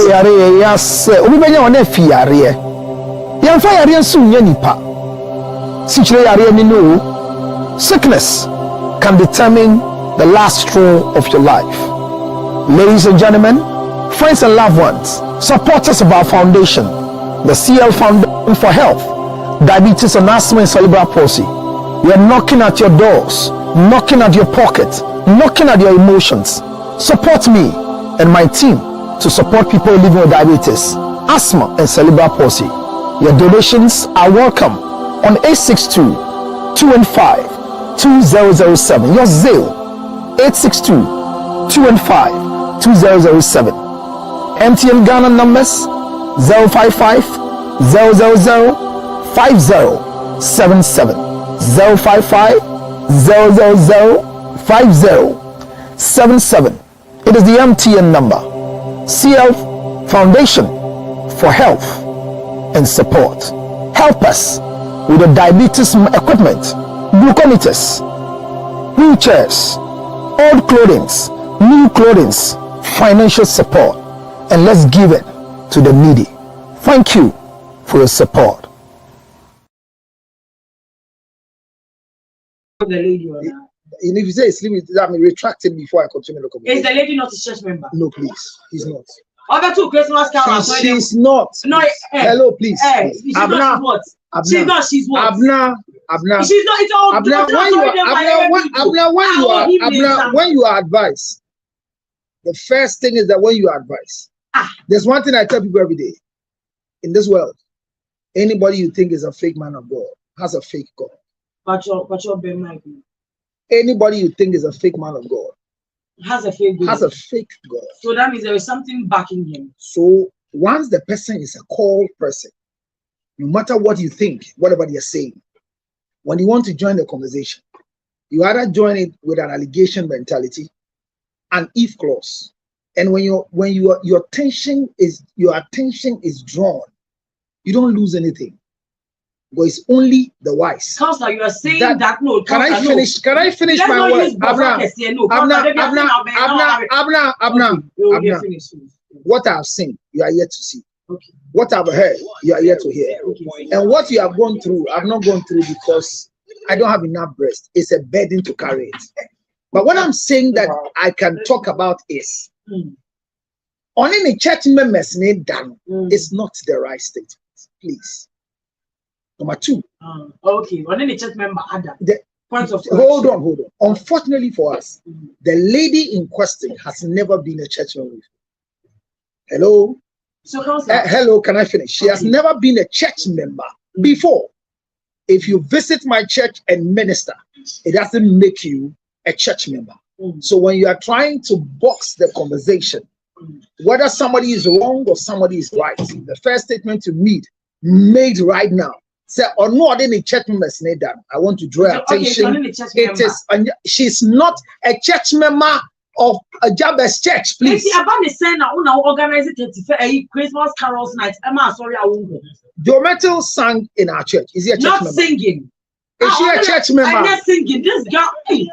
Yare yes. Obi benya one fi yare. Yamfa yare nso nya nipa. Sichire yare ni no. Sickness can determine the last straw of your life. Ladies and gentlemen, friends and loved ones, supporters of our foundation, the CL Foundation for Health, Diabetes and Asthma and Cerebral Palsy. We are knocking at your doors, knocking at your pocket, knocking at your emotions. Support me and my team to support people living with diabetes, asthma, and cerebral palsy. Your donations are welcome on 862-215-2007. Your Zelle 862-215-2007. MTN Ghana numbers 055-000-5077. 055-000-5077. It is the MTN number. CL Foundation for Health and Support. Help us with the diabetes equipment, glucometers, wheelchairs, old clothing, new clothing, financial support, and let's give it to the needy. Thank you for your support. The lady, if you say it's limited, I mean retract it before I continue the conversation. Is the lady not a church member? No, please, he's not. Other two Christmas carols. She's not. No, hello, please. She's not. What? She's not. She's what? Abna. She's not. It's all. When you are advised, the first thing is that when you are advised, there's one thing I tell people every day. In this world, anybody you think is a fake man of God has a fake God. But your Ben Michael. Anybody you think is a fake man of God has a fake God. So that means there is something backing him. So once the person is a called person, no matter what you think, whatever they are saying, when you want to join the conversation, you either join it with an allegation mentality, an if clause, and when your attention is drawn, you don't lose anything. But it's only the wise. Counselor, you are saying that no. Can I finish my word? Abna. What I've seen, you are yet to see. Okay. What I've heard, you are yet to hear. Okay. And what you have gone through, I've not gone through because I don't have enough breast. It's a burden to carry it. But what I'm saying that I can talk about is on any church members need done is not the right statement. Please. Number two. Okay. On any church member, points of hold on. Unfortunately for us, the lady in question has never been a church member. Hello. So hello, can I finish? She has never been a church member before. If you visit my church and minister, it doesn't make you a church member. So when you are trying to box the conversation, whether somebody is wrong or somebody is right, the first statement you made right now, say or no any church members need that. I want to draw attention. She's not a church member of a Jabez church, please. Christmas carols night. Dometil sang in our church. Is he a church member? Not singing. Is she a church member? I'm not singing. This girl. No,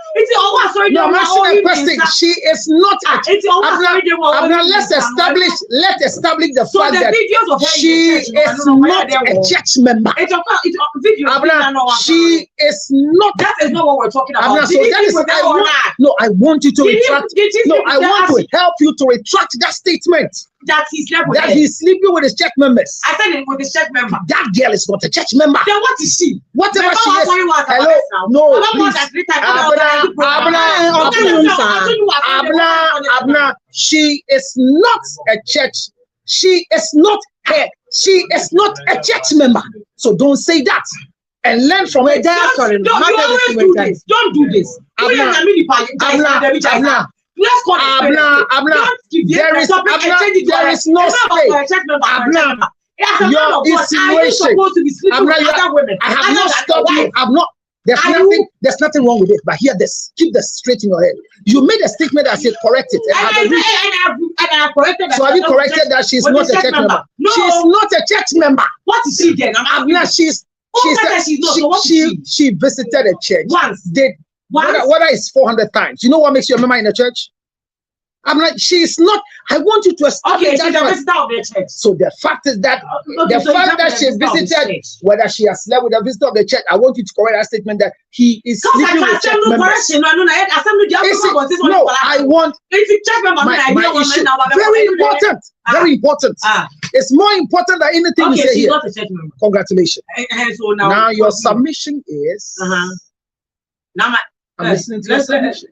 I'm asking a question. She is not. Let's establish the fact that she is not a church member. She is not. That is not what we're talking about. So that is. I want you to retract. No, I want to help you to retract that statement. That he's sleeping with his church members. I said it with his church member. That girl is not a church member. Then what is she? Whatever she is. Hello. No, please. Abna. She is not a church. She is not a church member. So don't say that. And learn from it. Don't do this. Abna. Let's call Abna. There is no space. Abna. Your insinuation. I have not stopped you. There's nothing wrong with it. But hear this. Keep this straight in your head. You made a statement that said correct it. And I corrected that. So have you corrected that she's not a church member? No. She's not a church member. What is she then? Abna, she visited a church. Once. Whether it's 400 times. You know what makes you a member in a church? I'm like, she's not. I want you to establish okay, she's that a fact. visitor of the church. So the fact is that Okay, the so fact that she visited, whether she has slept with a visitor of the church, I want you to correct that statement that he is sleeping with church members. No, I want. Very important. Very important. It's more important than anything you say here. Not a church member. Congratulations. So Now your submission is. Now I'm listening to your submission.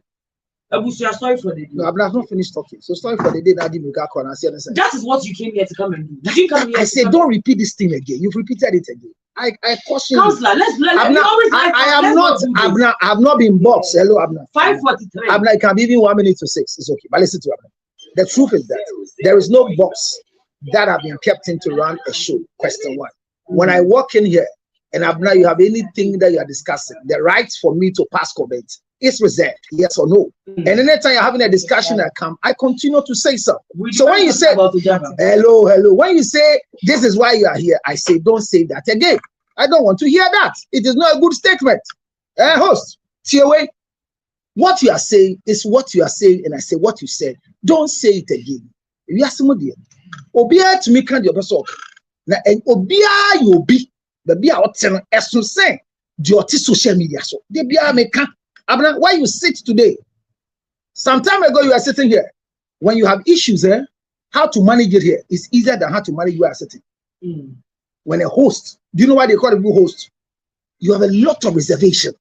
Sorry for the day. No, I've not finished talking. So sorry for the day that I didn't go and I see anything. That is what you came here to come and do. You didn't come here. I said, don't repeat this thing again. You've repeated it again. I caution you. Counselor, I have not been boxed. Hello, Abna. 5:43. I'm like, I'm even 1 minute to 6. It's okay. But listen to Abna. The truth is that there is no box that have been kept in to run a show. Question 1. When I walk in here and Abna, you have anything that you are discussing, the right for me to pass comment is reserved, yes or no. And anytime you're having a discussion that come, I continue to say so. So when you say hello, when you say this is why you are here, I say don't say that again. I don't want to hear that. It is not a good statement. Host, see away. What you are saying is what you are saying, and I say what you said. Don't say it again. You are somebody. Obia to me can your person. Now and obia you be the be out as to say the social media so they be a make. Abna, why you sit today? Some time ago you are sitting here. When you have issues, how to manage it here is easier than how to manage where you are sitting. When a host, do you know why they call a good host? You have a lot of reservation.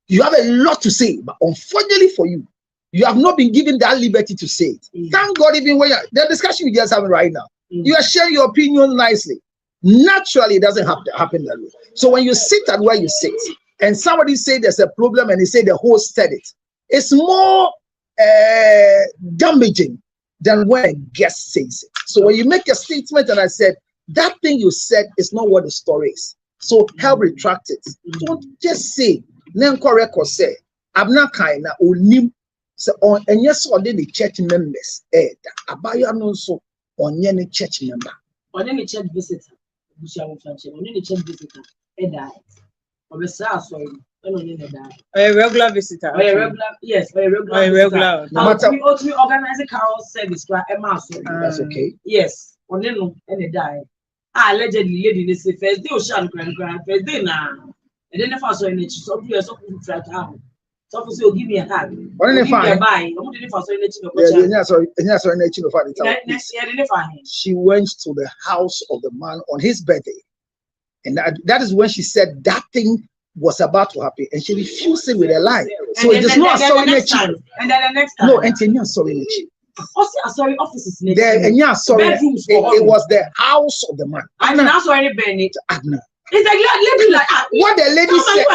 You have a lot to say, but unfortunately for you, you have not been given that liberty to say it. Thank God, even when the discussion we just having right now, you are sharing your opinion nicely. Naturally, it doesn't have to happen that way. So when you sit at where you sit, and somebody say there's a problem and they say the host said it, it's more damaging than when a guest says it. So when you make a statement and I said, that thing you said is not what the story is. So help retract it. Don't just say, Nenko record say, I'm not kind of onim. So on and yes, or the church members, Abaya no so on any church member. On any church visitor, on any church visitor, a regular visitor. Yes, a regular. No matter we organize a carol service for a mass. That's okay. Yes, on any die. Allegedly, lady, this is first day, shall grand first day now. And then if I saw any so we are so flat out. So will give me a hug. What if I buy? She went to the house of the man on his birthday. And that is when she said that thing was about to happen, and she refused it with a lie. So it is not sorry nature. And then the next time, no, and sorry nature. Sorry, offices. There, and yeah, sorry. It was the house of the man. I'm not sorry, Bennett. It's like what the lady said.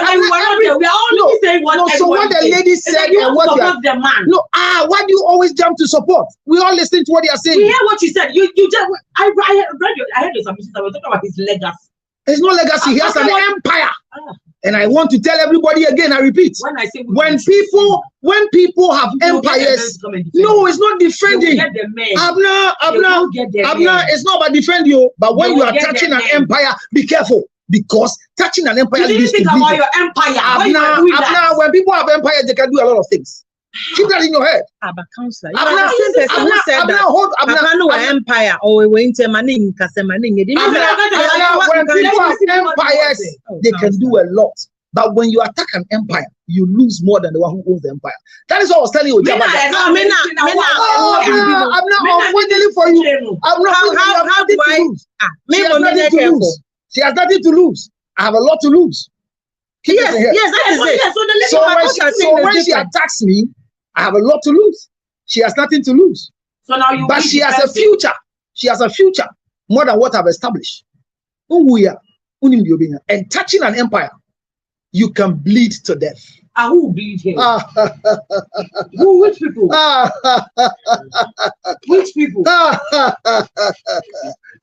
We are only saying what. No, so what the lady said and what the man. No, why do you always jump to support? We all listen to what they are saying. We hear what you said. You just I heard your submission. I was talking about his legacy. It's no legacy. He has an empire. And I want to tell everybody again, I repeat, when people have empires, no, it's not defending. Abna, it's not about defending you, but when you are touching an empire, be careful. Because touching an empire you think about your empire. Abna, when people have empires, they can do a lot of things. Keep that in your head. But counselor, empire or we went to Manning, when people have empires, they can do a lot. But when you attack an empire, you lose more than the one who owns the empire. That is what I was telling you. I'm not unfortunately for you. I'm not. She has nothing to lose. I have a lot to lose. Yes, that is it. So when she attacks me, I have a lot to lose. She has nothing to lose. So now you. But she has a future. She has a future more than what I've established. And touching an empire, you can bleed to death. Who bleed here? Which people? Which people?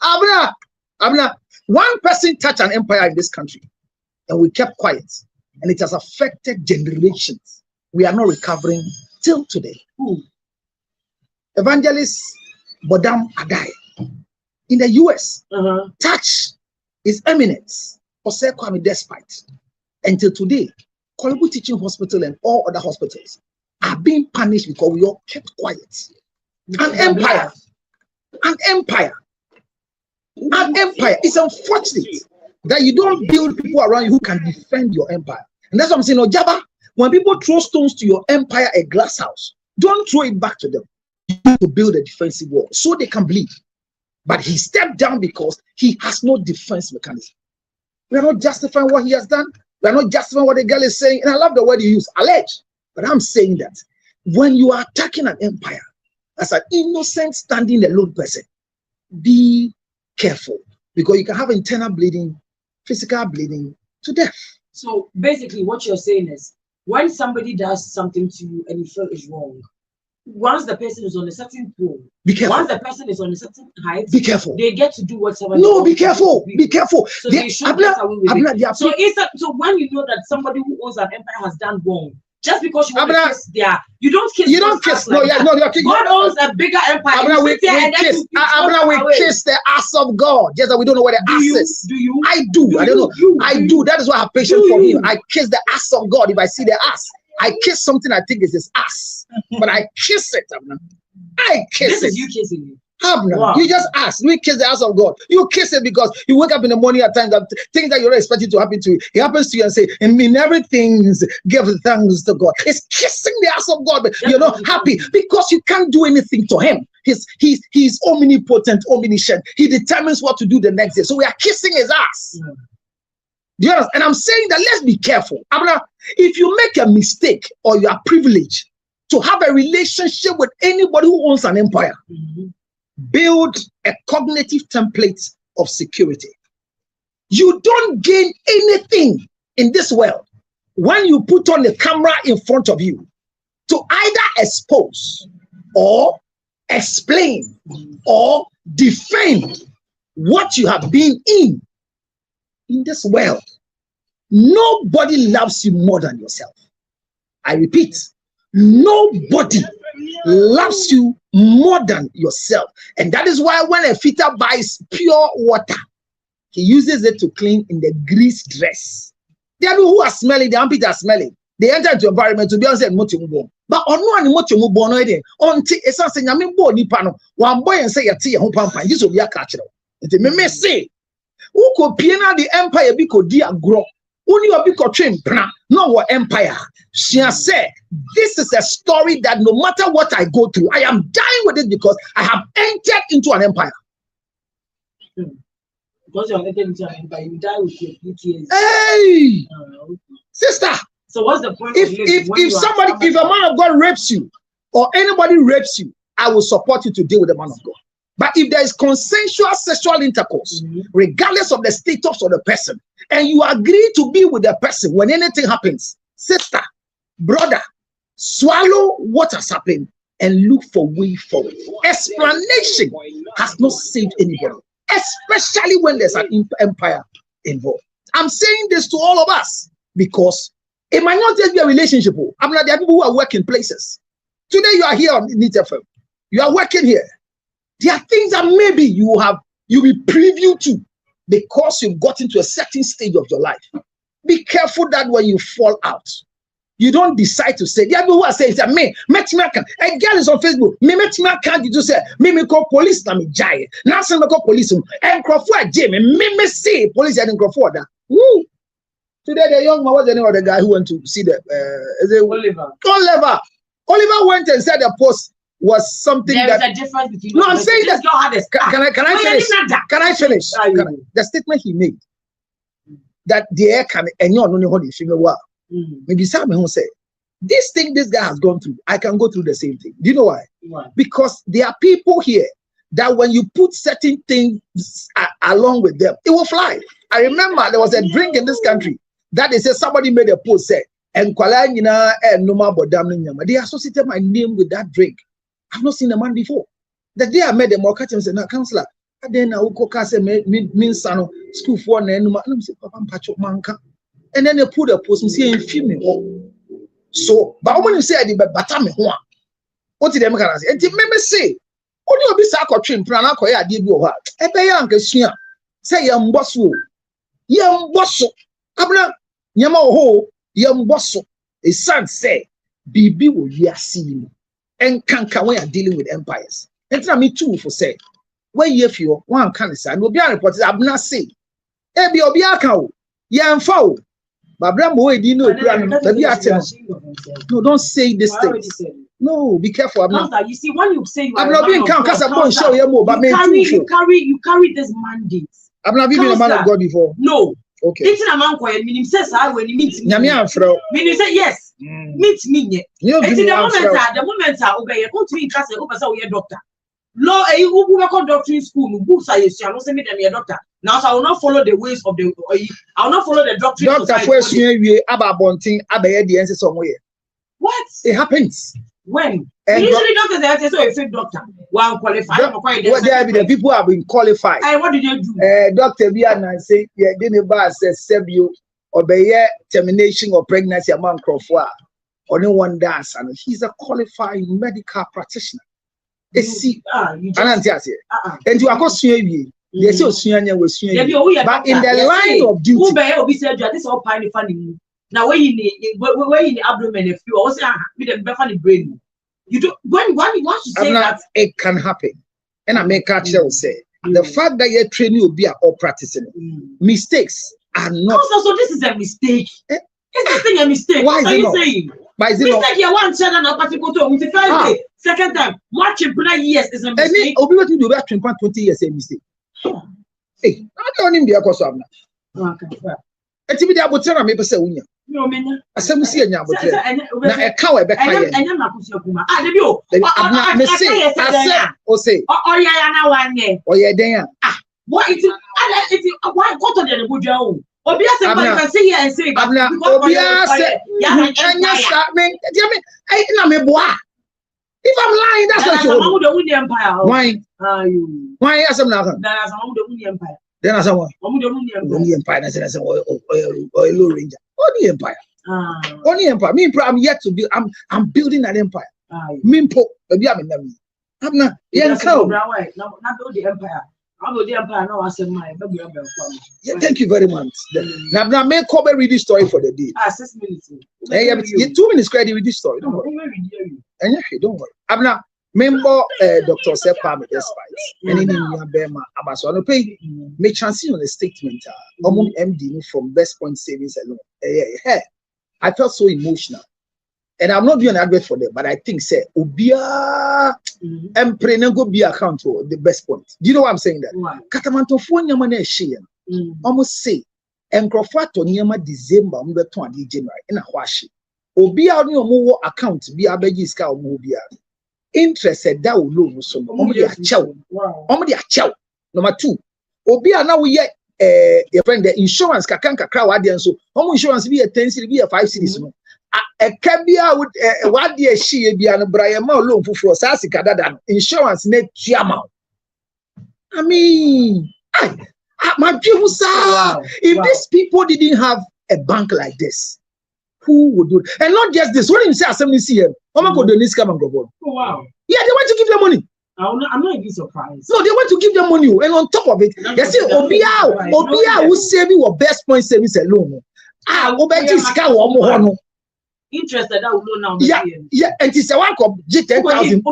Abna, one person touched an empire in this country, and we kept quiet, and it has affected generations. We are not recovering till today. Evangelist Bodam Adai in the US, touch his eminence for Kwame despite. Until today, Kolebu Teaching Hospital and all other hospitals are being punished because we all kept quiet. An empire. An empire. An empire. It's unfortunate that you don't build people around you who can defend your empire. And that's what I'm saying. Ojaba, when people throw stones to your empire, a glass house, don't throw it back to them. You have to build a defensive wall so they can bleed. But he stepped down because he has no defense mechanism. We are not justifying what he has done. We are not justifying what the girl is saying. And I love the word you use, allege. But I'm saying that when you are attacking an empire as an innocent, standing alone person, be careful, because you can have internal bleeding, physical bleeding to death. So basically what you're saying is, when somebody does something to you and you feel is wrong, once the person is on a certain throne, be careful. Once the person is on a certain height, be careful. They get to do whatever. No, be careful. Be careful. So they should get away with it. So when you know that somebody who owns an empire has done wrong, just because you want to kiss you don't kiss. You don't kiss. Like God owns a bigger empire. We kiss the ass of God. Just that we don't know where the ass is. Do you? I do. I don't know. I do. That is why I have patience for him. I kiss the ass of God if I see the ass. I kiss something I think is his ass, but I kiss it. I kiss it. This is you kissing me. Wow. You just ask. We kiss the ass of God. You kiss it because you wake up in the morning at times that things that you're expecting to happen to you. It happens to you and say, and in everything, give thanks to God. It's kissing the ass of God, but you're not happy because you can't do anything to him. He's omnipotent, omniscient. He determines what to do the next day. So we are kissing his ass. Do you understand? And I'm saying that let's be careful. If you make a mistake or you are privileged to have a relationship with anybody who owns an empire, build a cognitive template of security. You don't gain anything in this world when you put on a camera in front of you to either expose or explain or defend what you have been in this world. Nobody loves you more than yourself. I repeat, nobody loves you more than yourself. And that is why when a fitter buys pure water, he uses it to clean in the grease dress. There are people who are smelling, the armpits are smelling. They enter into environment to be on said motimubo. But on one motimubo no idea. Until it's something I mean, boy, nipano, one boy and say a tea home pampa, this will be a catcher. It may say, who could piano the empire because dear grow. Only a big train, no what empire. She has said, this is a story that no matter what I go through, I am dying with it because I have entered into an empire. Because you have entered into an empire, you die with your PTSD. Hey, sister. So what's the point? If a man of God rapes you or anybody rapes you, I will support you to deal with the man of God. But if there is consensual sexual intercourse, regardless of the status of the person, and you agree to be with the person when anything happens, sister, brother, swallow what has happened and look for way forward. Explanation has not saved anybody, especially when there's an empire involved. I'm saying this to all of us because it might not just be a relationship. I'm not there are people who are working places. Today you are here on NIT FM. You are working here. There are things that maybe you'll be privy to because you've got into a certain stage of your life. Be careful that when you fall out, you don't decide to say. There are people who are saying, me, a girl is on Facebook, did you say, me call police, na me jai. Now some call police, and Crawford, me say police and Crawford. Woo! Today, the young man was the name of the guy who went to see the Oliver went and said the post was something there is a difference between. No, I'm saying that. Can I finish? Can I finish? The statement he made that the air can and you know how you feel well. Maybe Sam who say this thing this guy has gone through, I can go through the same thing. Do you know why? Because there are people here that when you put certain things along with them, it will fly. I remember there was a drink in this country that they said somebody made a post said, and they associated my name with that drink. I've not seen the man before. The day I met them, I'll catch him and say, "Now, counselor, then I will go say me son school for and say, Papa, manka." And then they put a post and say, "Film So, but when you say the batame one, what did they make us? And did me say, "Only a bit of train plan. I call you. Did you what? A young Christian say young bosso, Abra Yama ho young bosso." A son say, "Bibi will be a scene." and canker when you're dealing with empires. And tell me too for say, where you feel one can say, and will be a report. I'm not saying, Ebi Obiaka, yan foul. Babra Moe Dino, no, don't say this thing. No, be careful. I'm not. You see, when you say I'm not being count because I'm going to show you more, but you carry this mandate. I've not been a man of God before. No. Okay. It's a man quiet, meaning says I when he meets me. Meaning say yes. Meet me. It's the moment I obey. Go to me, class, over so your doctor. Law, a who work doctoring school, books I use, I don't say me them your doctor. Now, so I will not follow the ways of the. I will not follow the doctrine. Doctor, first we about bunting, about the answer somewhere. What? It happens. When? Usually doctors they say a fake doctor. Well qualified. What there be the people have been qualified. Hey, what did they do? Dr. Biana say, yeah, didn't buy says Sebio or be termination of pregnancy among Crawford. Only one dance, and he's a qualified medical practitioner. See, and you are costing yes, but in the line of duty, this all funny. Now, when in the abdomen, if you also with a funny brain, you do when you say that it can happen, and I make a say the fact that you're training will be all practicing mistakes are not. So this is a mistake. Is this thing a mistake? Why are you saying? Mistake you want to and not go to with the first day, second time, watching years is a mistake. Obi what you do that 20 years a mistake. Hey, I don't even be a cause of now. Eti bi di abotira me pese unya. No menya. Asem si anya abotira. Na e ka we be ka ye. Enya na kusia kuma. Ah debi o. Na me say asem o say. O ya ya na wanye. O ye den ya. Ah, what it why go to the bodua o. Obi asem can say here and say abna obi ase enya sa me na me boa. If I'm lying, that's what you do. Empire. Why? Why asem na kan? That's how the empire. Then I said, only empire. I said, low ranger. Only empire. Only empire. Me, I'm yet to build. I'm building an empire. Mimpo. Maybe I'm in them. I'm not. Yeah, not build the empire. I'll build the empire. No, I said my. Yeah, thank you very much. Now, make Kobe read this story for the day. 6 minutes. Hey, 2 minutes credit with this story. Don't worry. And yeah, don't worry. I'm not. Member Dr. Sepam despite and in Bema Abaso pay may chance on a statement among MD from Best Point Savings alone. I felt so emotional. And I'm not doing an advert for them, but I think say Ubia Emprenego be account for the Best Point. Do you know why I'm saying that? Katamanto for Yamane Shean almost say Encrofato Niama December Mbeton January in a washi. Ubia no more account be a begiska or mobia. Interested that will loan so omodi achew. Number 2, obi ana we your friend the insurance kakanka kra wade so insurance be a 10 cedi be a 5 cedis no a kabia with wade she bia no braya ma loan fufu sa sika dada insurance net tuama. I mean my people sir, if these people didn't have a bank like this, who would do it? And not just this, when you say assembly CM, wow. Yeah, they want to give them money. I'm not even surprised. No, they want to give them money, and on top of it, they say Obia will save you a Best Point Service alone. Interested that will know now. Yeah, and it's a one cop 10,000.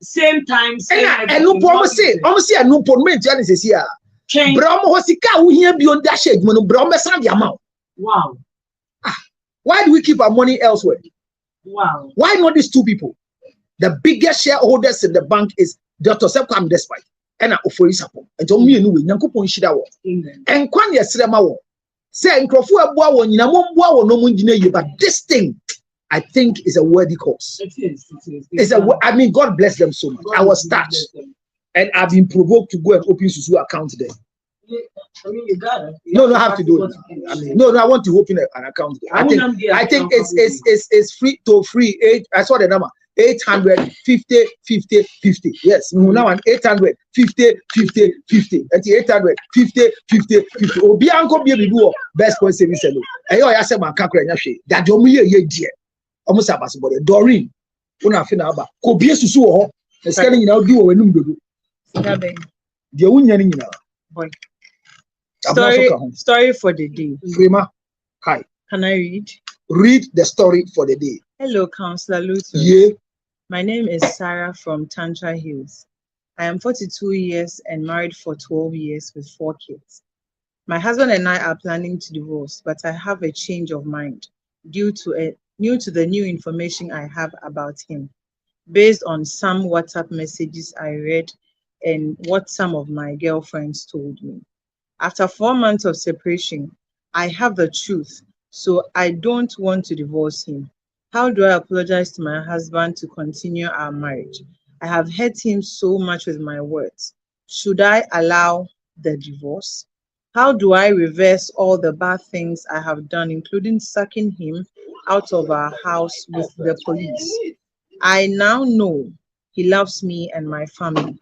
Same time, and no promise say, almost see a no point. Janice is here. Brown Hosika, who here beyond that shade, when Brown Messan the amount. Wow. Why do we keep our money elsewhere? Wow. Why not these 2 people? The biggest shareholders in the bank is Dr. Sepam Despite and Ofori Sapo. And to me, Yankupon Shida. And Kwanya Srema. Say, Nkrofu Abua, Yinamwa, no Munjine, but this thing, I think, is a worthy cause. It is. I mean, God bless them so much. I was touched. And I've been provoked to go and open Susu account there. I mean, you got it. No, I have to do it. I mean, no, I want to open an account. I think it's free to free. I saw the number 850 50 50. Yes, now an 850 50 50. And 850 50 50. Obi anko be do Best Point Service alone. Ayo ya se man kakra nya hwe. Dade omu ye die. Omu sabase body. Doreen. Una fe na aba. Ko bie susu wo ho. E ska ni nyina odi wo wanum dodo. Gabe. Die wunya ni nyina. Boy. Story for the day. Frima, hi. Can I read? Read the story for the day. Hello, Counselor Lutus. Yeah. My name is Sarah from Tantra Hills. I am 42 years and married for 12 years with 4 kids. My husband and I are planning to divorce, but I have a change of mind due to the new information I have about him, based on some WhatsApp messages I read and what some of my girlfriends told me. After 4 months of separation, I have the truth, so I don't want to divorce him. How do I apologize to my husband to continue our marriage? I have hurt him so much with my words. Should I allow the divorce? How do I reverse all the bad things I have done, including sucking him out of our house with the police? I now know he loves me and my family.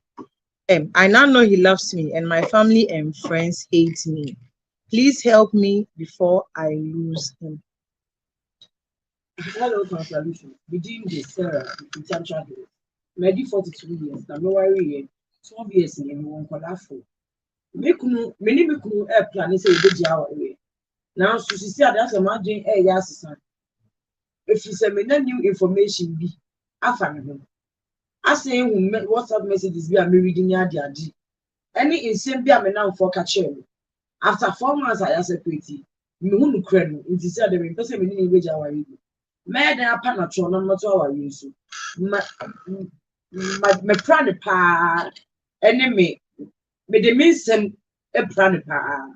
I now know he loves me and my family and friends hate me. Please help me before I lose him. Hello, consolation. Within the Sarah, in Tantra Hills. Maybe 42 years. Now, no worry, 12 years in one colorful. Many people air plan say a hour away. Now, so she said that's a margin air yes. If you send me new information, be I find him. I say WhatsApp messages be a reading your daddy. Any insane be a man for catching. After 4 months, I asked a pretty. Me who credit. It is said the person we need wage our way. May then a panatron, not our use. My prana pa enemy. Me the means some a prana pa.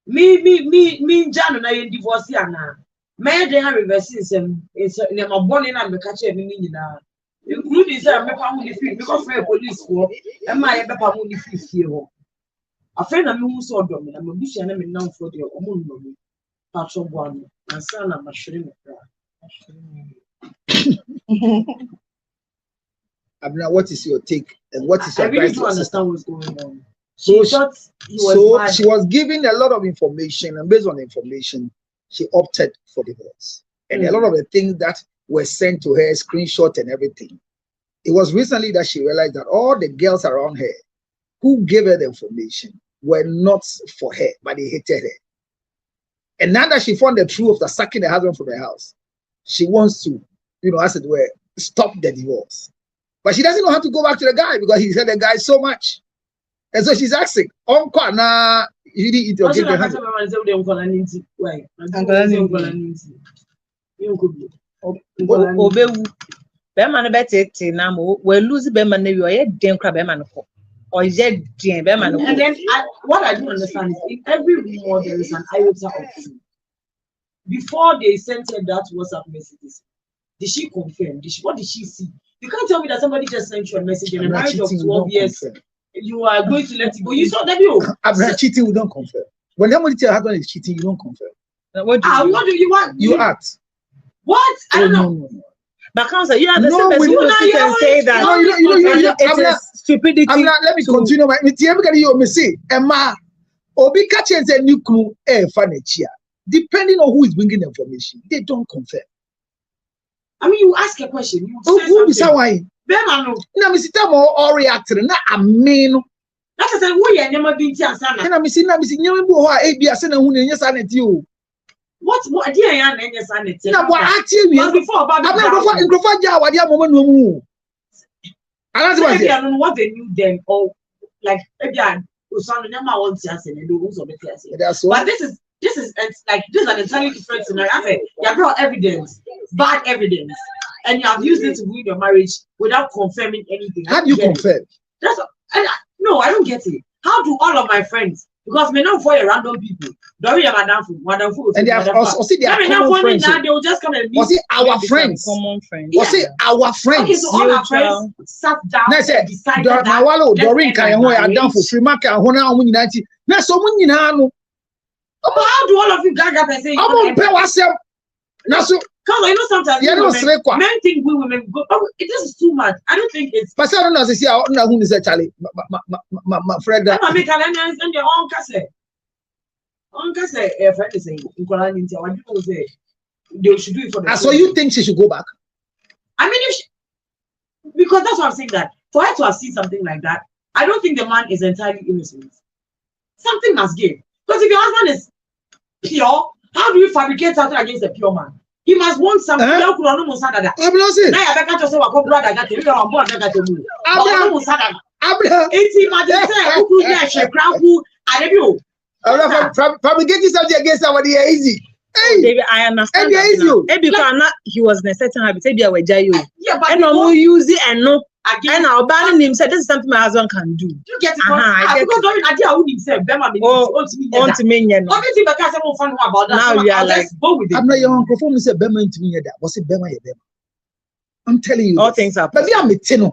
Me, Jan and I divorce yana. May they have reversing some in a bonnet and the catcher meaning now. Including some only fee because for a police war, and my ever only fee here. A friend of me who saw them, and I'm a bush and I'm known for the own patron one, and son of my shrimp. Abner, what is your take and what is your advice? I really don't understand what's going on. She was given a lot of information, and based on the information, she opted for divorce. And a lot of the things that were sent to her, screenshot and everything. It was recently that she realized that all the girls around her who gave her the information were not for her, but they hated her. And now that she found the truth after sacking the husband from the house, she wants to, as it were, stop the divorce. But she doesn't know how to go back to the guy because he said the guy so much. And so she's asking, Uncle, nah, you didn't eat your kid. Bema no bete na mo we lose bema na we oye den kra bema no ko oye den bema no. And then what I don't understand is in every rumor there is an iota of truth. Before they sent her that WhatsApp messages, did she confirm? What did she see? You can't tell me that somebody just sent you a message in a marriage of 12 years. Confirm. You are going to let it go. You saw that you. Cheating, we don't confirm. When somebody tells your husband is cheating, you don't confirm. What do you want? You act. What? I don't know. No. But Counselor, you are the same person who sit and say that. It's stupidity. Let me continue. Emma, Obi catches a new clue. Depending on who is bringing the information, they don't confirm. I mean, you ask a question. Who is why? No, Miss Tamo or reactor. Na amen. That's a way I never been to Asana. And I'm missing you who are ABS and who is an you. What dear young and your son? Now, what actually before about in Grofaja, what your woman will I don't know what they knew then, or like again, Usana never wants us and do also the class. But this is like this is an entirely different scenario. I say you have brought evidence, bad evidence, and you have used it to ruin your marriage without confirming anything. How do you confirm? No, I don't get it. How do all of my friends? Because me not for a random people. Don't be a madam food. And they are also they are common friends. Now they will just come and meet. Was it our friends? Common friends. Was it our friends? Okay, so all our friends sat down and decided that. Doreen can who are down for free market and who now win 90. Now so many no. How do all of you gang up and say? I'm on pay yourself. Now so. Because I know sometimes men think we women go. Oh, this is too much. I don't think it's. But I don't know. See, I don't know who is Charlie. My friend. I'm making an answer. And your uncle say, a friend is saying, "What do you say? They should do it for the." So you think she should go back? I mean, because that's what I'm saying. That for her to have seen something like that, I don't think the man is entirely innocent. Something must give. Because if your husband is pure, how do you fabricate something against a pure man? He must want something. I'm not saying. Now I can't just say what brother got you on board. Got you. Fabricating something against somebody easy. Hey, David, I understand. Because he was in a certain habit. Yeah, but and no use it and no. And our banning him said this is something my husband can do. You get it? I wouldn't say Bema on to me. Now we are like, I'm not your uncle. For say Bema into me that was it Bema. I'm telling you, all things are. But we are meeting.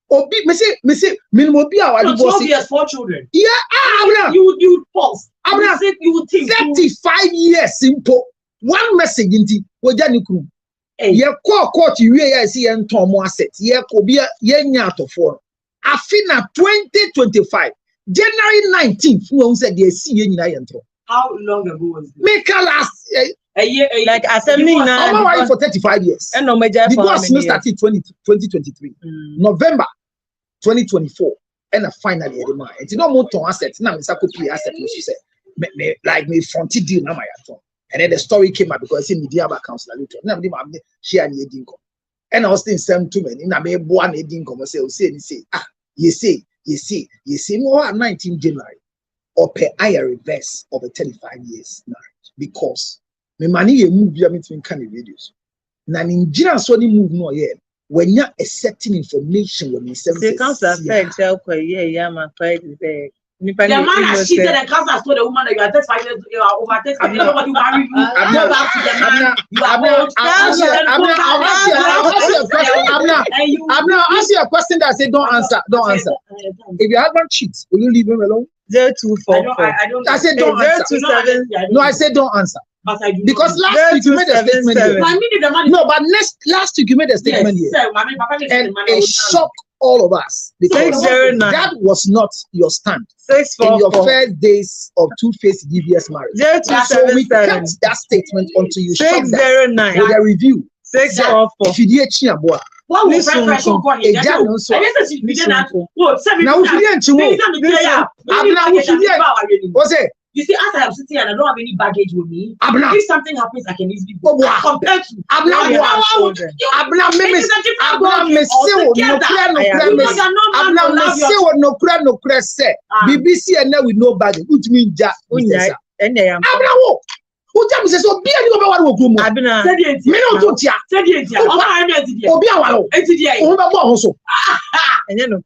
Obi, me say, minimum be our divorce. He has 4 children. Yeah, you would pause. You would think 35 years simple. One message into Wajaniku. Ye call court you see and Tom asset. Ye Kobia Yenyato for. Afina 2025. January 19th, who said they see in Yanto. How long ago was this? Make a last a year, like assembly now. I'm married for 35 years. And no major divorce started 2023. November 2024. And finally the man. It's no more to asset. Now Mr. Kopi asset which say like me fronted deal now my atom. And then the story came up because in media about council later. Now they share the income. And I was saying same to me. In a me one income say you see more 19 January or per eye reverse of a 35 years marriage because me money move ya me to can videos. Na Nigerian so ni move no yeah when you accepting information when you say the council affect yeah my pride is there. The man has cheated and council told the woman that you are 35 years you are over 35 years nobody marry you. Go back to the man. You are old. I'm not ask you a question that I say don't answer. If your husband cheats, will you leave him alone? 0244. I said don't answer. 027. No, I said don't answer. But I do because last week you made a statement here. No, but last week you made a statement here. And it shocked all of us because that was not your stand in your first days of two-faced DBS marriage. So we kept that statement until you shocked us with a review. 644. Now we didn't what's it? You see, as I am sitting and I don't have any baggage with me, if something happens, I can easily go. Compared to BBC and now with no baggage. Which means Ujam says, "Oh, be a new one will groom." Abina, me no do tia. Obi awalo. Also. And then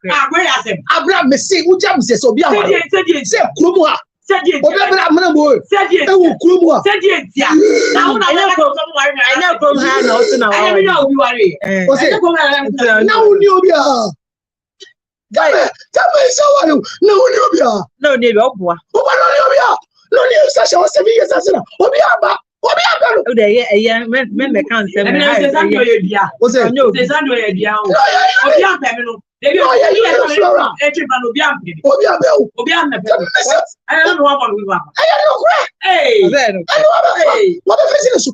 Abraham me say, Ujam says, "Obi awalo." Say, "Krumu." Obi Abraham me boy. Say, "Krumu." Now I know from her also now. I know you worry. Now you Obi a. Tell me so what? No Obi a. No need Obi. No news such as 7 years as now. Obi Aba. Oh, yeah, men can't say. What's it? No, there's no idea. Obi Aba. I don't know what we want. Hey, what a business. Oh,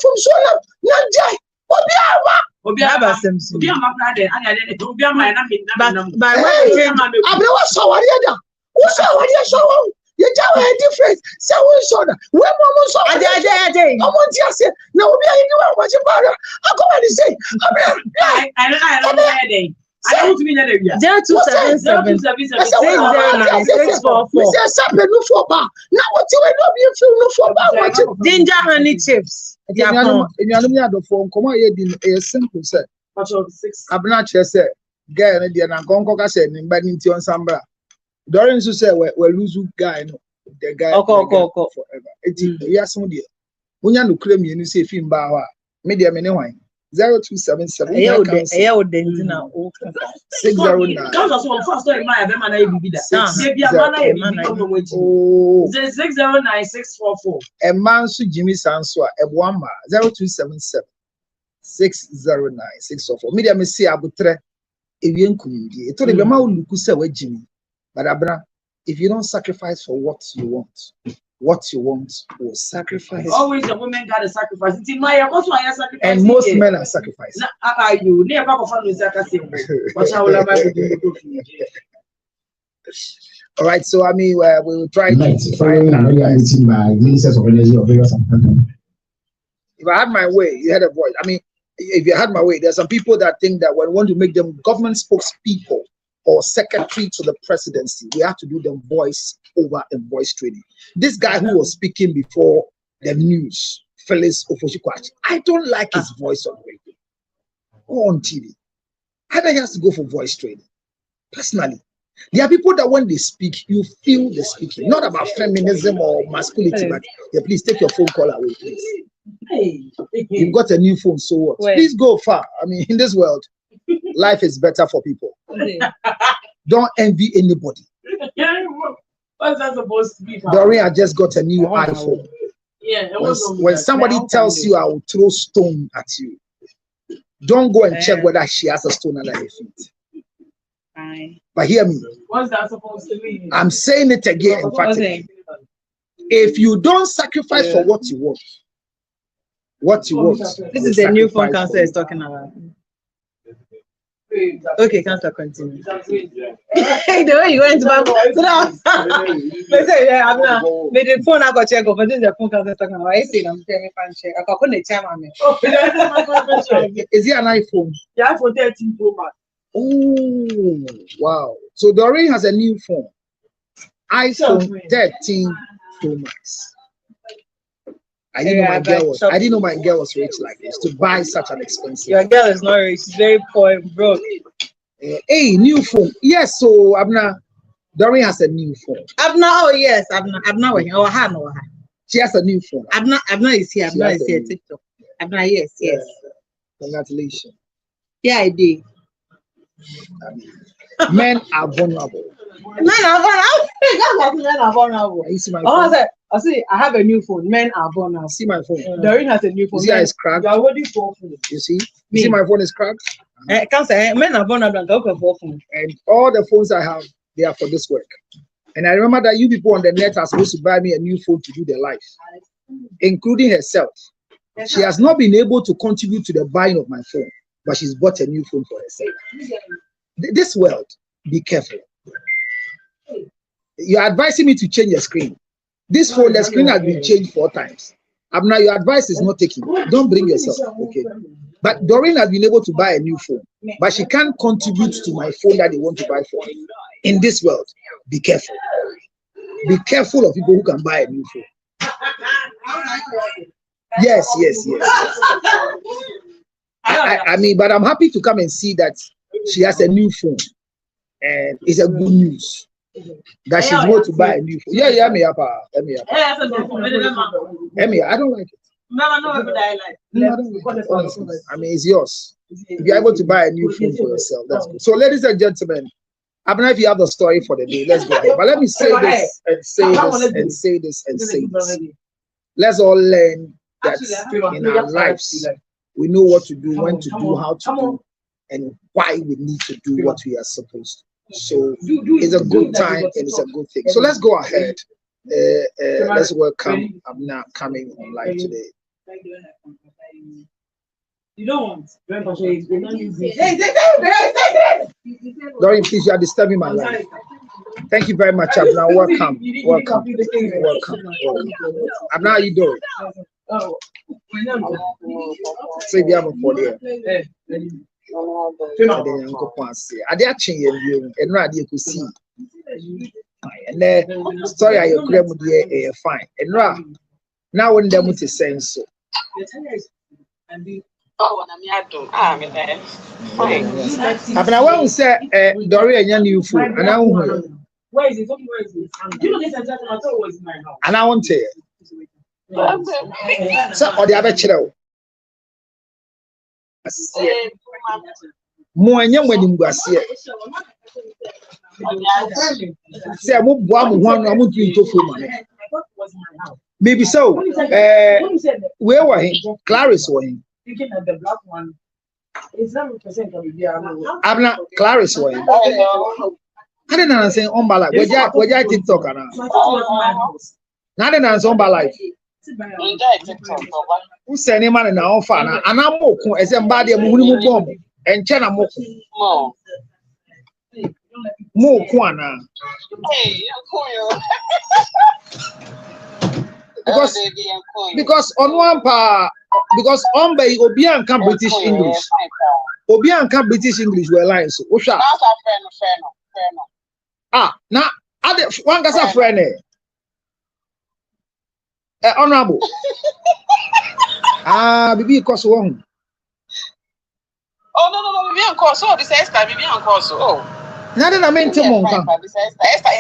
from Sola, Nanjai. Obi Aba. You tell a difference. So we saw that. When Mama saw I want to say, no, we are doing what you bother. I'll go and say, I don't know. I don't mean that. 0277 now what you for ginger honey chips. Come on, a simple set. I'm not just said, guy and the Angonka said, but in Tion Sambra. Dorin so say we lose guy no the guy forever. Yes, some dear. When you claim you say film ba media me wan 0277 609 a man so Jimmy Sanso e boama 0277 609 644 media me say abutre ewie nkumdi e to de be ma uluku say wa Jimmy. But Abra, if you don't sacrifice for what you want will sacrifice. Always the woman got to sacrifice. And most men are sacrificing. All right, so I mean, we will try to following an earlier meeting by ministers of energy of various countries. If I had my way, you had a voice. I mean, if you had my way, there's some people that think that when we want to make them government spokespeople or secretary to the presidency, we have to do them voice over and voice training. This guy who was speaking before the news, Felix Ofochukwachi, I don't like his voice on radio or on TV. I think he has to go for voice training. Personally, there are people that when they speak, you feel the speaking, not about feminism or masculinity, but yeah, please take your phone call away, please. You've got a new phone, so what? Please go far. I mean, in this world, life is better for people. Don't envy anybody. What's that supposed to be? Doreen, I just got a new iPhone. Yeah, when somebody tells you I will throw stone at you, don't go and check whether she has a stone under her feet. But hear me. What's that supposed to mean? I'm saying it again. In fact, if you don't sacrifice for what you want, this is the new phone Council is talking about. Okay, Council, continue. The way you went to bank, they say, yeah, I'm not. But the phone I got check over. This is the phone Council talking about. I say, I'm telling you, check. I can't put the time. Is it an iPhone? Yeah, iPhone 13 Pro Max. Oh, wow. So Doreen has a new phone. iPhone 13 Pro Max. I didn't know my girl was rich like this to buy such an expensive. Your girl is not rich, she's very poor and broke. Hey, new phone. Yes, so Abna, Doreen has a new phone. Abna, oh yes, Abna, oh ha. She has a new phone. Abna is here, Abna is here, TikTok. Abna, yes. Congratulations. Yeah, I did. Men are vulnerable. Men are vulnerable. You see my phone? I see, I have a new phone. Men are vulnerable. See my phone. Doreen has a new phone. You see how it's cracked? You are holding 4 phones. You see? You see my phone is cracked? I can't say men are vulnerable and go for 4 phones. And all the phones I have, they are for this work. And I remember that you people on the net are supposed to buy me a new phone to do their life, including herself. She has not been able to contribute to the buying of my phone, but she's bought a new phone for herself. This world, be careful. You're advising me to change the screen. This phone, the screen has been changed 4 times. Abna, your advice is not taking. Don't bring yourself, okay? But Doreen has been able to buy a new phone, but she can't contribute to my phone that they want to buy for. In this world, be careful. Be careful of people who can buy a new phone. Yes. I mean, but I'm happy to come and see that she has a new phone, and it's a good news that she's going to buy a new phone. Yeah, I don't like it. No, I don't like it. Honestly, I mean, it's yours. If you're able to buy a new phone for yourself, that's good. So, ladies and gentlemen, I don't know if you have the story for the day. Let's go ahead. But let me say this and say this and say this and say this. Let's all learn that in our lives, we know what to do, when to do, how to do, and why we need to do what we are supposed to. So it's a good time and it's a good thing. So let's go ahead. Let's welcome Abna coming online today. You don't want. Doreen, please, you are disturbing my life. Thank you very much, Abna. Welcome. Abna, how you doing? Say the other for there. Ade achen ye bio enu ade ku see and then story ayo kure mu de fine enu a na won dem to sense so abna wa say Doreen anya new phone ana hu where is it? You know this exactly I thought was in my house ana won tell so o de abekire o mo anya mwani mguasie say mo boa mo ho anu mo tu to phone ma maybe so where were he Clarice were him thinking that the black one is 7% of the Abna Clarice were him I didn't understand on bala weja TikTok ana na didn't understand on bala who say any man na offer na anamoku ezemba de mo hunu mu bomb enche na moku moku ana because on one pa because Ombe Obian can British English. Obian can British English were lying so. Osha. Ah, now one guy's a friend. Honorable. Bibi cause one. Oh no, Bibi and cause so this Esther Bibi and cause so. Oh. Now then I mean to Monka. Esther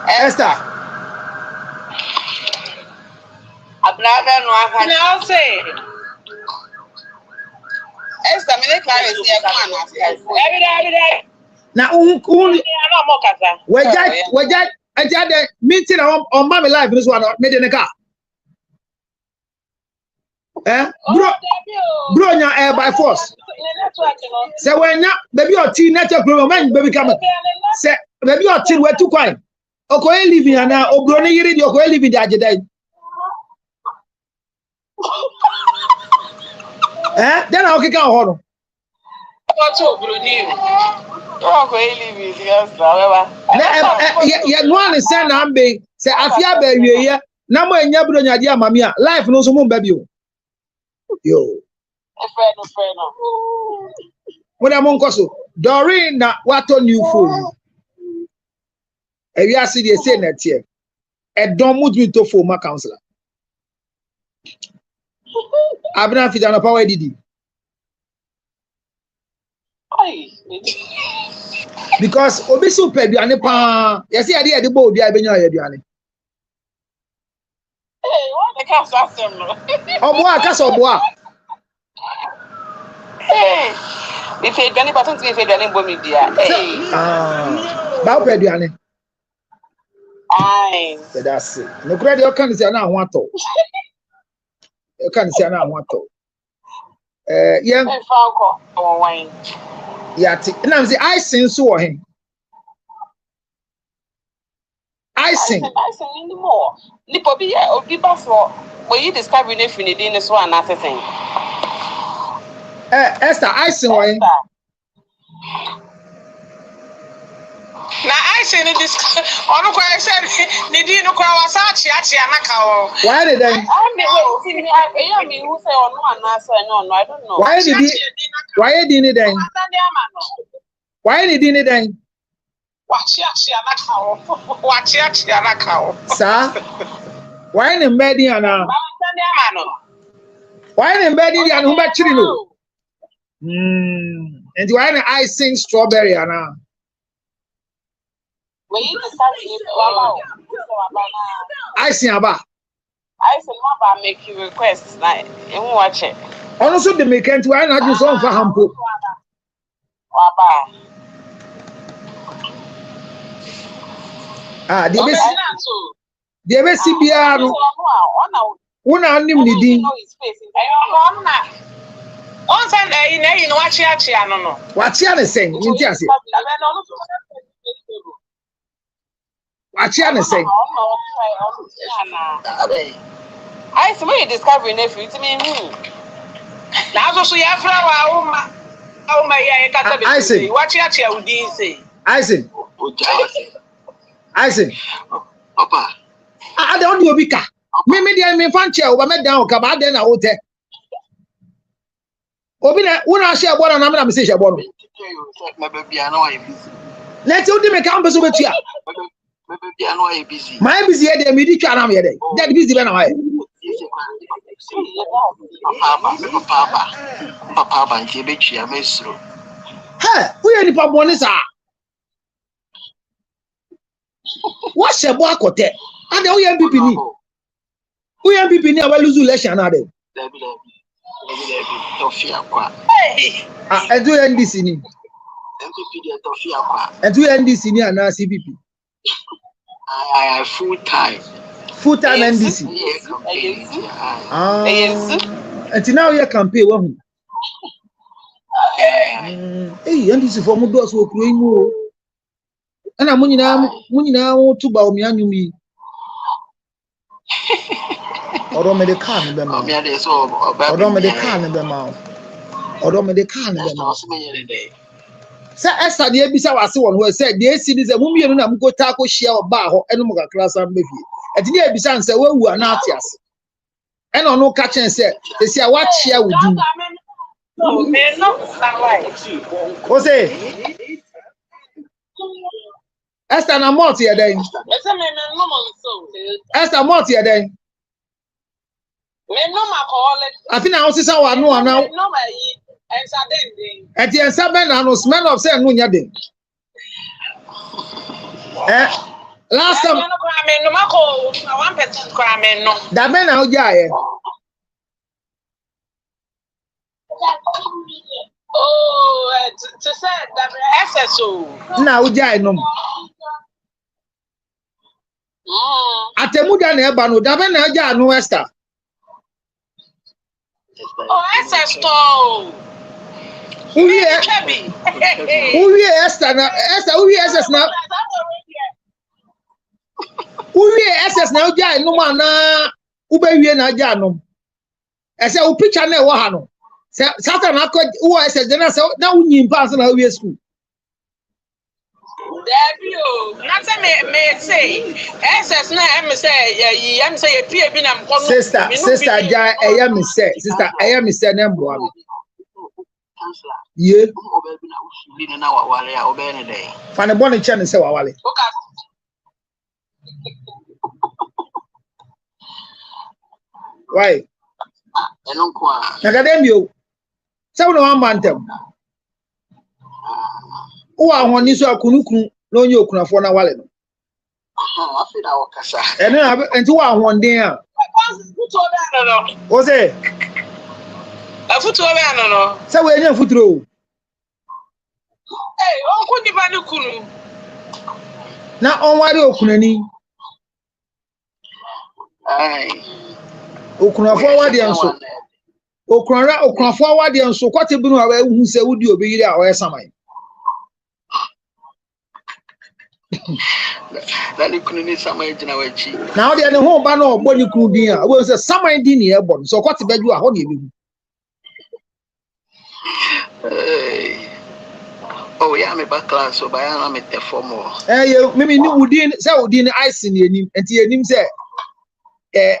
Esther. Abraham no aka. Now say. Esther me declare say every day. Now wejai the meeting on my life this one made in the car. Bro nya air by force. Say when ya baby your tea network man baby come. Say baby your tea we too quiet. Okoye living na obro ne yiri di okoye living di agedai. Then I'll kick out horn. What's obro ni? Okoye living di however. Ya no understand am be say afia ba wiye na mo enya bro nya dia mamia life no so mo baby o. Yo. Friend. When I'm on Koso, Doreen, what on new phone? If you see the same net here, a don't move me to former counselor. I've been fit on a power did. Because Obisu Peduane pa, yes, I did the boat, I been your Diane. Hey, what the castle? Oh, boy, castle boy. Hey, if you don't pass to if you don't bomb media. Hey, Bow Peduane. Aye, That's it. No credit, you can't say now want to. You can't say now want to. Yeah, Falco or wine. Yeah, and I'm saying I sing so him. I sing anymore. Nipobia or people for where you discovering if you need in this one after thing. Esther, I sing wine. Now I say this on I said Nidino Kawasachi Anaka. Why did I mean who say on one answer? No, I don't know. Why did it then? Why did it then? Watch Anaka. Sir, why in bedding and why in bedding and who bet you? And why I sing strawberry and I sing about. I said, Mama, make you requests. Like, you watch it. Also, the make and why not do something for Hampo? The best CBR. One I knew the on Sunday, you know what I don't know. What's the saying? What's the saying? I swear discovering if it's me. Now, so you have flower. Oh, my, I say, what you say? I say, Papa, I don't do a bika. Maybe I may find chair over me down, come out then I will tell. Obina, when I share one, I'm not saying about me. Let's do the campus over here. My busy at the medical arm here. That busy when I Papa, and Tibichi, I miss you. Hey, we are the Pabonis. What's a boy? And we are BP. We are BP near lose election. And do NDC. And do NDC near CPP. I full time NDC. And now you campaign. Hey, NDC for Mudos will create. And I'm winning now to bow me and you. Or don't make the car in the mouth. Or don't make the car in the mouth. Or don't make the car in the mouth. Sir Esther, the Ebisa was the one who said, the AC is a woman and go taco share or bar or any more class and maybe. At the Ebisa said, well, we are not yes. And on no catch and say, they say, what share would do? What's it? Esther na multi a day. Esther multi a day. I think I was saying, I know now. At the end, some men are no smell of saying, no, nothing. Last time, that man out there. Oh, to say that SSO. Now, Jainum. Atemuda neba no da be na aja no Esther. Oh, SSO. Uwie Esther na uwie SS na. Uwie SS na aja no ma na ubewie na aja no. Ese u picture na e wo ha no. Satan akọ wo SS na se na unyi pass na uwie school. Sister, I am sister, I am Nembo. Yeah. Fan a bonnet channel say wale. Why? Academio. So no one bantam. Who are one is a kunuku, no you can afford a wallet. And then two are one day. Was it a foot over? No, so we're in a foot row. Hey, oh, couldn't you now on what you couldn't. Okuna forward the answer. Okuna forward the answer. What you know who say would you be there or something? Now they are the whole banner of body could be. I was a summer in the airborne. So what's the bed you are holding? Oh, yeah, I'm a back class, so by I'm at the formal. Maybe you didn't say, didn't ice in him and him say, a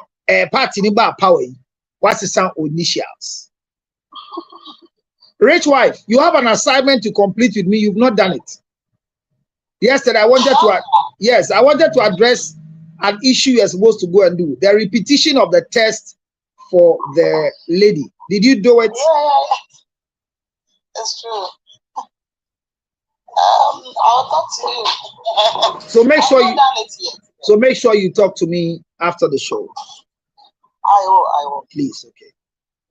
party in bar power. What's the sound initials? Rich wife, you have an assignment to complete with me. You've not done it. Yesterday, I wanted to address an issue you're supposed to go and do. The repetition of the test for the lady. Did you do it? Yeah. It's true. I'll talk to you. So make sure you talk to me after the show. I will. Please, okay.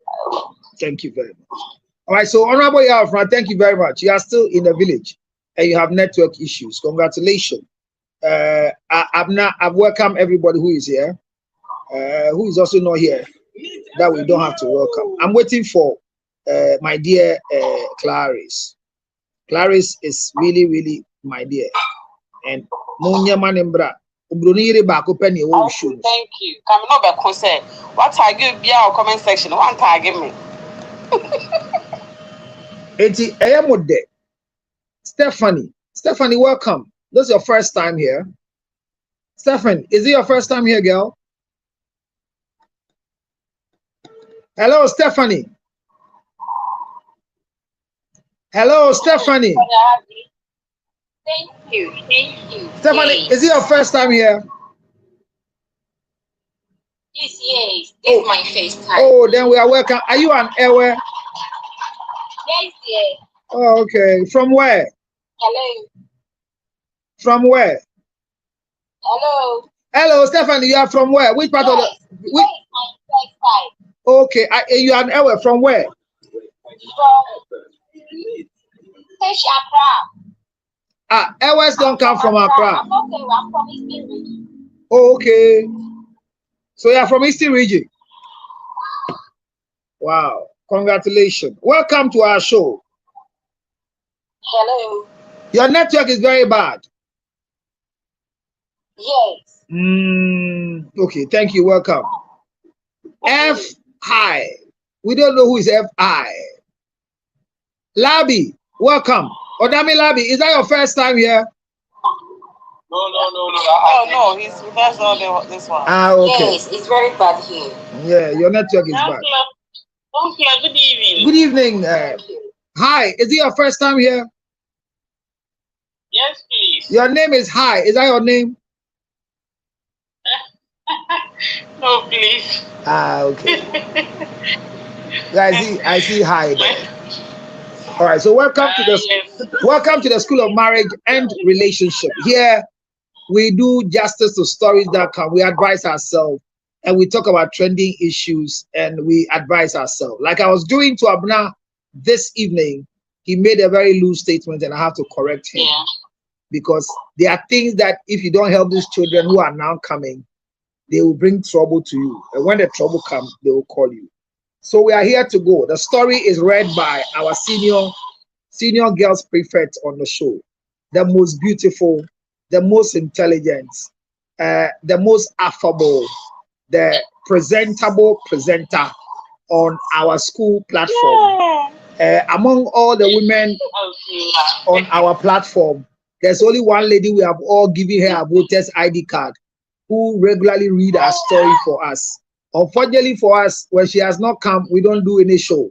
I will. Thank you very much. All right, so Honorable Yafran, thank you very much. You are still in the village and you have network issues. Congratulations. I've welcomed everybody who is here, who is also not here, that we don't have to welcome. I'm waiting for my dear Clarice. Clarice is really, really my dear. And Monya Manembra. Thank you. Come on back and say, what tag you be our comment section? One tag me. Stephanie, welcome. This is your first time here. Stephanie, is it your first time here, girl? Hello, Stephanie. Hello, Stephanie. Thank you. Stephanie, is it your first time here? Yes. This is my first time. Oh, then we are welcome. Are you an Ewe? Yes. Oh, okay. From where? Hello. From where? Hello, Stephanie, you are from where? Which part of the... This is my first time. Okay, you are an Ewe. From where? From Accra. Ewes don't come from Accra. I'm from Eastern Region. Oh, okay. So you are from Eastern Region. Wow. Congratulations. Welcome to our show. Hello. Your network is very bad. Yes. Okay, thank you. Welcome. F-I. We don't know who is F-I. Labi, welcome. Odami Labi, is that your first time here? No. Oh no, he's with us all this one. Okay. Yes, it's very bad here. Yeah, your network is bad. Good evening. Good evening. Hi, is it your first time here? Yes, please. Your name is Hi. Is that your name? No, please. Okay. I see Hi there. All right, so welcome to the School of Marriage and Relationship. Here we do justice to stories.com. We advise ourselves and we talk about trending issues and we advise ourselves. Like I was doing to Abna this evening, he made a very loose statement and I have to correct him. Yeah. Because there are things that if you don't help these children who are now coming, they will bring trouble to you. And when the trouble comes, they will call you. So we are here to go. The story is read by our senior girls prefect on the show. The most beautiful, the most intelligent, the most affable, the presentable presenter on our school platform. Among all the women on our platform, there's only one lady we have all given her a voter's ID card who regularly read our story for us. Unfortunately for us, when she has not come, we don't do any show.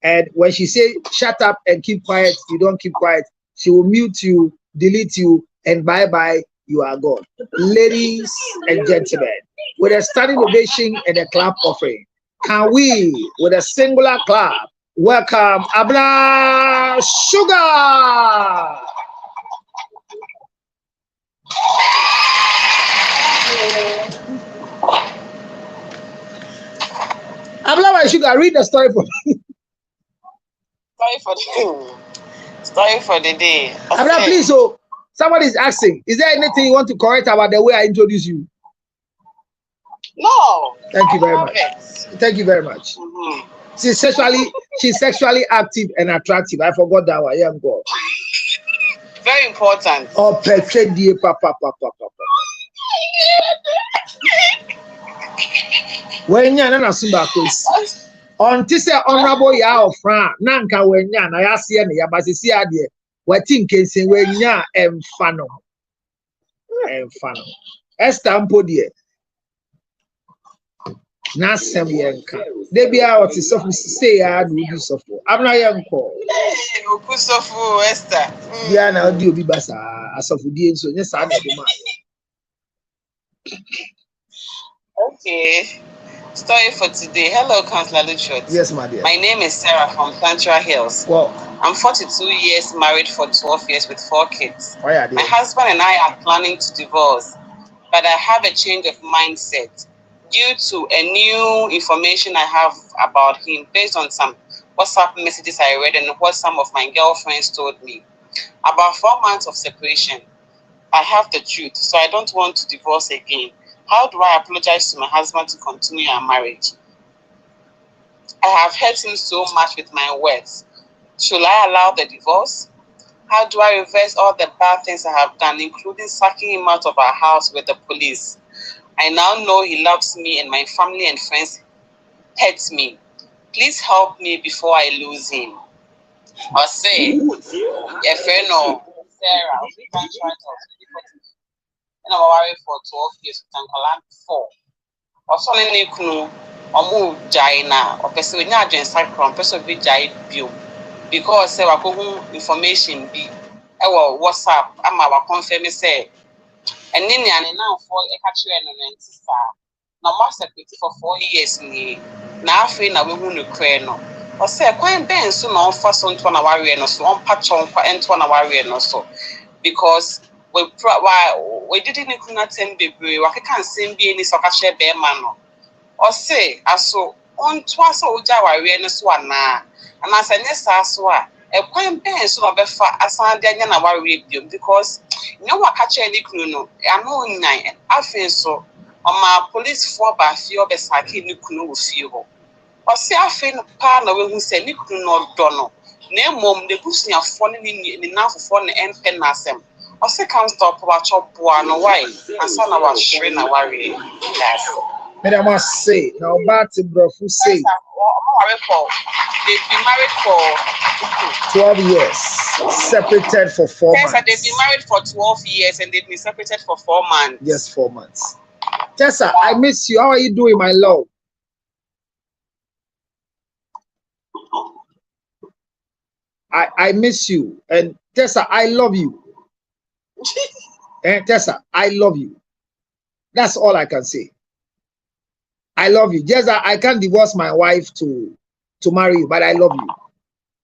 And when she say shut up and keep quiet, you don't keep quiet. She will mute you, delete you, and bye-bye, you are gone. Ladies and gentlemen, with a standing ovation and a clap offering, can we, with a singular clap, welcome Abna Sugar? Abla Sugar, read the story for me. Story for the day. Okay. Abla, please, so somebody is asking, is there anything you want to correct about the way I introduce you? No. Thank you very much. Thank you very much. Mm-hmm. She's sexually active and attractive. I forgot that one. Yeah, God. Very important. Oh, perfect, dear papa. When you're not a sumba quiz. On this honorable ya of Fran, Nanka when ya na yasi and yabasi adie. What think is when ya fano. Estampo dear. Nasem yanka. They be out is of say I do use of. I'm not young call. Kusofu Esther. Yeah, now do be basa as of the so yes, I know. Okay. Story for today. Hello, Councillor Luchot. Yes, my dear. My name is Sarah from Tantra Hills. Well, I'm 42 years, married for 12 years with 4 kids. Oh, yeah, my husband and I are planning to divorce, but I have a change of mindset due to a new information I have about him based on some WhatsApp messages I read and what some of my girlfriends told me. About 4 months of separation, I have the truth, so I don't want to divorce again. How do I apologize to my husband to continue our marriage? I have hurt him so much with my words. Should I allow the divorce? How do I reverse all the bad things I have done, including sacking him out of our house with the police? I now know he loves me and my family and friends hate me. Please help me before I lose him. Or say, a friend of Sarah, we can try to and I'm worried for 12 years with Angolan 4. Also, in Nikunu, or move Jaina, or person with Najan Sacrum, person with Jai Bill. Because there were information be our WhatsApp, I'm our confirm say, and then now for a country and sister. Now, master for 4 years, now I feel now we won't cry no. Or say, quite Ben soon on first on 1 hour and so on patch on and 1 hour and so because we didn't attend baby, we can't send be any soccer share bear man. Or say, I saw on twice old Jawa awareness one now, and as a nest as well, a quite Ben so of a far as I didn't worry because no one catch any clue. I know 9, I feel so. On my police 4 by few of us, I can't know few. Or say, I feel partner who say, Nick no Donald. Name mom, the pushing of falling in enough for the end penasem. Or say, can't stop watch up one away, and son of a shrine worry. Yes. I must say, now about to Brofu say. They've been married for 12 years, separated for 4 months. Tessa, they've been married for 12 years and they've been separated for 4 months. Yes, 4 months. Tessa, I miss you. How are you doing, my love? I miss you. And Tessa, I love you. And Tessa, I love you. That's all I can say. I love you. Just I can't divorce my wife to marry you, but I love you.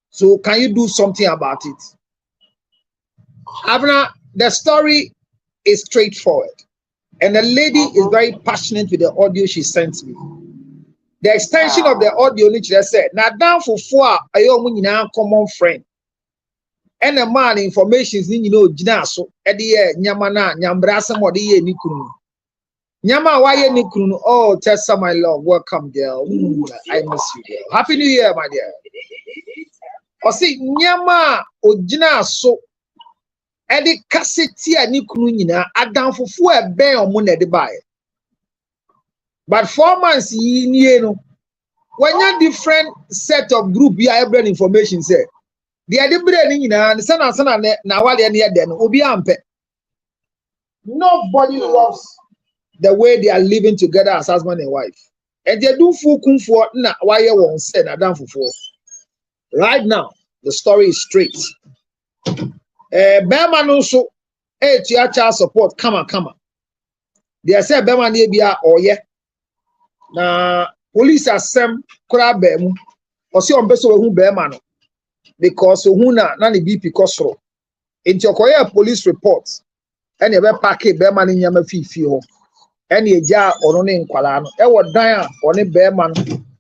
So can you do something about it? Abner, the story is straightforward. And the lady is very passionate with the audio she sent me. The extension of the audio, which they said, now down for 4, a common friend. And a man information is Jinaso, Eddie Nyamana, Nyambrasa, or the Nikunu. Nyama, why Nikunu? Oh, Tessa, my love, welcome, girl. I miss you, girl. Happy New Year, my dear. Or see, Nyama, or Jinaso, Eddie Cassetia Nikunina, are down for 4 bear or moon at the buy. But 4 months, you know, when you're different set of group, you have brand information, say. The idea na sana na wale near then obi ampe. Nobody loves the way they are living together as husband and wife. And they do full kun for na why you won't say na down for 4. Right now, the story is straight. Bema no so to child support come on. They say Bema ne bia oye. Na police asem kura bemu. Osi on beso we hu Bema no. Because Huna nani BP Kosro. Into your police reports, and you ever pack a bearman in Yamafi ho. And ye jar on in Qualano, Ewa Dia on a bearman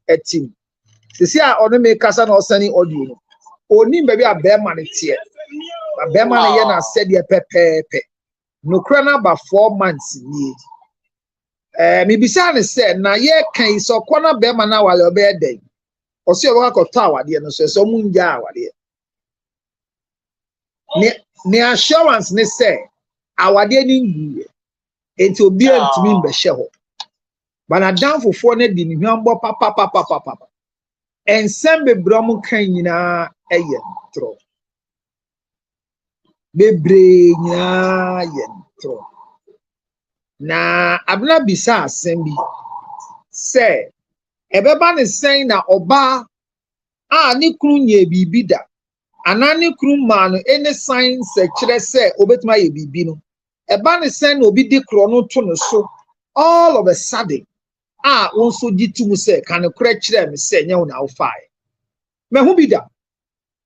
at team. See, I only make Cassan or Sunny audio. Only maybe a bearman it's here. A bearman yana said ye pepe. No crana about 4 months need. Maybe San said, na ye can so corner bearman now while you're bed day. Or see a work of tower, dear, no, so moon jar, dear. Ne assurance ne say, our dear ning into be to me be share. But I down for 4 net in Yambo papa. And send be bromu canina a yen throw. Be bring yen throw. Na abna bisa sembi say. Everyone is saying that Oba ni krunye bibida. Anani krum man any signs say obetma ye bibino. Everyone is saying obi de krono to no so. All of a sudden, also jitu say can you correct them say nya na ofai. Me hu bida.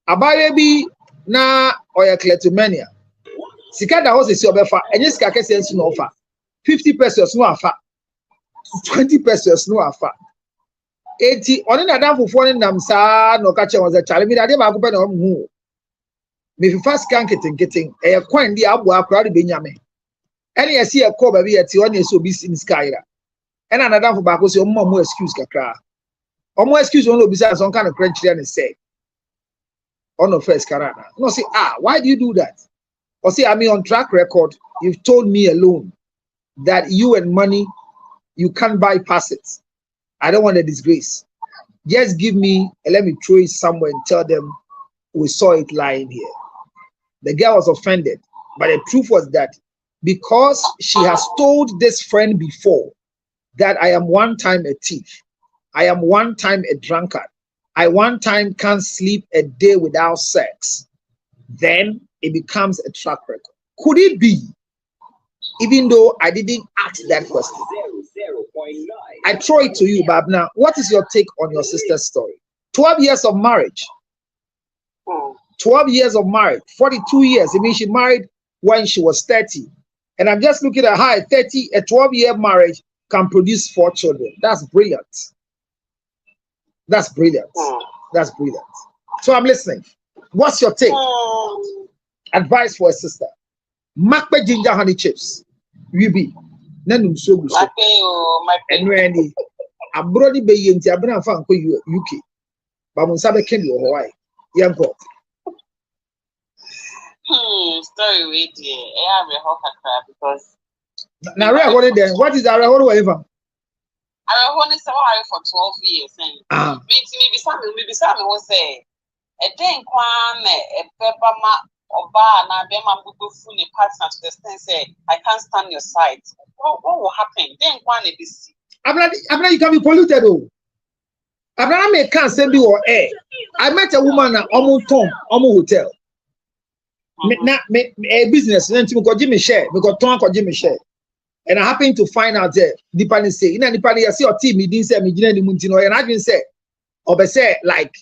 Abaye bi na oya kletomania. Sika da hose si obefa enye sika kese nsu no ofa. 50 pesos no afa. 20 pesos no afa. 80 on na dan fofo nam sa no ka che won ze chale mi da de ba ko pe na hu me fi fast can keten e kwan di abo akra de benyame ene ye si e ko ba bi ye ti on ye so bi sin skyra ena na dan fo ba ko se o mo excuse kakra o mo excuse on obi say some kind of crunch there and say on no first karana no say why do you do that or say I mean on track record you've told me alone that you and money you can't bypass it. I don't want a disgrace. Just give me and let me throw it somewhere and tell them we saw it lying here. The girl was offended, but the truth was that because she has told this friend before that I am one time a thief, I am one time a drunkard, I one time can't sleep a day without sex, then it becomes a track record. Could it be, even though I didn't ask that question? I throw it to you, Bab. Now, what is your take on your sister's story? 12 years of marriage. 12 years of marriage. 42 years. I mean, she married when she was 30. And I'm just looking at how a 12-year marriage can produce 4 children. That's brilliant. That's brilliant. That's brilliant. So I'm listening. What's your take? Advice for a sister. Makpe ginger honey chips. UB. Nanum so good. And really, a brody be in Tiabana fan ko UK. But mun sabe ken yo Hawaii. Yanko. Story with you. I have a hawker because now what is that? What is I want to for 12 years. Maybe some will say, a dang quan, a pepper Oba na be man go full the partner to the extent say I can't stand your side. What will happen? Then one be see. Abna you can be polluted oh. Abna me can't send you or air. I met a woman at Omo hotel. Me a business then to go Jimmy share because Tom ko Jimmy share. And I happen to find out there Dipani say in Dipani I see your team me didn't say me didn't muntino and I didn't say or say like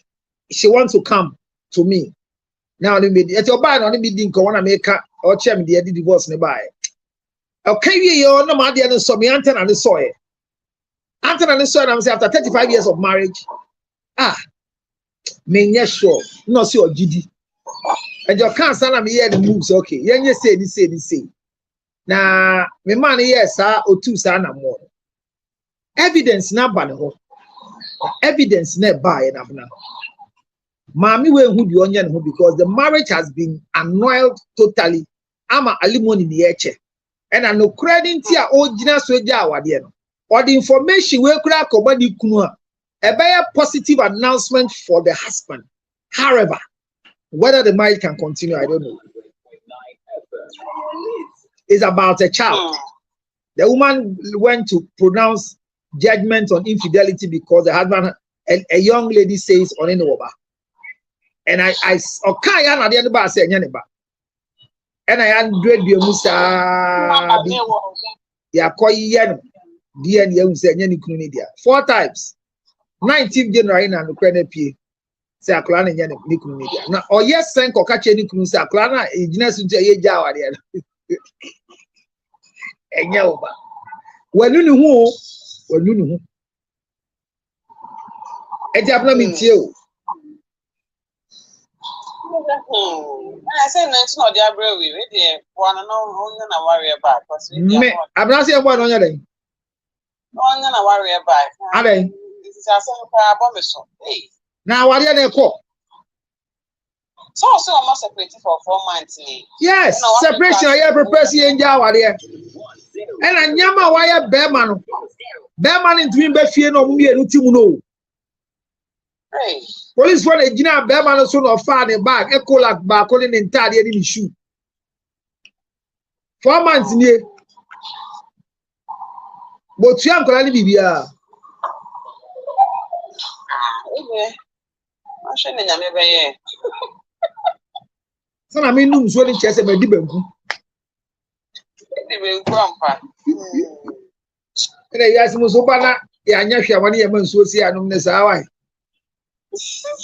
she wants to come to me. Now the media at your buy on the meeting go wanna make or chairman the divorce nearby. Okay, you no my dear so me anten and the soil. Anten and the soil I'm say after 35 years of marriage. Me sure no see your GD. And your cancer na me hear the moves okay. Yen say. Na me man yes or two sa na more. Evidence na ba ho. Evidence na buy na abna. Mami we who the onion who because the marriage has been annulled totally. I'm a alimony in the eche. And I know credit here original soja awade. Or the information we could have combined kunua. A very positive announcement for the husband. However, whether the marriage can continue, I don't know. It's about a child. The woman went to pronounce judgment on infidelity because the husband, a young lady says on any over. And I okay, and the end bar say nyaniba. And I 100 bi musa ya koyi yen dia ne hu say nyani kunu ni dia 4 times 19th January na no kwene pie say akla na nyani ni kunu ni dia na oye sen ko ka che ni kunu say akla na ejina su je ye ja wa dia enya oba wanu ni hu e ja bla mi tie o. I say no the abroad we dey one no na worry about because we I'm not saying one on your day. No na worry about. Ade. This is aso pa abomeso. Hey. Now what dey call? So almost separated for 4 months. Yes, separation I prepare see nja wa dey. And anyama wa ya be ma no. Be ma no ntumi be fie no mu enu timu no. Hey. Police for the Gina Beman so no far the bag, echo like back calling entirely in shoe. 4 months near. But you uncle Ali Bibia. I shouldn't have never. So I mean, no, so the chess and my dibble. Grandpa. And I asked Musobana, Yanya, one year, so see, I know this hour.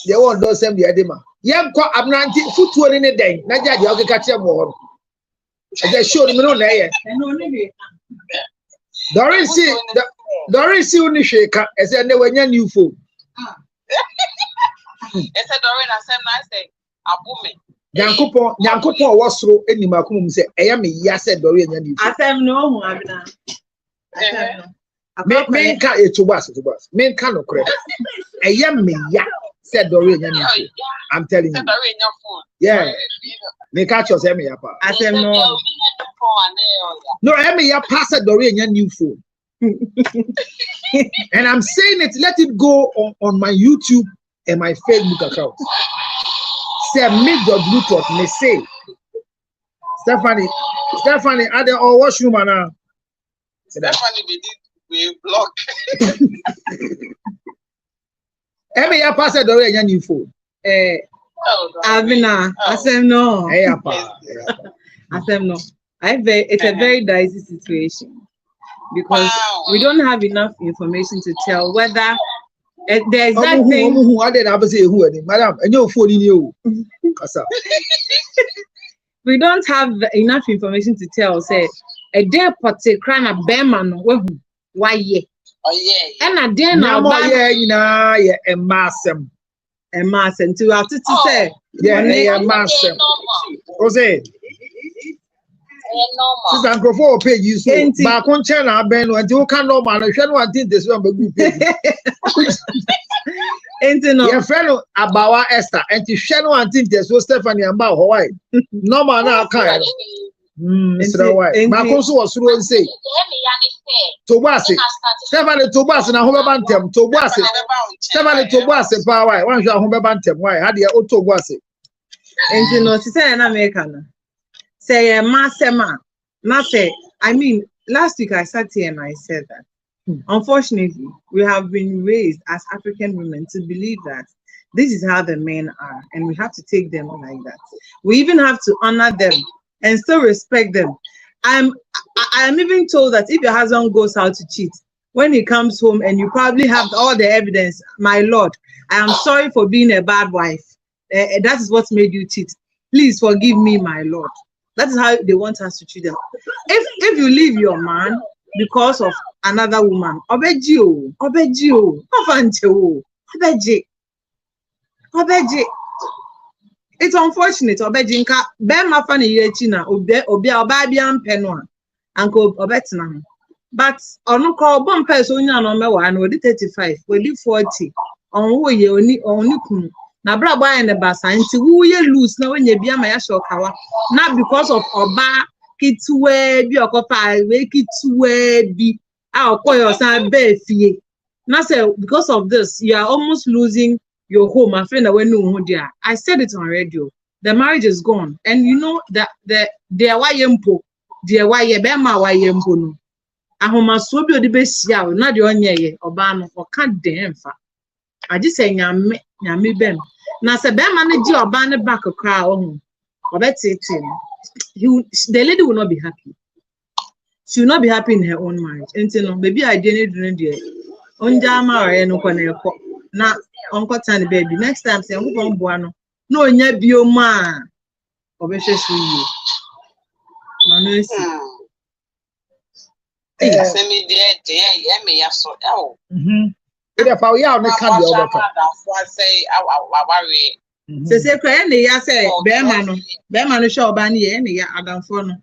They won't do same the edema. Young caught abnanti foot one in a day. Naja, you catch a more. I just showed him no layer. Doris see only shaker as I never knew phone. It's a Dorin as I say, a woman. Yankopo was through any Macum say, I am a yes, said Dorin and you. I am no, Men can't it to us. Men cannot credit. A young me, yeah, said Dorian. I'm telling you. Yeah, they catch us, Emmy. I said no. No, Emmy, pass a Dorian new phone. And I'm saying it, let it go on my YouTube and my Facebook account. Say, make the Bluetooth, me say. Stephanie, are they all washroom now? Stephanie, we block. Emi ya pass the door and new phone. Avina, I said no. I said no. It's a very dicey situation because we don't have enough information to tell whether the exact thing. Madam, and your phone in you. We don't have enough information to tell. Say a day potty cran a bearman. Why ye? Oh yeah. And a day now, yeah, a massam. A mass and to have to say, yeah, a massam. Jose. Since I'm going for pay you so back on channel, Ben, when you can't know man, I shouldn't want this one, but your fellow about Esther, and you shall want this was Stephanie about Hawaii. No man, I can't. Mr. White. My cousin was through and say, Tobasi, Stephanie Tobas and a home bantem, Tobasi, Stephanie Tobas, power. One shall home bantem. Why? Had the auto was it? And you know, she said, American. Say, Massema. I mean, last week I sat here and I said that. Unfortunately, we have been raised as African women to believe that this is how the men are, and we have to take them like that. We even have to honor them and still respect them. I'm even told that if your husband goes out to cheat, when he comes home and you probably have all the evidence, my lord, I am sorry for being a bad wife. That is what made you cheat. Please forgive me, my lord. That is how they want us to treat them. If you leave your man because of another woman, obeji. It's unfortunate. Obeji nka be mafa ne yechi na obi oba bia mpeno anko obetina. But onu ko bon person onya no mewa na odi 35, odi 40. Onwo ye oni kunu. Na bra boy ne basa nti wo ye loose na wenye bia ma ya shokawa. Na because of oba kitwe bi okopa we kitwe bi okoyo san be fie. Na say because of this you are almost losing your home. I feel that when no I said it on radio. The marriage is gone, and you know that the wayempo, the wayebema wayempo no. Ahoma so bi odi be sia na de onye ye oba no o ka den fa. I just say nyame bem. Na se bema ne ji oba ne back kra o the lady will not be happy. She will not be happy in her own marriage. And no, maybe I didn't do it. Onjama or no kone na uncle tiny baby. Next time say uncle buano. No nya bioma. Obeshe suyi. Manu si. Send me there, me yaso. Oh. If I will not come the other. I say, I worry. Se kra ne ya say be ma no show ba ne ne ya adamfo no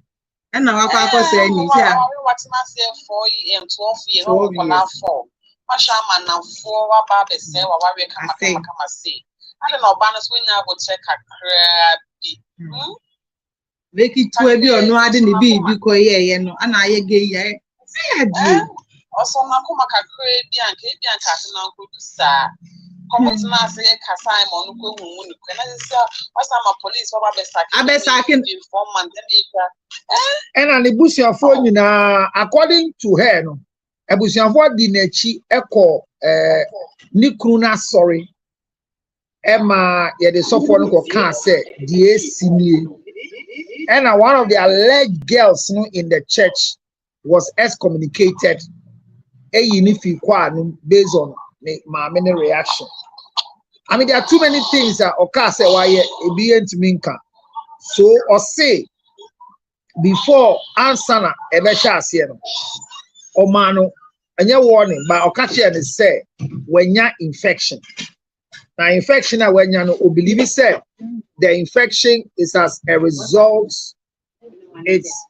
e na wakwa akose ni ti a what na say 4 years 12 years no ko na 4 ma sha ma na 4 wa ba be say wa worry kama say I don't know ba no so nya go check akra bi veki tu e bi onu ade ne bi ko ye no ana ye ge ye adi also na ko makakra bi anka na ko sa police and an ebusia phone according to her no ebusia for di nachi eko nikruna sorry Emma ye the suffer no can say die sini and one of the alleged girls no in the church was excommunicated based on my many reaction. I mean, there are too many things that occur say why a being to minka. So or say before ansana ebesha asieno or mano and your warning by okachi and say when ya infection. Now infection when you know believe it said the infection is as a result, it's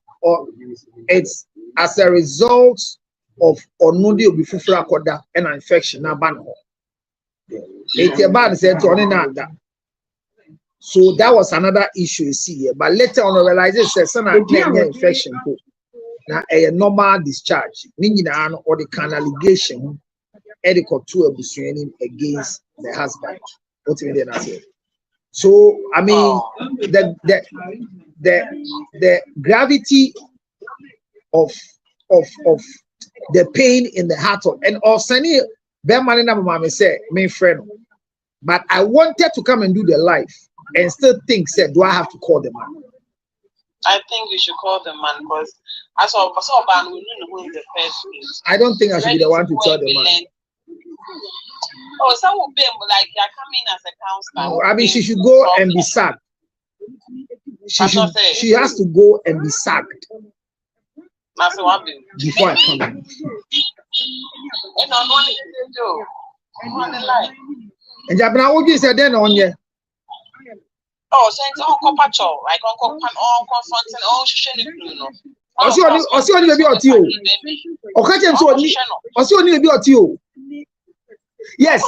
as a result of onundi obifufura koda and infection na ban ho it ban said to that. So that was another issue you see here, but later on realize it says some infection na a normal discharge ni nyina or the canalization edical to abusuani against the husband. What do you mean that? So I mean the gravity of the pain in the heart of and also Berman and Mama say, my friend, but I wanted to come and do the life and still think said, do I have to call the man? I think you should call the man because as of we know who is the first place. I don't think I should be the one to tell the man. Oh, some will be like they are coming as a counselor. I mean, she should go and be sacked. She has to go and be sacked. Before I come in. And Jabna Ogi said then on ye. Oh, since Uncle Pacho, like Uncle Pan, confronting all Shishani. Also, only be at you. Occasion so also only be at you. Yes.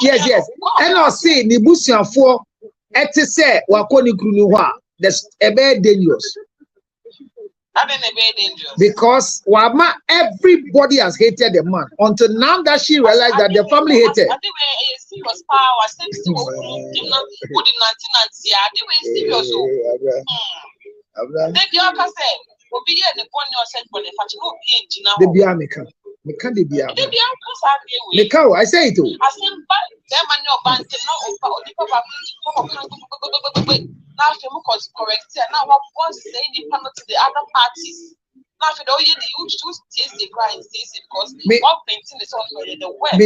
And I say Nibusian for say Wakoni Grunuwa. That's a bad dangerous. very dangerous. Because Wama, everybody has hated the man until now that she realized that the family hated. I think we serious power. Serious. I say it too. Now, if you correct here, now what was saying the to the other parties. Now, if you don't hear the huge taste the cry and says it because what painting is also the worst.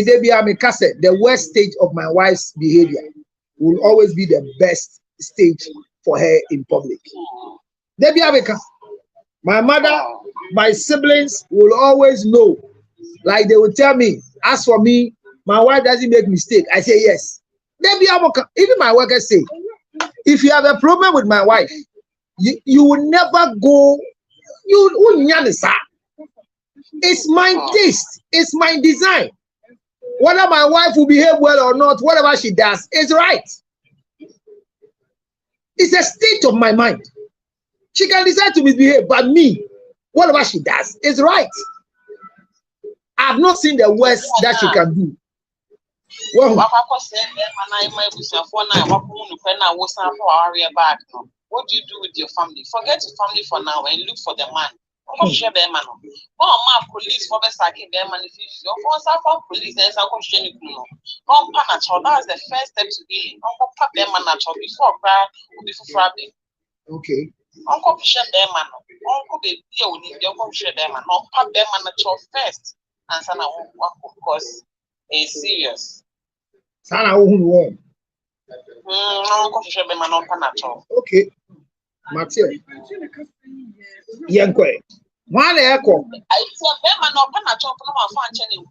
The worst stage of my wife's behavior will always be the best stage for her in public. Debbie Ameka, my mother, my siblings will always know. Like they will tell me, as for me, my wife doesn't make mistake. I say yes. Debbie Ameka, even my workers say, if you have a problem with my wife, you will never go. It's my taste. It's my design. Whether my wife will behave well or not, whatever she does is right. It's a state of my mind. She can decide to misbehave, but me, whatever she does is right. I've not seen the worst that she can do. What do you do with your family? Forget your family for now and look for the man. Police for the sake man if you for police and some that's the first step to healing. Before okay. Uncle first and son because it's serious. Okay. Mathieu. Yankwe. One echo. I said, Bema no Panacho, no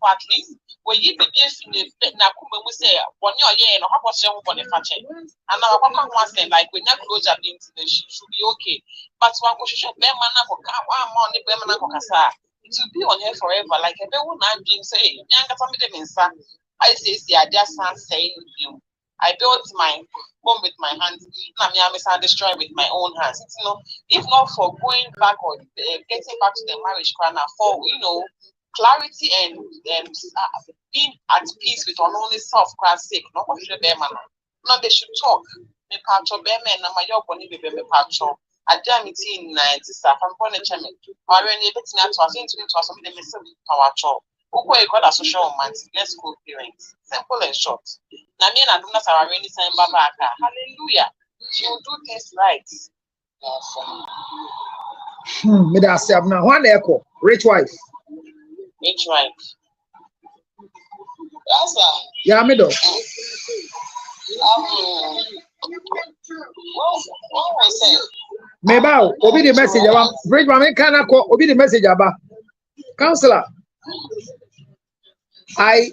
at least where you be in Nakuma will say, 1 year and a half was young for the fashion. And our papa was saying, like, when that close up into the should be okay. But one should Bema Nako, one the Bema Nakasa. It will be on her forever, like a very one dream say, Yanka family Mensa. I say, I just can't say with you. I built my home with my hands. I destroy with my own hands. You know, if not for going back or getting back to the marriage corner for clarity and being at peace with only self Christ's sake. No, they should talk. Me patcho be me na my boni be me patcho. Adamiti in 90 staff. I'm going to check it. Or any bit na to think to some of them is power chop. Who got a social romantic, let's go parents. Simple and short. Namia and Adunas are really saying Babaka. Hallelujah. She will do things right. Me da say now one echo. Rich wife. Rich wife. Yes, sir. Yeah, me do. What was it? Me bow. Obi the message about. Rich man, can call. Obi the message about. Counselor. I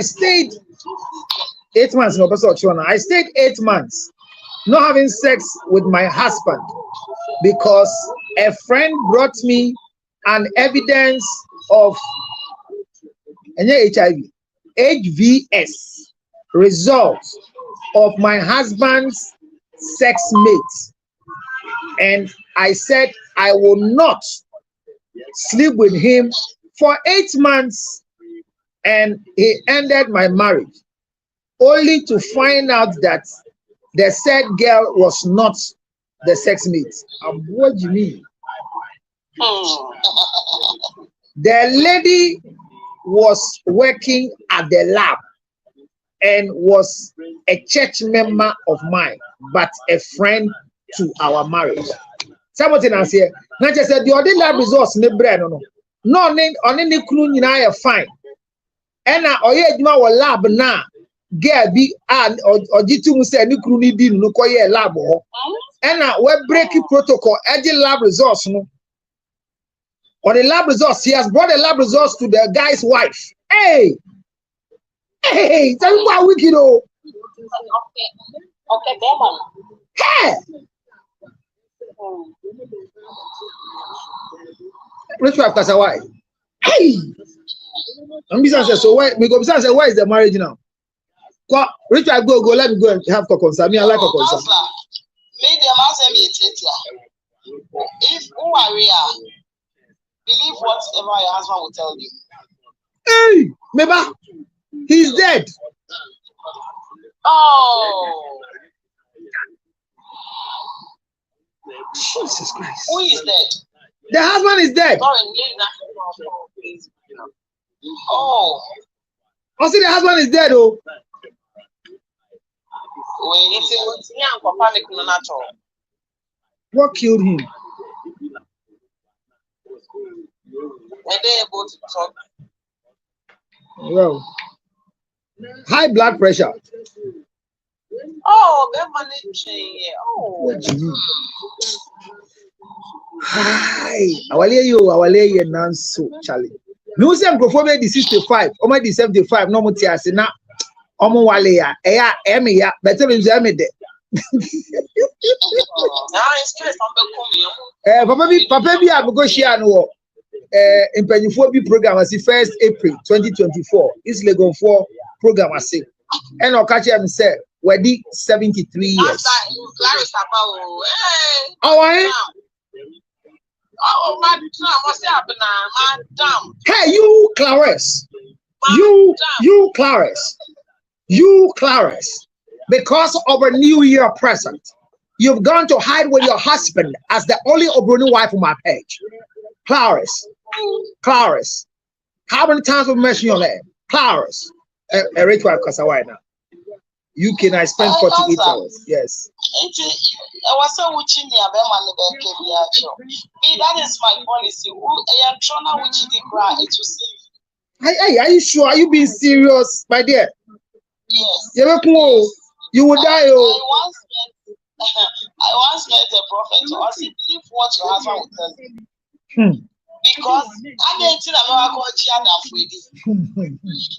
stayed 8 months in Operation. I stayed 8 months not having sex with my husband because a friend brought me an evidence of HVS result of my husband's sex mate, and I said I will not sleep with him for 8 months. And he ended my marriage, only to find out that the said girl was not the sex mate. What do you mean? The lady was working at the lab and was a church member of mine, but a friend to our marriage. Somebody else here. Not just said the other lab resource, no, only kunu fine. And oye adwuma wo lab na girl bi ojitu mu say ni kru ni di no koye lab ho and we break protocol edge lab results no or the lab results he has brought the lab results to the guy's wife. Hey tell me how wicked oh. Okay Bema. Hey which wife kasa why? Hey I'm busy. So why we go busy? Why is the marriage now? Rich, I go. Let me go and have a concern. Me, I like a concern. Media must be if Believe whatever your husband will tell you. Hey, Meba, he's dead. Oh. Jesus Christ. Who is dead? The husband is dead. Oh. I see the husband is dead, oh. What killed him? Were they able to talk? Well, high blood pressure. Oh, they're managing. Oh. What do you mean? Hi. Awale nanso Charlie. No say microphone be 65, o di 75, no muti ase na omo wale ya eme ya better me say me de. Papa bi agogo share no impanyifo bi program as 1st April 2024 is Legon 4 program as and o catch am say we 73 years. Oh, madam, what's happening, madam? Hey, you, Clarice. You, Clarice. Because of a New Year present, you've gone to hide with your husband as the only Obroni wife on my page. Clarice. How many times we mention your name? Clarice. A rich wife, because I now. UK, I spent 48 hours. Yes. I was so watching the that is my policy. I am trying to watch the cry to see. Hey, are you sure? Are you being serious, my dear? Yes. You will die. Oh. I once met a prophet. So I said, believe what your husband will tell you. Because I didn't tell him I called Chiana for it.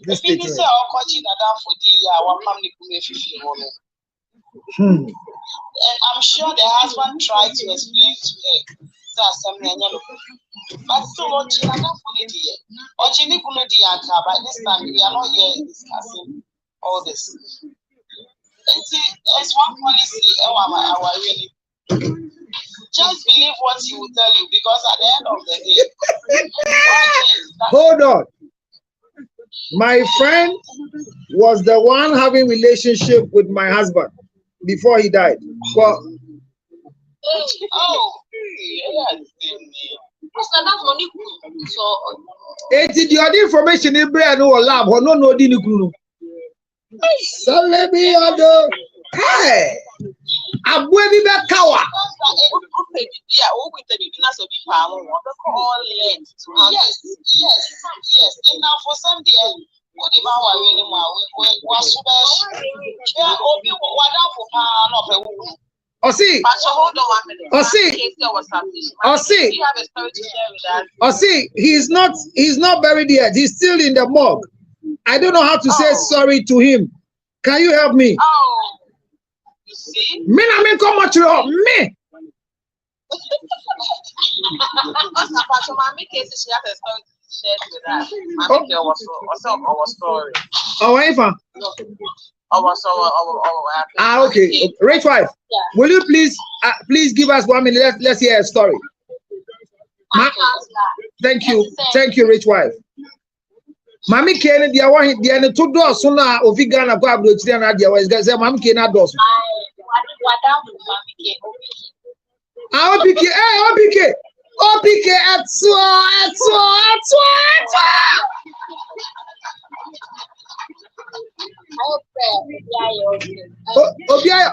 The people say I'll call Chiana for the year. One family could be 50 women. And I'm sure the husband tried to explain to her. But so what Chiana for the year. Or Chini Kuno Dianka, by this time we are not here discussing all this. And see, there's one policy our really. Just believe what he will tell you, because at the end of the day, hold on. My friend was the one having relationship with my husband before he died. Well, the other information in brain or lab or no dini kunu. So let me order. Hey. Abwebi be kawa. Yes. And now for some day, what the man were really was he's not buried yet. He's still in the morgue. I don't know how to say sorry to him. Can you help me? Oh. See? Me come much me. Okay. Rich wife, will you please give us 1 minute? Let's hear a story. Thank you, rich wife. Mami Kane, the one the 2 doors soon of Vigana Pablo Chiana, the was going to say Mami Kane doors. OPK at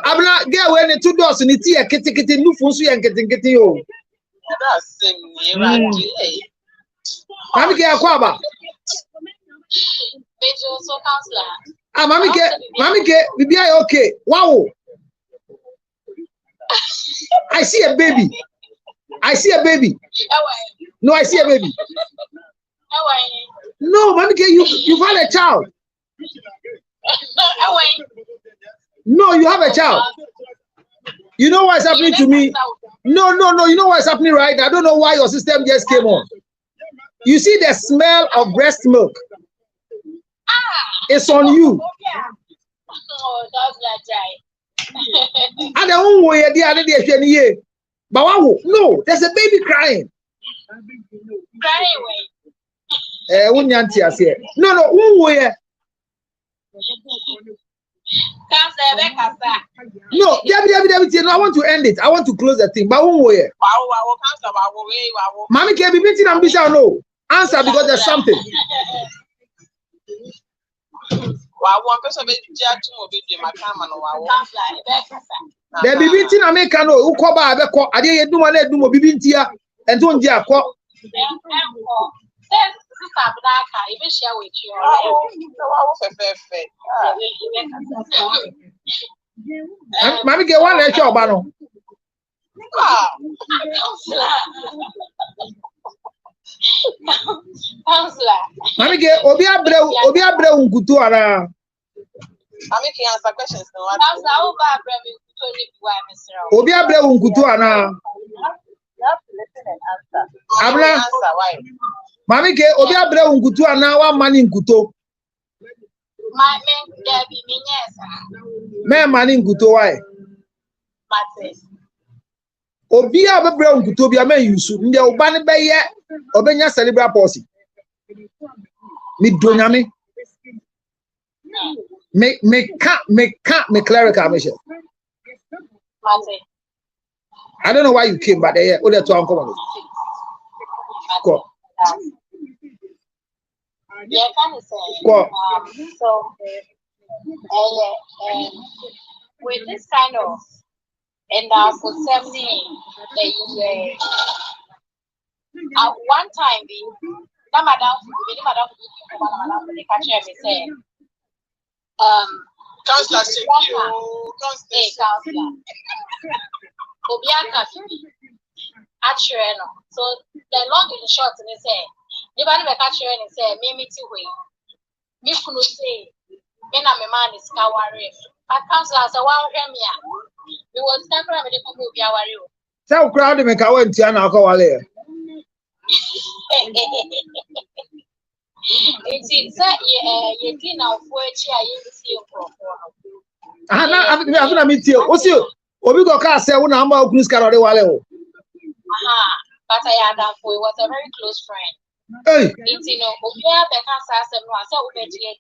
Abna get when the 2 doors in the tea, kitty, no fussy and getting you. Mami Kane Aquaba. Mami K, we be okay. Wow. I see a baby. No, I see a baby. No, Mami K, you've had a child. No, you have a child. You know what's happening to me? No. You know what's happening right now? I don't know why your system just came on. You see the smell of breast milk. It's on you. Oh, that's that guy. And the one way the other day, But no, there's a baby crying. Crying way. No, where? No, Debbie, I want to end it. I want to close the thing. But where? Mommy can be meeting and be no. Answer because there's something. There be meeting America no. Ukoba abeko. Ade yeduma na eduma bibi ntia. Ento nje akọ. Mami ke one na oba no. Mami ke obi abre unkutu ara. Mami ke answer questions no. Obi abre unkutu ana. Abla. Mami ke obi abre unkutu ana wa mani nkuto. My men there be yes. Me mani nkuto why? Obi abre unkuto bi ama yusu. Nde oba ne be ye obenya cerebral palsy. Mi donyame. Me clerical mission. I don't know why you came, but yeah, all the two uncommon. Go. Yeah, kind of say. Go. So, with this kind of and for 70, at one time, madam, they catch me say, Counselor, so the long and short, and they say, if I never catch you and say, me too, me could say, when I'm a man is cowering. But counselor, so one premier, we was temporarily to move your worry. So crowd make a went to an alcohol. It's that you clean out for a chair, you see I'm not meet you. What's you? Obi go car say una amba okunu skara de wale o. But I had done for was a very close friend. Hey. It's Obi be can say no say obeje.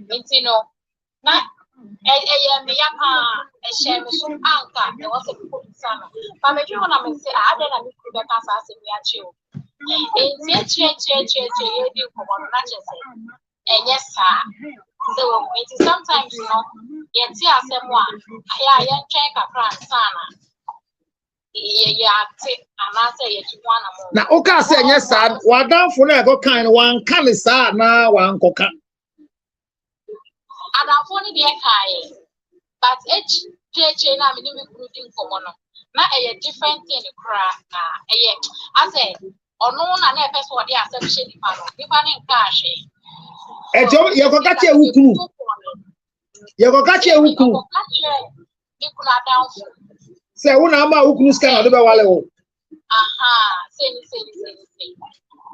It's na me yapa share me so anka there was a people sana. But me you wanna me say I dey na me could be can say me achi o. It's che you do for one na che say. And yes sir. So it is sometimes yet see someone I check a crime sana. Yeah, and I say it one. Now, okay, say yes, sir. What down for go kind one can is now one coca. And I'm funny the kai, but HJ na me recruiting for one. Now a different thing crack. I say, or no one and a person what they are searching depending cash. You go catch a wuku. You go catch a wuku. You could not down. Say, one ama wuku scan of the wale. Say.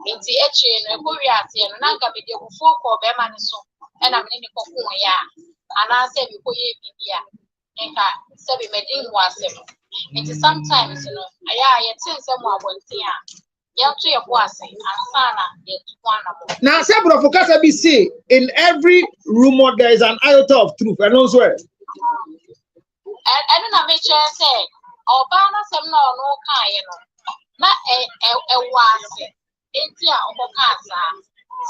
It's the HA and Korea, and Nanka be the folk or Beman so, and I'm in the Kokuya. And I said, you put it and I said, we made him was him. It is sometimes, I tell someone one thing. Now, several of us be see in every rumor there is an iota of truth, and also. And then I make sure say, Obama some no kind, not a was India or Casa.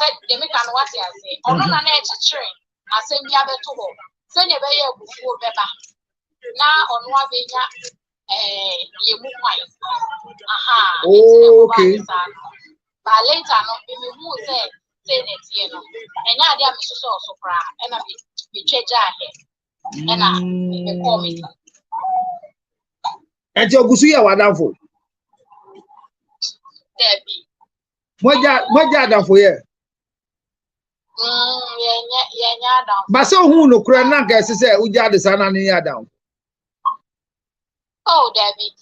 Said the Mekan what I say, or no, an edge train. I send the other two. Send a way before Beba. Now on what they you move okay. But later, we move say it, and now they are so proud, and I be change here, and I call me. And your Gusuya were down for Debbie. What down for you? Yeah, down. But so who no cranaka say, Uja the son and down. Oh, Debbie,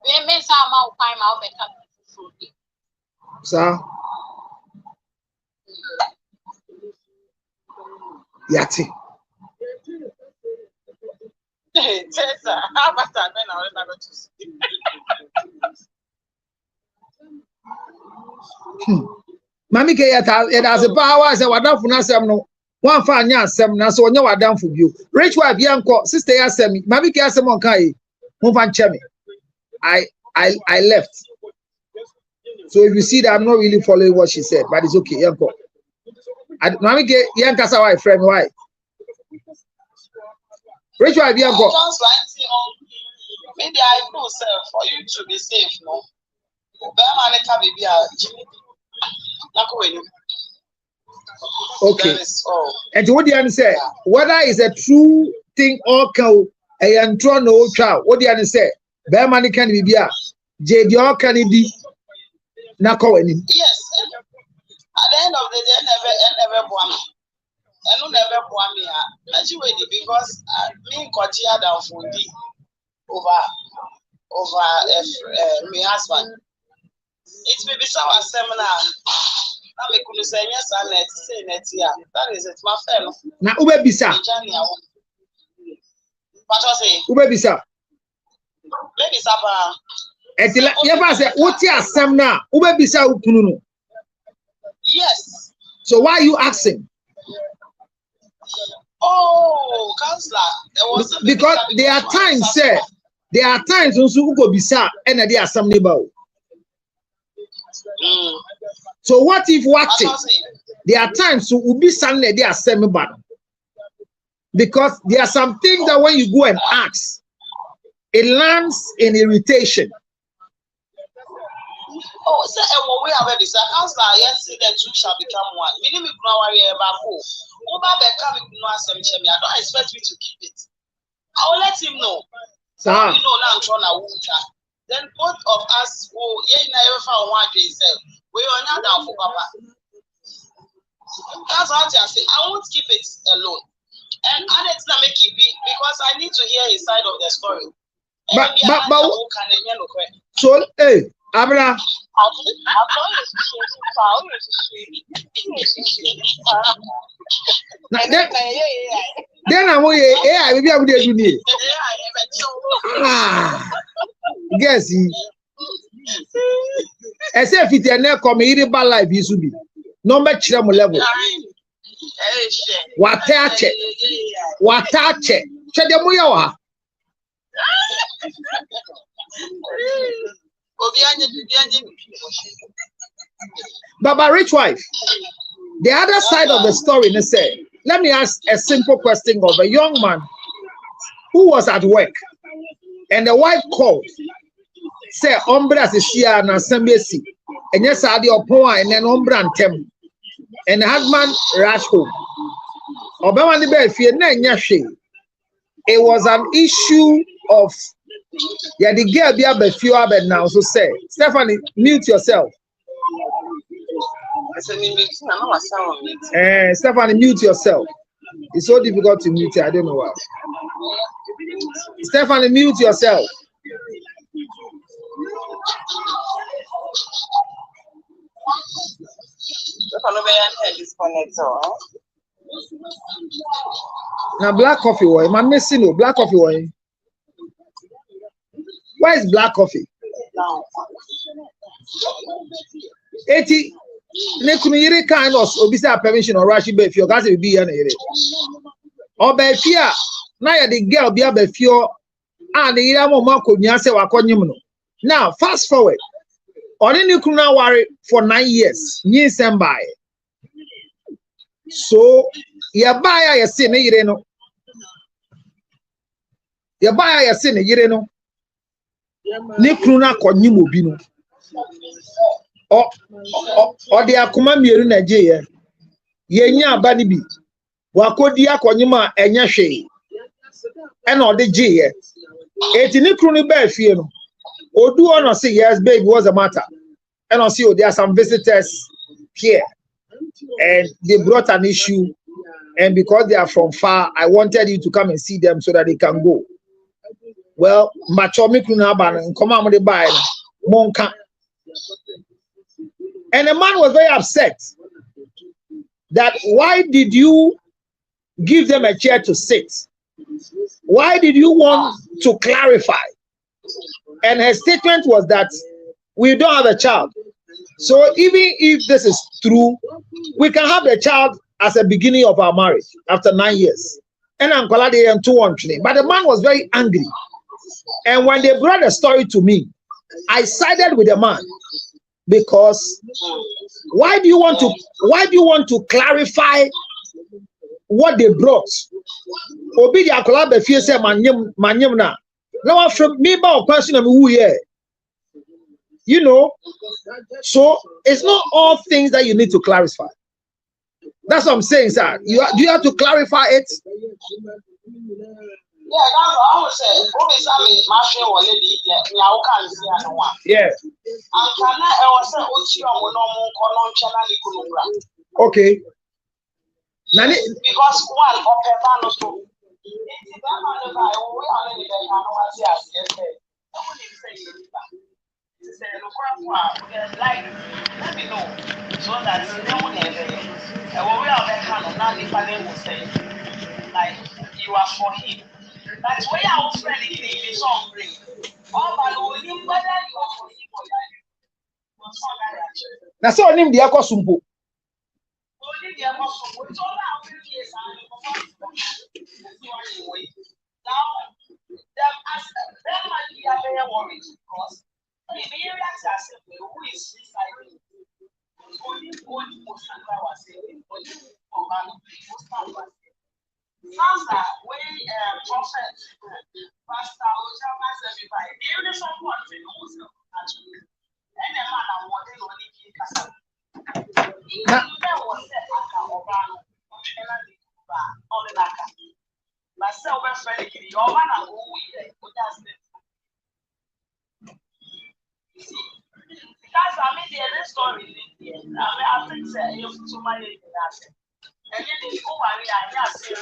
we may somehow find out better. Sir, Yati. Tessa, how about that? Then I'll never choose. Mami ke it has a power as a wadam for nasem no. One fa anya asem na so onye wadam for bio. Rich wife yanko sister asem. Mami ke asem on kai. Mo fan chemi. I left. So if you see that I'm not really following what she said, but it's okay. Yanko. Mami ke yankasa why friend why? Rich wife yanko. Just like maybe I know sir for you to be safe, no. Okay. And what do you say? Whether it's a true thing or can a no child, what do you say? Bear money can be a JD or can it be? Yes. At the end of the day, never bought me. I don't never bought me. Actually, because me got here down for the over my husband. It may be some seminar. I may could say yes, I let say net here. That is it, my fellow. Now, Ube Bisa. What was it? Ube Bisa. Maybe Sapa. And you say, what you are some now? Ube Bisa Upununu. Yes. So why are you asking? Oh, counselor. Because there are times, sir. There are times when you go Bisa and there are some neighbor. So what if there are times to Ubi Sunday they are semi-bad because there are some things that when you go and ask, it lands in irritation. Oh, so we have a desire. Counselor, yes, the two shall become one. Meaning, we know why we are I don't expect me to keep it. I will let him know. So you know now I'm trying to water. Then both of us will never found one day said we are not down for Papa. That's what I say. I won't keep it alone. And Alex not make it be because I need to hear his side of the story. So hey, Abra. Then I'm I will be able to do guess I say if it never come here by life is to be number chile level. What touch it? Check the moya. Baba rich wife. The other side of the story, they say, let me ask a simple question of a young man who was at work and the wife called, say, Ombra Sisia and Assembly, and yes, I the Opoa and then Ombra and Tem, and the husband rushed home. Obama the bed fear Nyashi. It was an issue of the girl be a few hours now. So say, Stephanie, mute yourself. Stephanie, mute yourself. It's so difficult to mute. I don't know why. Stephanie, mute yourself. Now black coffee, why? Man, missing no black coffee, why? Why is black coffee? 80. Nekunu kind of obisa permission or rush be fio gas be here na ire. Oba fia na ya the girl be aba fio and the ire mo makonua se wakonyim no. Now fast forward. Oni nekunu na worry for 9 years. Nyi sembai. So ya baya ya se na ire no. Ya baya ya se na ire no. Nekunu na konyim obi no. Or the akuma miru Nigeria. Yenya banibi. Wakodi akonyima enya hwe. And or the G. Etini kruni be fie no. Odu ono say yes babe what's the matter? And I see there are some visitors here. And they brought an issue. And because they are from far, I wanted you to come and see them so that they can go. Well, machomi kruna ban come on the buy monka. And the man was very upset that why did you give them a chair to sit Why did you want to clarify? And her statement was that we don't have a child. So even if this is true, we can have the child as a beginning of our marriage after 9 years. And but the man was very angry. And when they brought the story to me, I sided with the man because why do you want to clarify what they brought? Obi dia kola be fie say manyem na. Now from me ba question am who here. You know, so it's not all things that you need to clarify. That's what I'm saying, sir. Do you have to clarify it? Yeah, that's what I would say. Yeah. Okay. Because one let me know so that they won't have like you are for him. That's why I was ready to be song bring. All by whether you are for him or that's all name the Akosumpo. only the Apostle. It's all out here. Now, them might be a very worried because the areas are simply who is recycling. Only one most of our saying, but you for man, most of our saying. Sounds that way, prophet, pastor, everybody, there is someone who knows actually. And the man I wanted to only keep us up. Even there was that I can overrun, on the back. Myself, my friend, your man, I go with it. Because I mean, the story in India. I think you have to my and then they go away and say,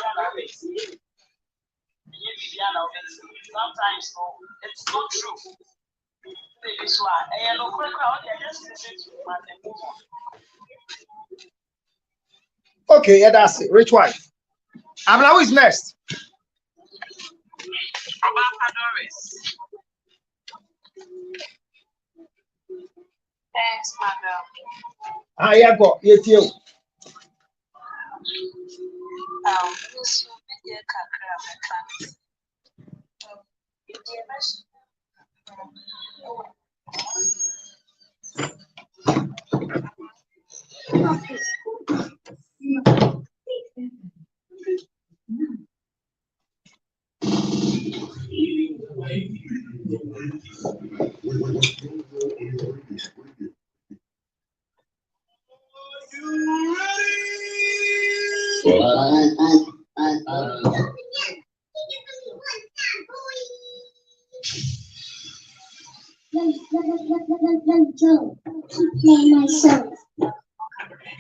sometimes it's not true. This one, and no crowd, just listen to okay, yeah, that's it. Rich wife. I'm now is next. Doris. Thanks, madam. Yeah, go. Yes, you. This will be the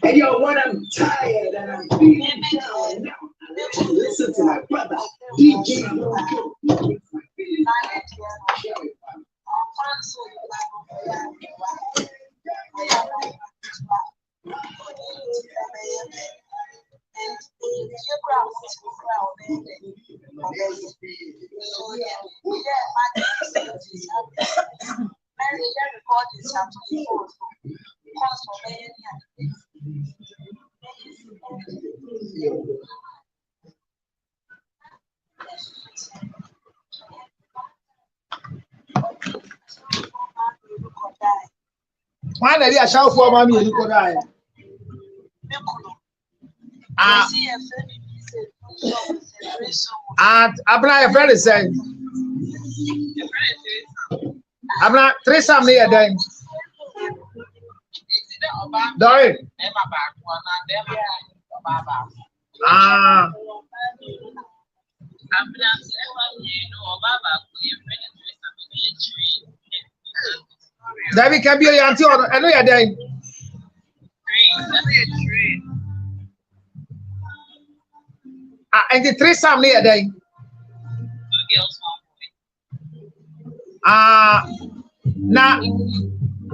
Hey yo, what I'm tired and I'm feeling down now. Listen to my brother, DJ Loco. Why did I shout for mommy? You could die. And Abna, a friend is saying, Abna, 3 some near then. Dory. David can be your auntie or I know you're dying. And the 3 some near dying. 2 girls, 1 boy. Now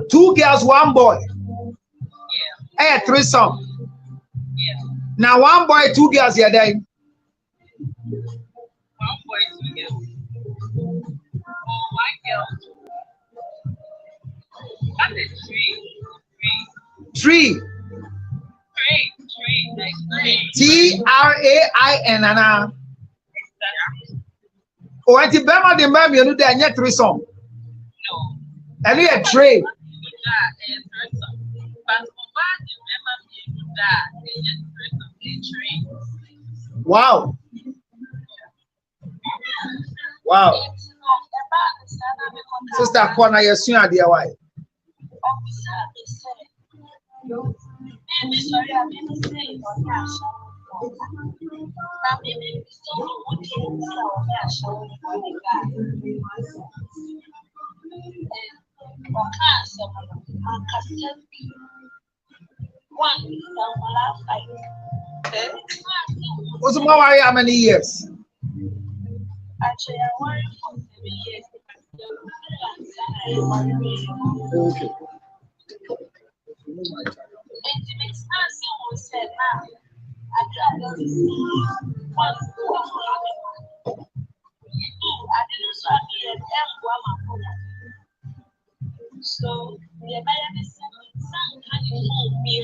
2 girls, 1 boy. Yeah. 3 some. Yeah. Now 1 boy, 2 girls, you're dying. 1 boy, 2 girls. Oh, 1 girl. That is 3. Train, Anna. Oh, and the Bama the man, you know, they are 3 songs. No. And you a train. But for bad, the Bama, you know that they train. Wow. Wow. Sister Kwana, you're soon at the why. What's more, how many years? Actually, I worried for 7 years. Okay. So, the son can me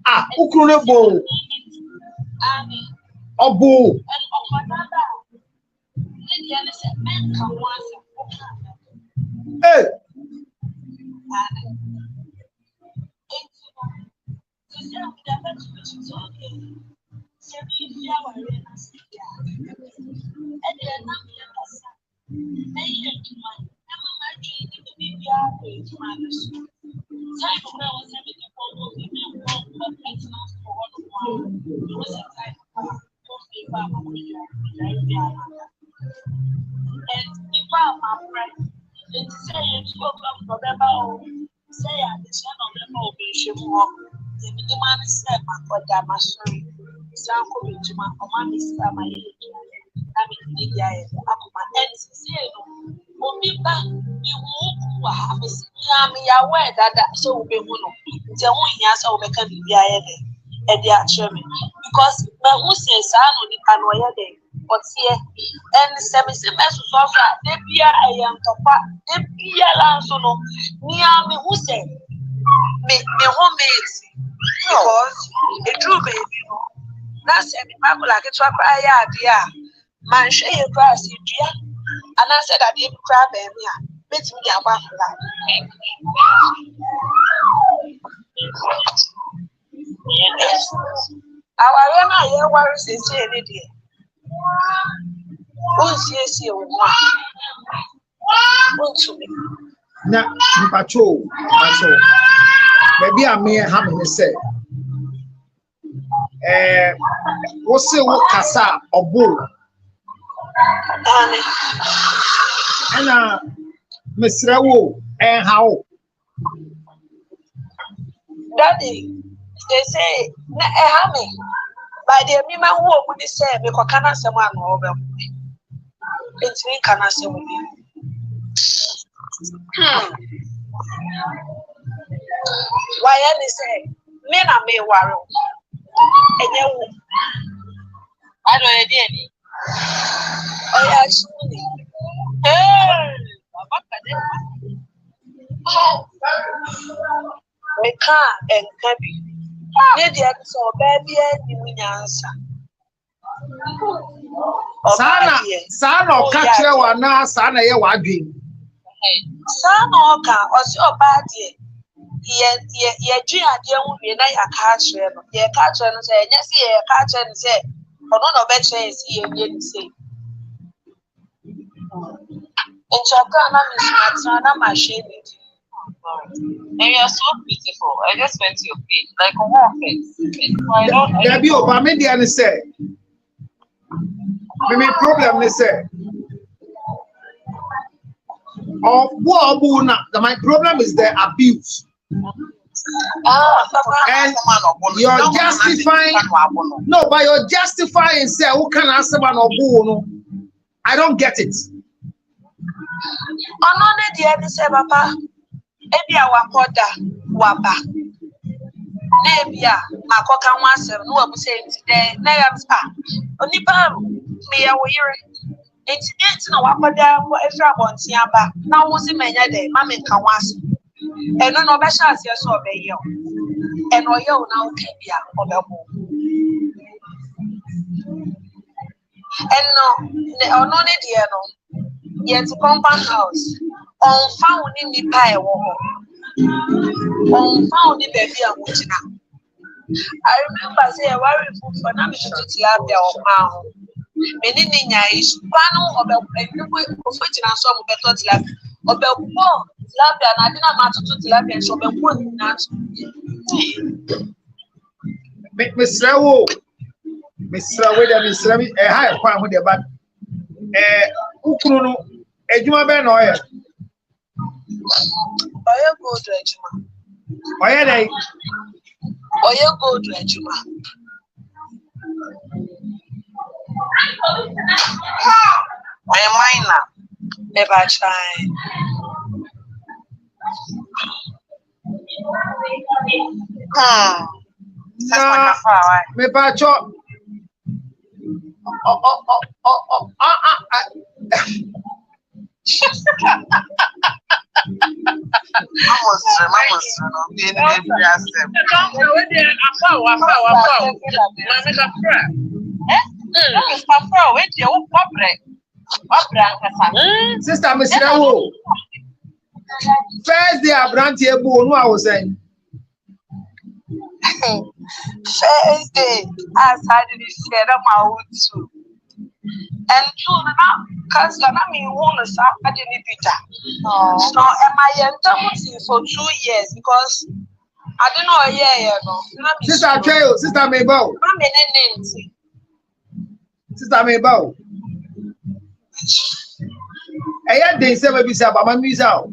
Ah, Ukrunebo. Obu. Hey. because my who says I know the canoe day, but here and 7 semesters also they be I am topa they be also no near me who say me homemates because a true baby no that's a people like it to cry yeah man share your grass dear and I said I didn't cry baby bet me a back our Rena here worries is any day. Now, patrol. Maybe I may have to say. What's the Casa or Bull? And Miss Rawo, and how? Daddy, they say, Hammy. By the women who would say, because cannot someone over. It's me, cannot say with you. Why, any say, men are may worry. And you, I don't know any. Oh, actually, we can't and cabby. Lady, so baby, you answer. Sana or catcher or now, Sana, you are doing. Sana or so bad ye dream idea would be like a catcher, ye catcher and say, yes, ye catcher and say, or none of it says, ye say. And Chakana is not my shame. And you are so beautiful. I just went to your page, like a walk it. There be Obama say. Maybe problem they say. Of what my problem is the abuse. And you're justifying, no, but you're justifying, say, who can answer man or no? I don't get it. Another dear, Mr. Papa, maybe our quarter, wapa. Nebia, Makoka was no one saying today, Nayamspa, only palm, me a weary. It's no wapa there for extra bonds, Yamba. Now was a man, Mammy can was. And no better as your so be you. And no you now can be a mobile. And no, no, dear, no. Yet compound house. On found in the pie war. On found in the baby. I remember saying, worry for Nami to Tilapia or Mao. Meaning, is panel of a professional some of the thoughts of the war. Tilapia, and I didn't matter to Tilapia, so the one not. Miss Rawo, Miss Rawo, Miss Rami, a higher farm with the back. Ukunu, a Juma Ben oil. Oil go to a Juma. Oil, Oil go to a Juma. My minor, never try. Me pacho. Sister Miss Rawo. First day Abranti Ebu, no, I was saying. First day, I started to share my own too. And two, because I mean, one is I didn't be that. So, am I in for 2 years because I don't know, yeah, no. Sister Trail, Sister Mabel. Sister Mabel. I had they say, maybe, sir, but my music out.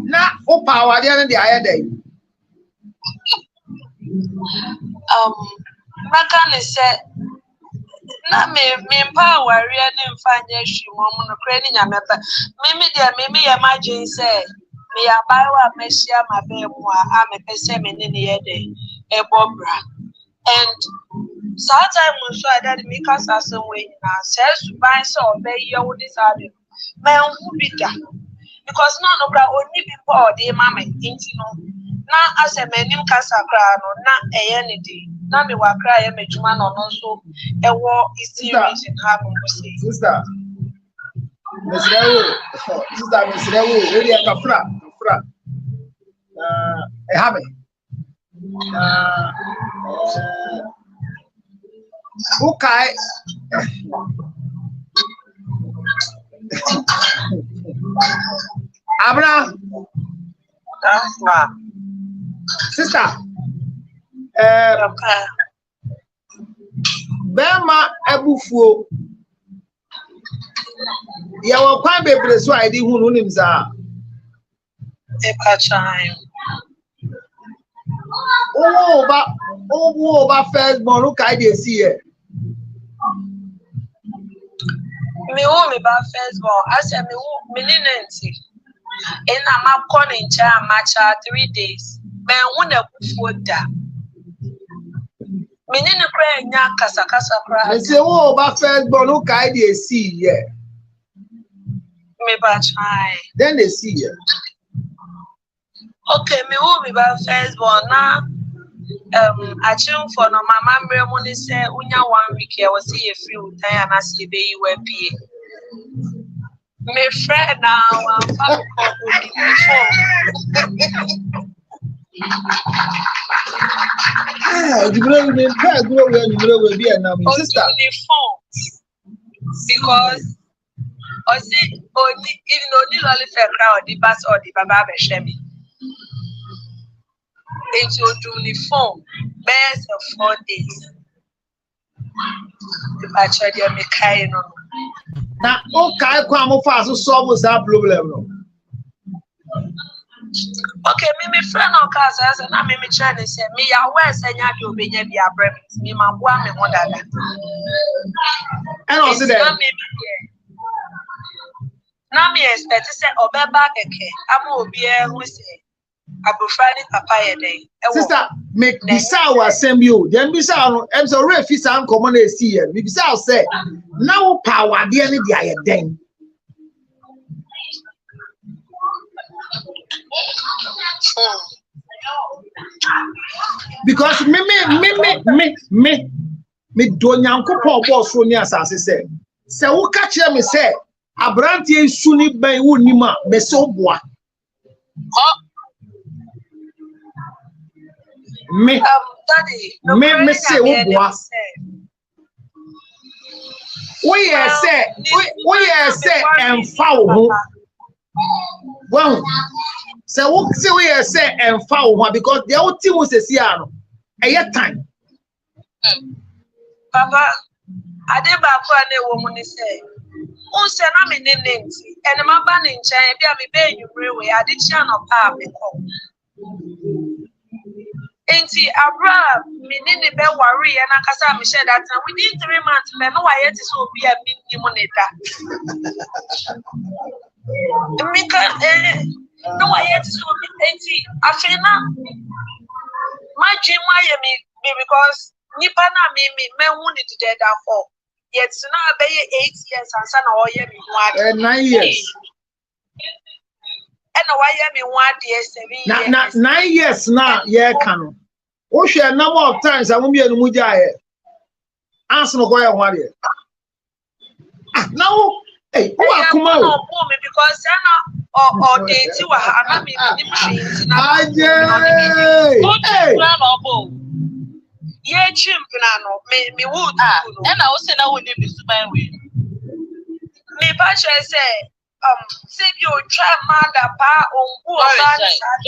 Not for power, the other day I had day. Makani said, "Na me power really find she woman craning a member. Mimi imagine say, me a buy what me share my baby, I'm a person in the day, a bobra. And sometimes we saw that make us as some way now says to buy so obey your desire. My own bigger because none of our only people or the mammy into no. Now as a man in Casa Crown or not a any day. Now me wa cry a man or also a war is serious in having sister. Miss Rewo, sister Miss Rewo, really a kafra. I have it. Okay. Abra. Sister. Bema Ebufu. Ya wa kwan bebre so I di hunu nim za. Epa time. Over first born who can they see here? Me ba first born. I said me ninety. And I'm calling in China matcha 3 days. Me wuna kufu da. Me nini kre nya kasa kra. Me say over first born who can they see here? Me ba try. Then they see here. Okay, me ba first born na. Achim for no mama mre money say unya 1 week here was see a free with time and as be you PA. Me friend now I'm phone. Sister. Because I see only even only lolly fair crowd the bus or the baba be into uniform best of 4 days. The actually me kind no. Na o kai kwa mo fa so solve that problem no. Okay, me friend or cousin, I said, "Na me try to say me ya where say nya do be nya bia brem me ma boa me mo dada." And also that na me expect say obeba keke ama obi e hu say abofrani papa ye dey. Sister, make bisa wa asem you. Dem bisa no, em so refi san komo na esi here. Me bisa say, now power dey any dey aye den. Because me do nyankopon boss so ni asase say wo ka kire me say abrante ensu ni ban wo nima me so boa. Daddy, me say wo boa. We say emfa wo ho. Well, so what say we say emfa wo ho because the old team was say ano. Eye time. Papa, ade ba ko ane wo mu ni say. Un se na me ne nenti. Ene ma ba ne nchen bia me be enwure we ade chia no pa me ko. Enti abra me ne be worry na kasa me share that within 3 months me no wa yet so obi a me ni mo ne da. Me kan no wa yet so enti afina my dream why me because nipa na me hu ni de da for yet na be 8 years ansa na o ye me hu 9 years. And why ye me 1 year 7 years. 9 years na ye kan. O hwe number of times amom ye no mu jae. Answer no go ye ho ade. Now hey, who akuma o? Because or date wa ana me ni machine na. Hey. Ye chimpna no me wood and I was saying I would be super way. Me pa say say you try mother pa on who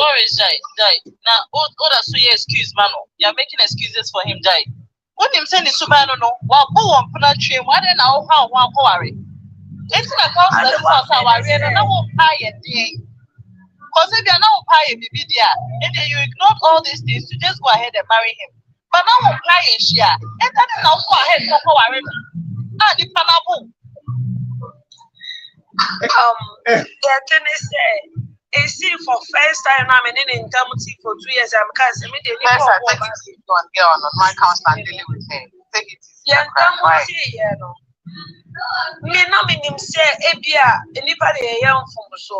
sorry now order so you excuse man you're making excuses for him die when him saying the super no wa go on puna train why then now how one go worry it's not cause the house our real na wo pay a day because if you are now pay bibi there and then you ignore all these things to just go ahead and marry him but now wo pay a share and that is now go ahead go worry the panabo the thing is say for first time I'm in Intamati for 2 years I'm can't me the first I take it on girl on my couch and dealing with him take it yeah no me no me nim say ebia enipa de yam from so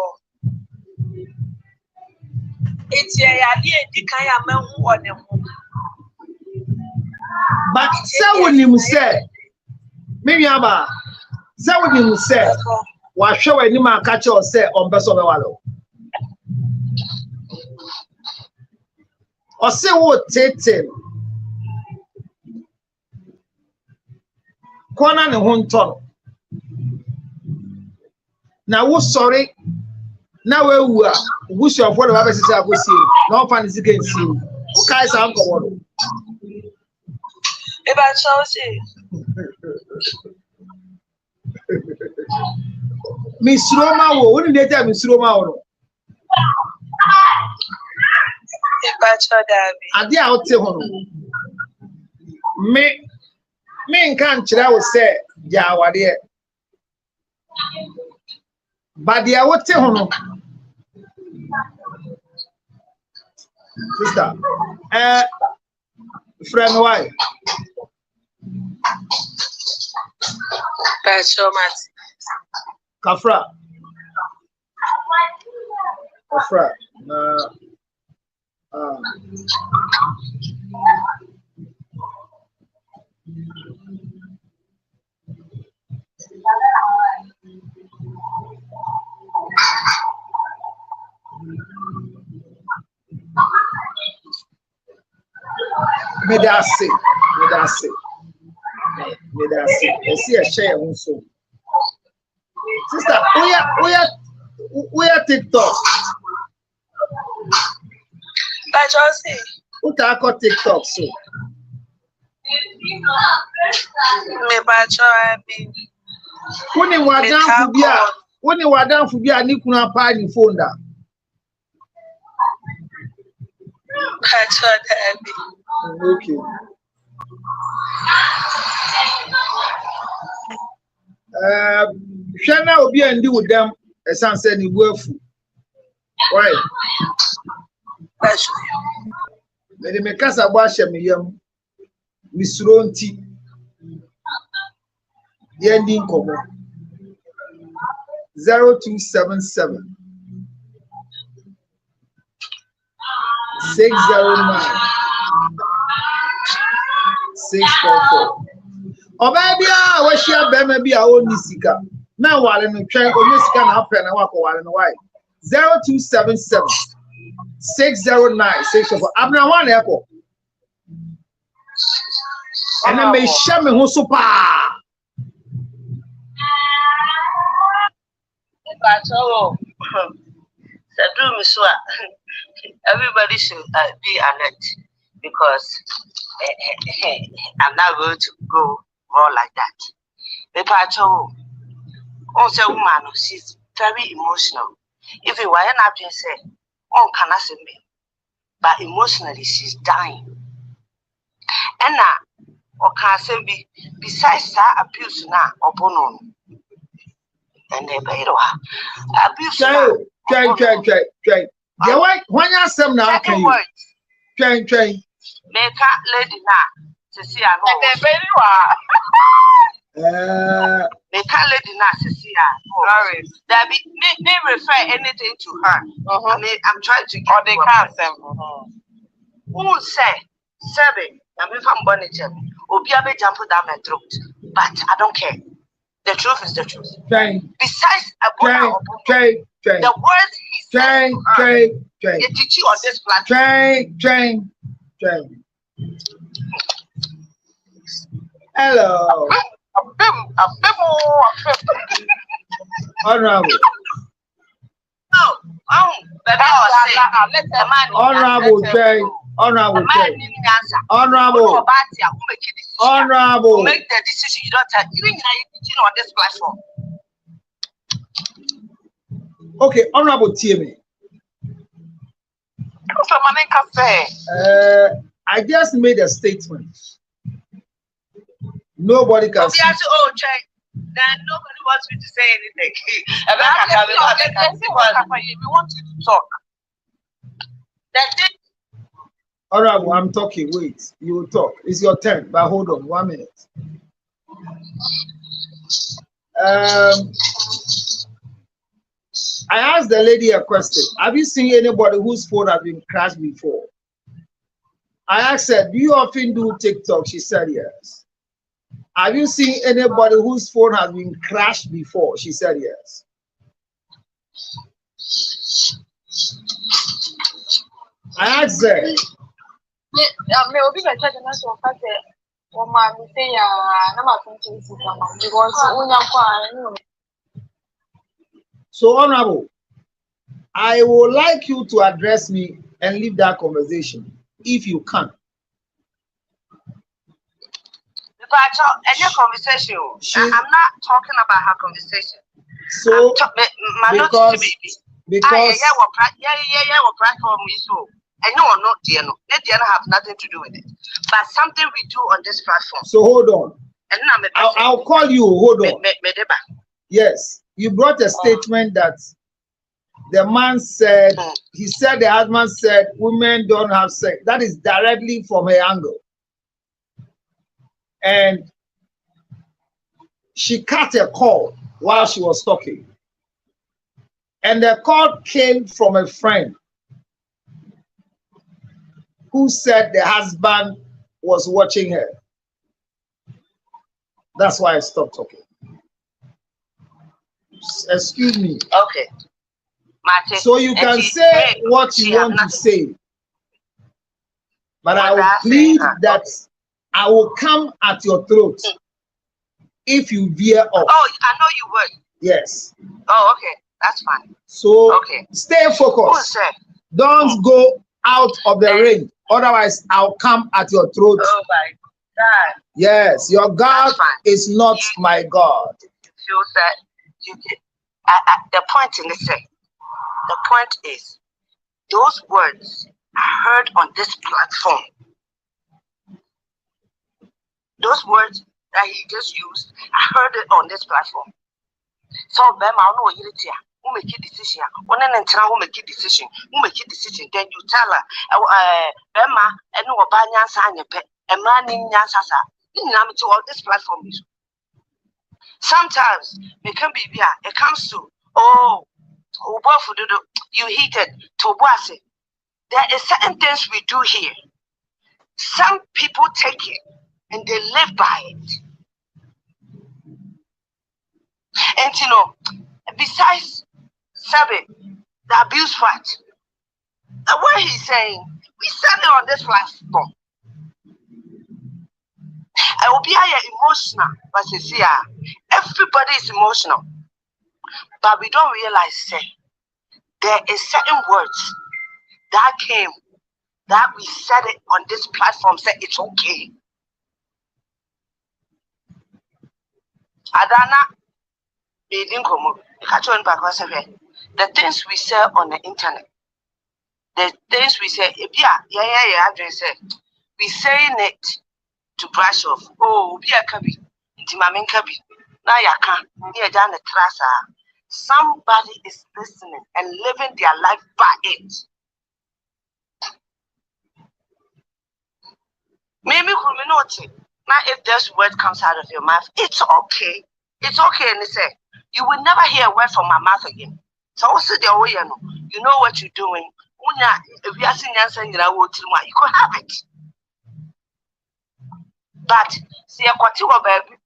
eti ya de edikan ya mahu one ho but say when him say maybe aba say when him say wa hwe wa ni ma ka che o say on beso be walo o say wo tete kona ne ho nto na wo sorry na we wu a busu afo le ba be sisi akosi na o fa ni sike nsi o kai sa nko wo e ba Chelsea Miss Roma wo woni dey tell Miss Roma wo e ba Chodabi ade a o te ho no me nkan kire wo say ja wade but dia wo te ho no sister friend why Pachomat Kafra na me da say esi e share won so sister we are TikTok Pachosi uta ko TikTok so me pacho abi woni wadan fu bia ni kuna pa ni phone da Okay. Shana will be and deal with them as I said in Wolfu. Why? Let me cast a wash a million Miss Ronti. The ending cover 0277 609 644. Obabia, we share Bema be our own Nisika. Now, while in the train, or Nisika and Upper and Wako and Why 0277 609 644. Abna one echo. And I may share me who super. Everybody should be alert because I'm not going to go more like that. Also, woman, she's very emotional. If you were not to say, oh, can I say me? But emotionally, she's dying. And now, or can I say be besides her abuse now, or bono? And they pay to her. Abuse. Try. Yeah, when you some now, can you try? Make her lady now to see her. Make her lady now to see her. That may refer anything to her. I mean, I'm trying to get the cancer. Who say, Seven, I'm from Bonnet, Obiabe jump down my throat. But I don't care. The truth is the truth. Besides, the words he said to her, they teach you on this platform. Hello. Honorable. Honorable Jay. Honorable. Make the decision. You don't have even teaching on this platform. Okay, Honorable TMA. I just made a statement. Nobody can see. Then nobody wants me to say anything. We want you to talk. Honorable, I'm talking. Wait, you will talk. It's your turn, but hold on 1 minute. I asked the lady a question. Have you seen anybody whose phone has been crashed before? I asked her, do you often do TikTok? She said yes. Have you seen anybody whose phone has been crashed before? She said yes. I asked her. So, Honorable, I would like you to address me and leave that conversation if you can. Conversation. I'm not talking about her conversation. So, because I know not dear no. They have nothing to do with it. But something we do on this platform. So hold on. And I'll call you. Hold on. Yes. You brought a statement that the man said, he said the husband said women don't have sex. That is directly from her angle. And she cut a call while she was talking. And the call came from a friend who said the husband was watching her. That's why I stopped talking. Excuse me. Okay. Martin, so you can say what you want to say. But I will plead that I will come at your throat if you veer off. Oh, I know you would. Yes. Oh, okay. That's fine. So stay focused. Don't go out of the ring. Otherwise, I'll come at your throat. Oh my God. Yes, your God is not my God. So that you get the point in this. The point is, those words I heard on this platform. Those words that he just used, I heard it on this platform. So, Bema, I know you who make a decision. One and who make a decision. Who make a decision? Then you tell her, Bema, and no Banya sign a pet, a man in Yansasa. In to all this platform. Sometimes it can be, it comes to, you heated to Boise. There is certain things we do here. Some people take it and they live by it. And besides Sabi, the abuse part, what he's saying, we said it on this platform. I will be emotional, but everybody is emotional. But we don't realize there is certain words that came that we said it on this platform, say it's okay. Adana, the things we say on the internet, the things we say, we saying it to brush off. Oh, be a kabi, intimamin kabi. Now you can't be done the trasa. Somebody is listening and living their life by it. Maybe we know it. Now, if this word comes out of your mouth, it's okay. It's okay, and they say you will never hear a word from my mouth again. So also the way you know what you're doing. If you are seeing answer, you could have it. But see a quarter baby.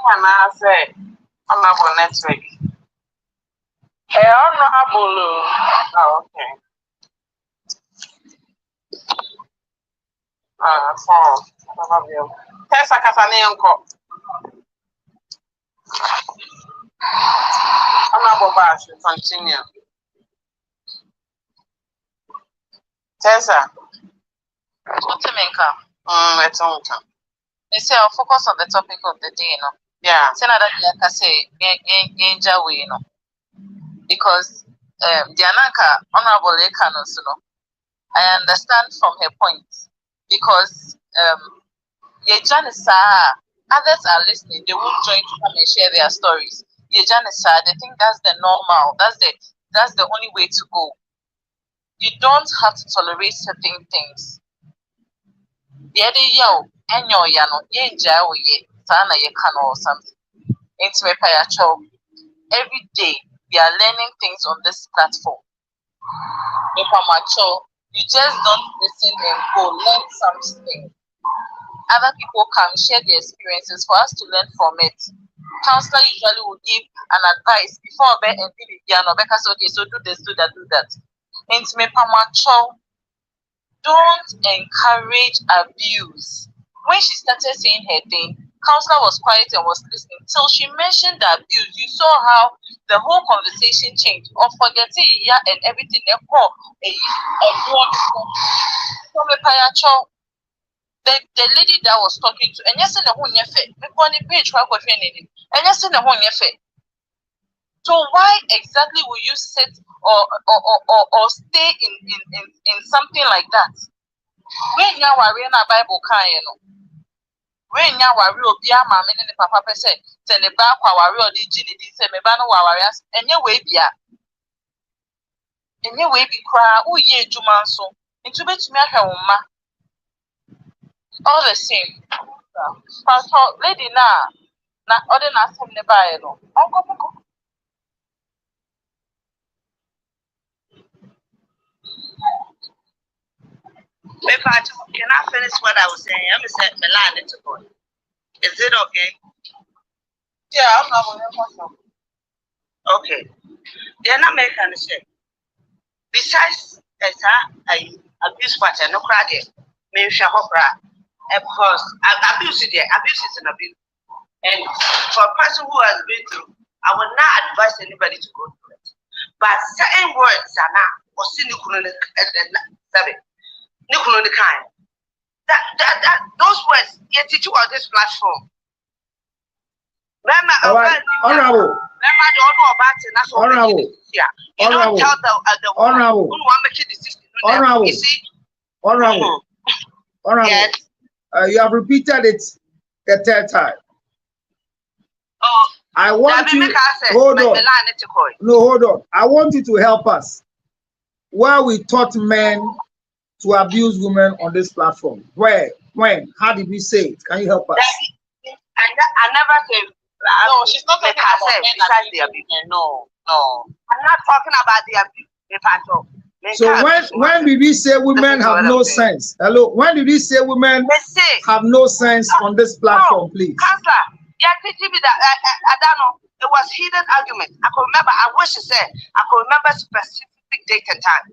I say, I'm not on network. Hey, I'm not oh, okay. I love you. Tessa Casanenco. I'm not going to continue. Tessa. What's the maker? It's on time. You say I'll focus on the topic of the day, Yeah. Like I say, because Dianaka, Honorable Ekanos, I understand from her point. Because others are listening, they won't join to come and share their stories. They think that's the normal, that's the only way to go. You don't have to tolerate certain things. The other year, or something. Every day we are learning things on this platform. You just don't listen and go learn something. Other people come share their experiences for us to learn from it. Counselor usually will give an advice before and okay, so do this, do that, do that. Don't encourage abuse. When she started saying her thing, counselor was quiet and was listening till she mentioned the abuse. You saw how the whole conversation changed. Of forgetting and everything. The lady that was talking to, and yes, the whole page and yes, the whole. So why exactly will you sit or stay in something like that? When you are reading a Bible, when you are real, be a mamma and the papa said, send the back our real digit, say, me banner warriors, and your way be a. And your way be cry, oh, ye, Jumanso, into which me a woman. All the same. Pastor, lady, now, other than some the Bible. Uncle. Can I finish what I was saying? I'm going to set Milan into boy. Is it okay? Yeah, I'm not going to. Okay. They're not making a shit. Besides, there's abuse part and no credit. Maybe because abuse is there. Abuse is an abuse. And for a person who has been through, I would not advise anybody to go through it. But certain words are not, or see that those words you teach you on this platform. Honorable. Honorable. You don't tell the Honorable. who want to make a decision. Honorable. You see? Honorable. Honorable. Yes. You have repeated it the third time. Oh, I want you. Hold on. No, hold on. I want you to help us. Where we taught men to abuse women on this platform. Where? When? How did we say it? Can you help us? I never said. No, she's not talking about men abuse. No. I'm not talking about the abuse. So when did we say women have no sense? Hello, when did we say women have no sense on this platform, please? Counselor, teaching me that I don't know. It was hidden argument. I could remember. I wish you said I could remember specific date and time.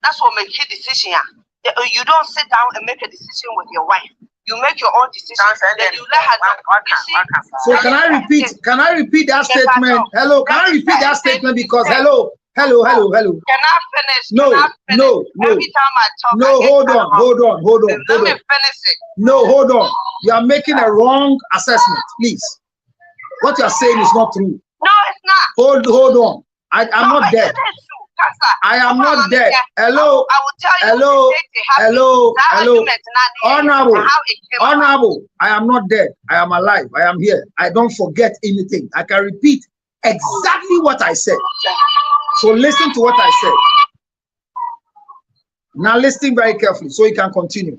That's what make a decision. You don't sit down and make a decision with your wife. You make your own decision. Then you let her know. So can I repeat that statement? Hello, can I repeat that statement? Because hello. Can I finish? No. Every time I talk, no, hold on. Let me finish it. No, hold on. You are making a wrong assessment, please. What you are saying is not true. No, it's not. Hold on. I'm not dead. I am not dead. Hello. I will tell you. Hello. Honorable. I am not dead. I am alive. I am here. I don't forget anything. I can repeat exactly what I said. So listen to what I said. Now listen very carefully so you can continue.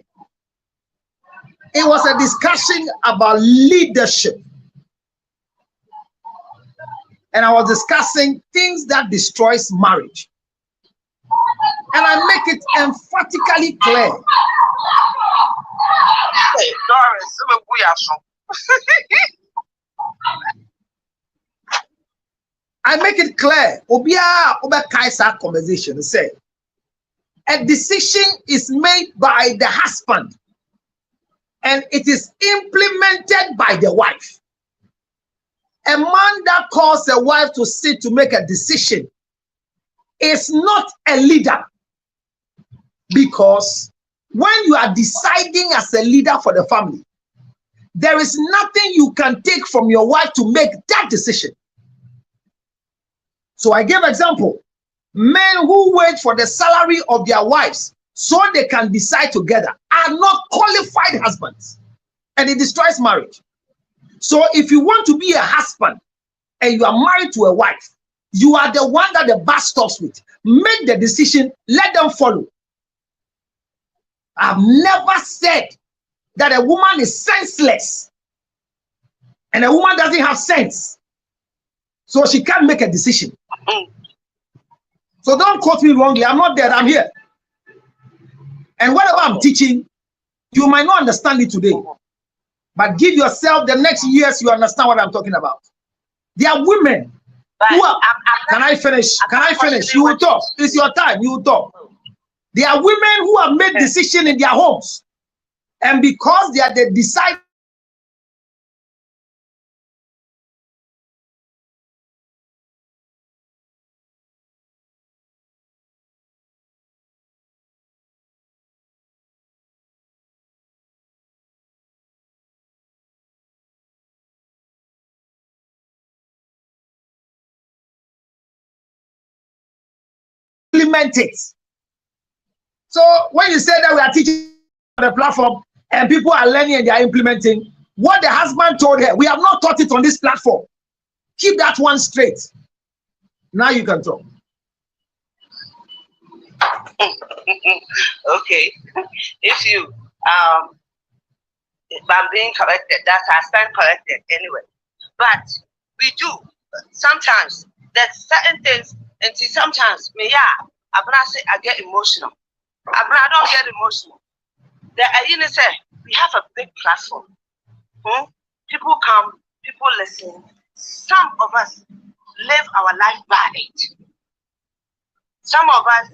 It was a discussion about leadership. And I was discussing things that destroys marriage. And I make it emphatically clear. Hey, Doris, I make it clear. Obia Kaisa conversation say a decision is made by the husband and it is implemented by the wife. A man that calls a wife to sit to make a decision is not a leader, because when you are deciding as a leader for the family, there is nothing you can take from your wife to make that decision. So I gave example. Men who wait for the salary of their wives so they can decide together are not qualified husbands, and it destroys marriage. So if you want to be a husband and you are married to a wife, you are the one that the bus stops with. Make the decision, let them follow. I've never said that a woman is senseless and a woman doesn't have sense, so she can't make a decision. So don't quote me wrongly. I'm not dead, I'm here. And whatever I'm teaching, you might not understand it today, but give yourself the next years, you understand what I'm talking about. There are women who are, can I finish? You will talk. It's your time, you will talk. There are women who have made decisions in their homes, and because they are the decide. Implement it. So when you say that we are teaching on the platform and people are learning and they are implementing what the husband told her, we have not taught it on this platform. Keep that one straight. Now you can talk. Okay. If you I'm being corrected, that I stand corrected anyway. But we do sometimes there's certain things, and sometimes I get emotional. I don't get emotional. We have a big platform. People come, people listen. Some of us live our life by it. Some of us,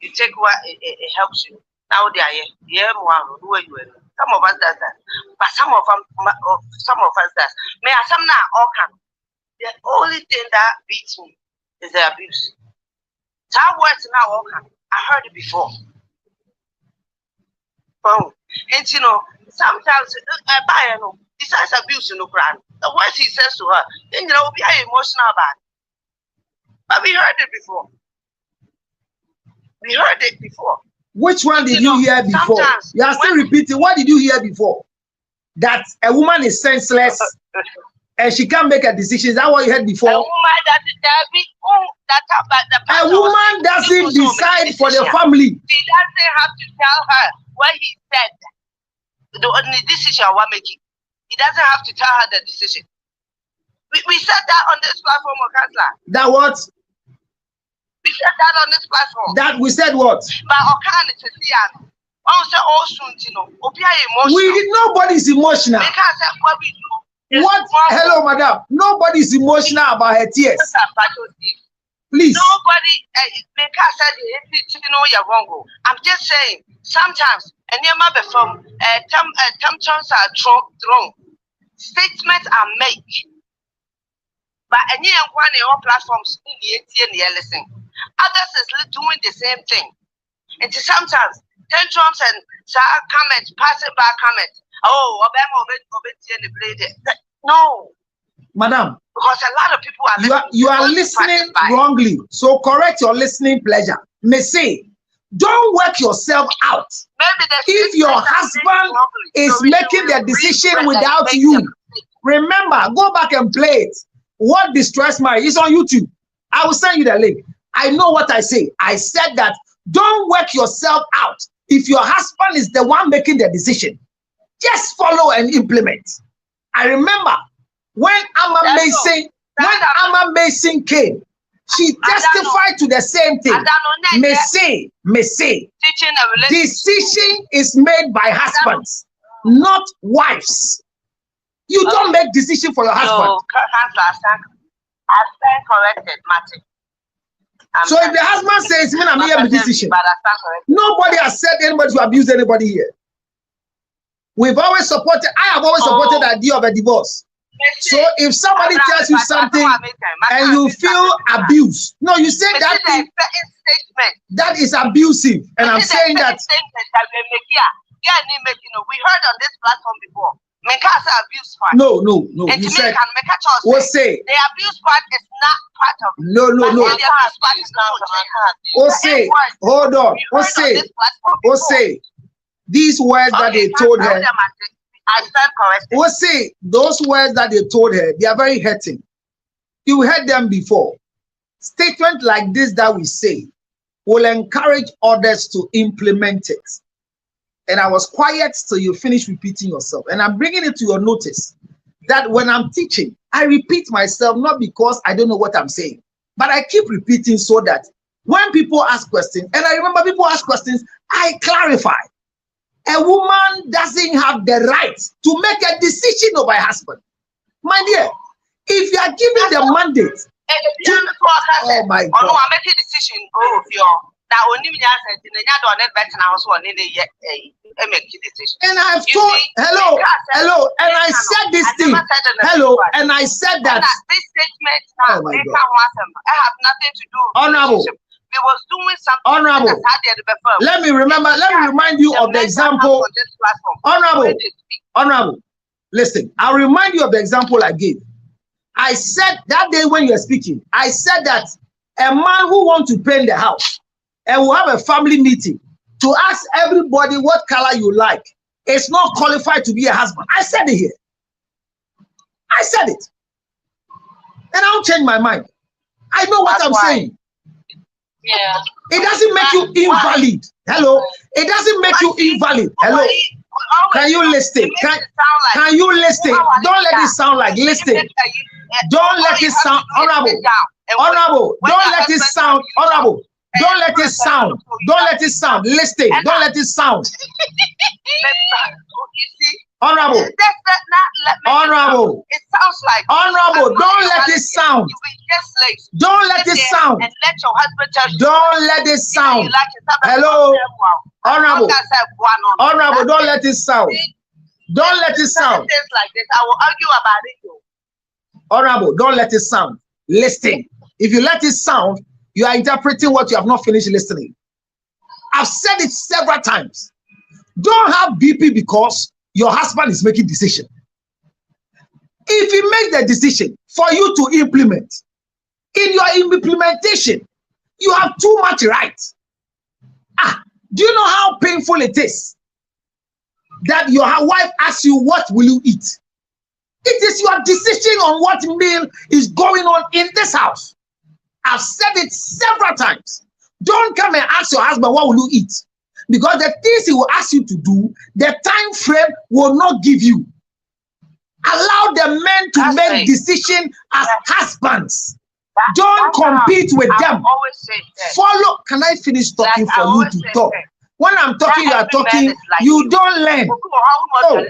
You take what it helps you. Now they are here, some of us does that, but some of us does. May I some now all can. The only thing that beats me is the abuse. That words now all can. I heard it before. Oh, and sometimes besides abuse in the ground, the words he says to her, then we are emotional about it. But we heard it before. We heard it before. Which one did you hear before? You are still repeating. What did you hear before? That a woman is senseless and she can't make a decision. Is that what you heard before? A woman doesn't decide for the family. She doesn't have to tell her what he said. The only decision we're making. He doesn't have to tell her the decision. We said that on this platform, Okazla. That what? We said that on this platform. That we said what? But nobody's emotional. Because what we do. What? Hello, madam. Nobody's emotional about her tears. Please. Nobody. I'm just saying. Sometimes, and you remember from temptations are thrown. Statements are made. But any one of your platforms listen. Others is doing the same thing. And sometimes tantrums and comments, passing by comments. Oh, no, madam. Because a lot of people are you are listening wrongly. So correct your listening pleasure. May say, don't work yourself out. If your husband is making the decision without you, remember, go back and play it. What distressed marriage is on YouTube. I will send you the link. I know what I say. I said that don't work yourself out. If your husband is the one making the decision, just follow and implement. I remember when Amma Mason came, she testified to the same thing. May say, decision is made by husbands, not wives. You don't make decision for your husband. I stand corrected, Martin. So if the husband says, "Man, I'm here with decision," nobody has said anybody to abuse anybody here. We've always supported. I have always supported the idea of a divorce. So if somebody tells you something and you feel abused, no, you say that thing, that is abusive, and I'm saying that. We heard on this platform before. No. You said, we'll say the abuse part is not part of it. No. We'll say, hold on. We'll say these words that they told her. I stand corrected. We'll say those words that they told her, they are very hurting. You heard them before. Statement like this that we say will encourage others to implement it. And I was quiet till you finish repeating yourself. And I'm bringing it to your notice that when I'm teaching, I repeat myself, not because I don't know what I'm saying, but I keep repeating so that when people ask questions, and I remember people ask questions, I clarify. A woman doesn't have the right to make a decision over her husband. My dear, if you are given the mandate, oh my God. I'm making a decision. And I've told, hello, and I said this thing, hello, and I said that. This statement now, oh my God. I have nothing to do with Honorable. We was doing something. Honorable. Let me remind you of the example. Honorable. Listen, I'll remind you of the example I gave. I said that day when you were speaking, I said that a man who wants to paint the house and will have a family meeting to ask everybody what color you like is not qualified to be a husband. I said it here. I said it. And I don't change my mind. I know what I'm saying. Yeah. It doesn't make you invalid. Hello. It doesn't make you invalid. Hello. Can you listen? Can you listen? Don't let it sound like listen. Don't let it sound honorable. Honorable. Don't let it sound honorable. Don't let it sound. Don't let it sound. Listen. Don't let it sound. Honorable. Honorable. It sounds like honorable. Don't let it sound. Don't let it sound. And let your husband tell you. Don't let it sound. Hello. Honorable. Honorable. Don't let it sound. Don't let it sound. Things like this, I will argue about it. Honorable. Don't let it sound. Listen. If you let it sound, you are interpreting what you have not finished listening. I've said it several times. Don't have BP because your husband is making decision. If he makes the decision for you to implement, in your implementation, you have too much right. Do you know how painful it is that your wife asks you, what will you eat? It is your decision on what meal is going on in this house. I've said it several times. Don't come and ask your husband, what will you eat? Because the things he will ask you to do, the time frame will not give you. Allow the men to make decisions as husbands. Don't compete with them. Follow. Can I finish talking for you to talk? When I'm talking, you are talking. You don't learn. Oh.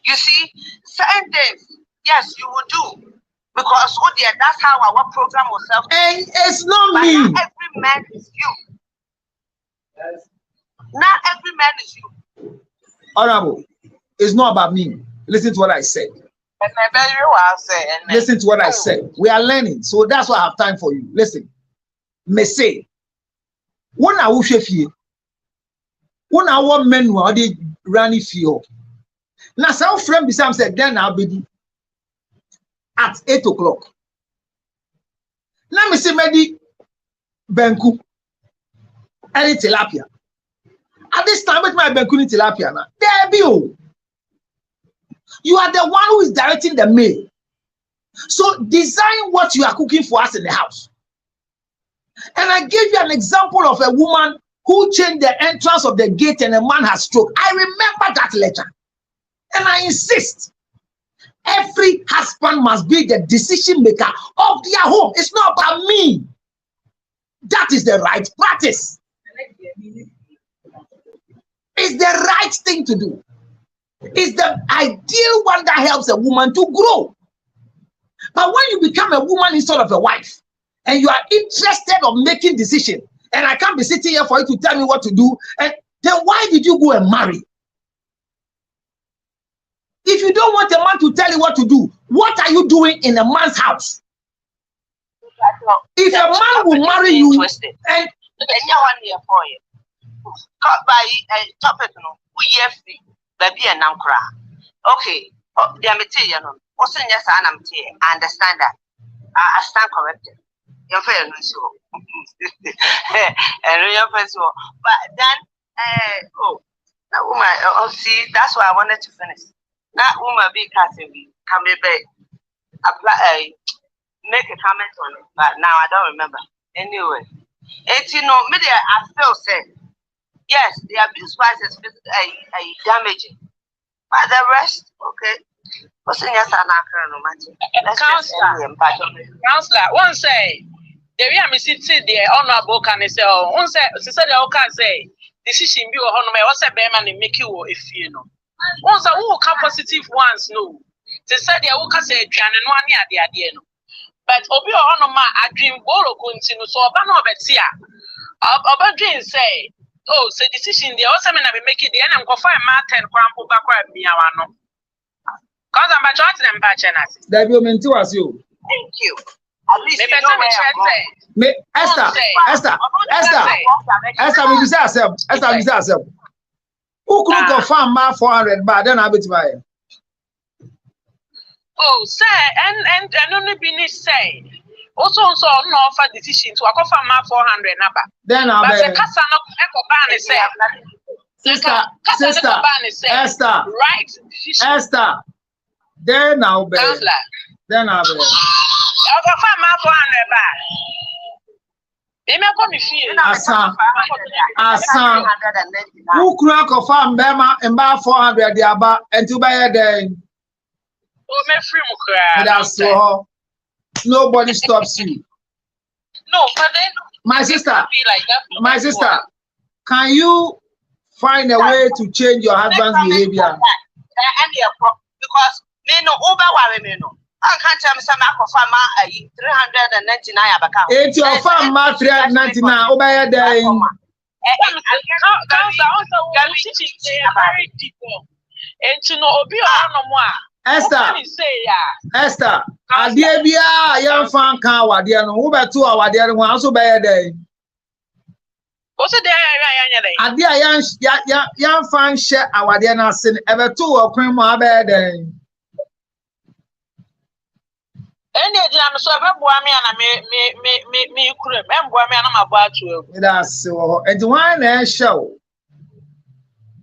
You see, certain things, yes, you will do. Because that's how our program was served. And it's not me. Not every man is you. Not every man is you. Honorable, it's not about me. Listen to what I said. Listen to what I said. We are learning, so that's why I have time for you. Listen. Me say, when I wish you, when I want men who are running fear. Now, some friend besides said, then I'll be at 8 o'clock. Now, me say, Medi Benku, and tilapia. At this time, with my Benku tilapia, now there be you. You are the one who is directing the meal. So design what you are cooking for us in the house. And I gave you an example of a woman who changed the entrance of the gate and a man has stroke. I remember that letter. And I insist. Every husband must be the decision maker of their home. It's not about me. That is the right practice. It's the right thing to do. It's the ideal one that helps a woman to grow. But when you become a woman instead of a wife, and you are interested in making decisions, and I can't be sitting here for you to tell me what to do, and then why did you go and marry? If you don't want a man to tell you what to do, what are you doing in a man's house? If a man will marry you, and okay, I understand that. I stand corrected. But then, see, that's why I wanted to finish. That woman be casting me, can maybe apply, make a comment on it, but now I don't remember. Anyway, it's media I feel said, yes, the abuse price is damaging, but the rest, okay. Counselor, one say, the way I sit there, honorable can say, one say, the can say, decision be honorable, what's a bear and make you if you know. Once I walk positive ones, no. They said they will say, and 1 year the idea. But Obi or Honor, I dream Bolo continue, so Obano Betia. Obadrin say, oh, say decision, the also men be making the end and go find Martin Crampo backward me. Because I'm a joint and batch. That you mean to us, you. Thank you. At least you know where Esther, we say ourselves. Who could confirm my 400 baht? Then I'll be to buy. Oh, say, and only be say. Also, so no offer decision to confirm my 400 number. Then I'll be. But the Sister, Esther, right decision. Esther, then I'll be. Then I'll be. I'll confirm my 400 baht. Asa. Who crack of farm Bema and bar 400 the about and to buy a day? Oh, me free mukra. That's so. Nobody stops you. No, but then my sister, can you find a way to change your husband's behavior. Because me no over worry me no. I can't tell me some farm 399 abaka. It's your farm 399 over there. Esther, Adiabia, young fan car, Wadian, over 2 hours, the other one also by a day. What's a day? Adia young fan share our Diana sin ever 2 or cream my bed. Any I'm so Boami and me cream and Boami and I'm about to. That's so. And one show.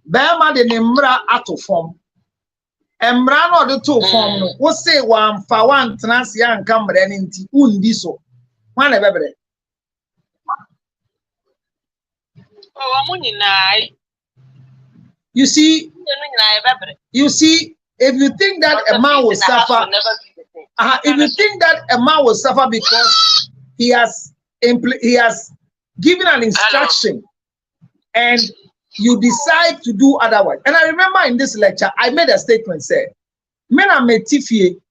Bema de Nimbra ato form. Embra no the 2 form no. What say one for one trans young camera and undi so. One ever. Oh, you see, if you think that a man will suffer, if you think that a man will suffer because he has given an instruction and you decide to do otherwise. And I remember in this lecture, I made a statement said, men are metifie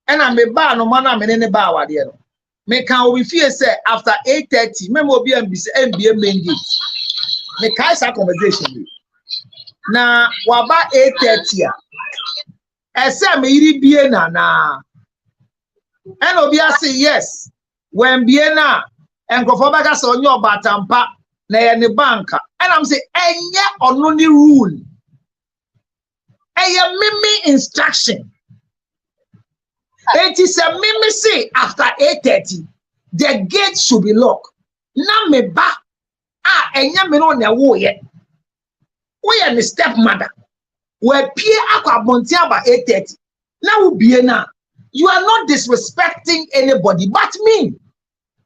and I'm a bar no man I'm in any bar there. Me can we fear say after 8:30, me will be MBA main gate. Me can say conversation. Na waba 8:30. Ese me iri bie na. And obi say yes. When bie na enkofo baka say onye obatampa na ye ne banka. And I'm say enye ono ni rule. Eye mimi instruction. It is a mimi say after 8:30 the gate should be locked. Na me ba enye me no na wo ye. We are the stepmother. We peer aquabonti about 8:30. Now be na. You are not disrespecting anybody but me.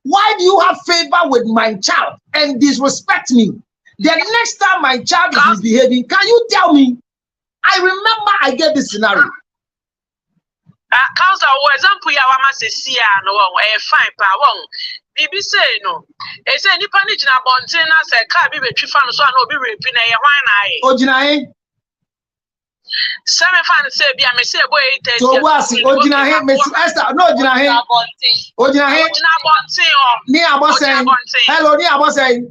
Why do you have favor with my child and disrespect me? The next time my child is misbehaving, can you tell me? I remember I get this scenario. Council, for example, ya wama se sia no fine pa won. Bibi say no. E say nipa ni gina bonten na say car bi betwi fa no so na obi repi na ye hwan na aye. Ogina he. Seven fan say bi am say boy 8:30. So wasi ogina he Miss Esther no ogina he. Ogina he. Ogina bonten o. Ni abo say. Hello ni abo say.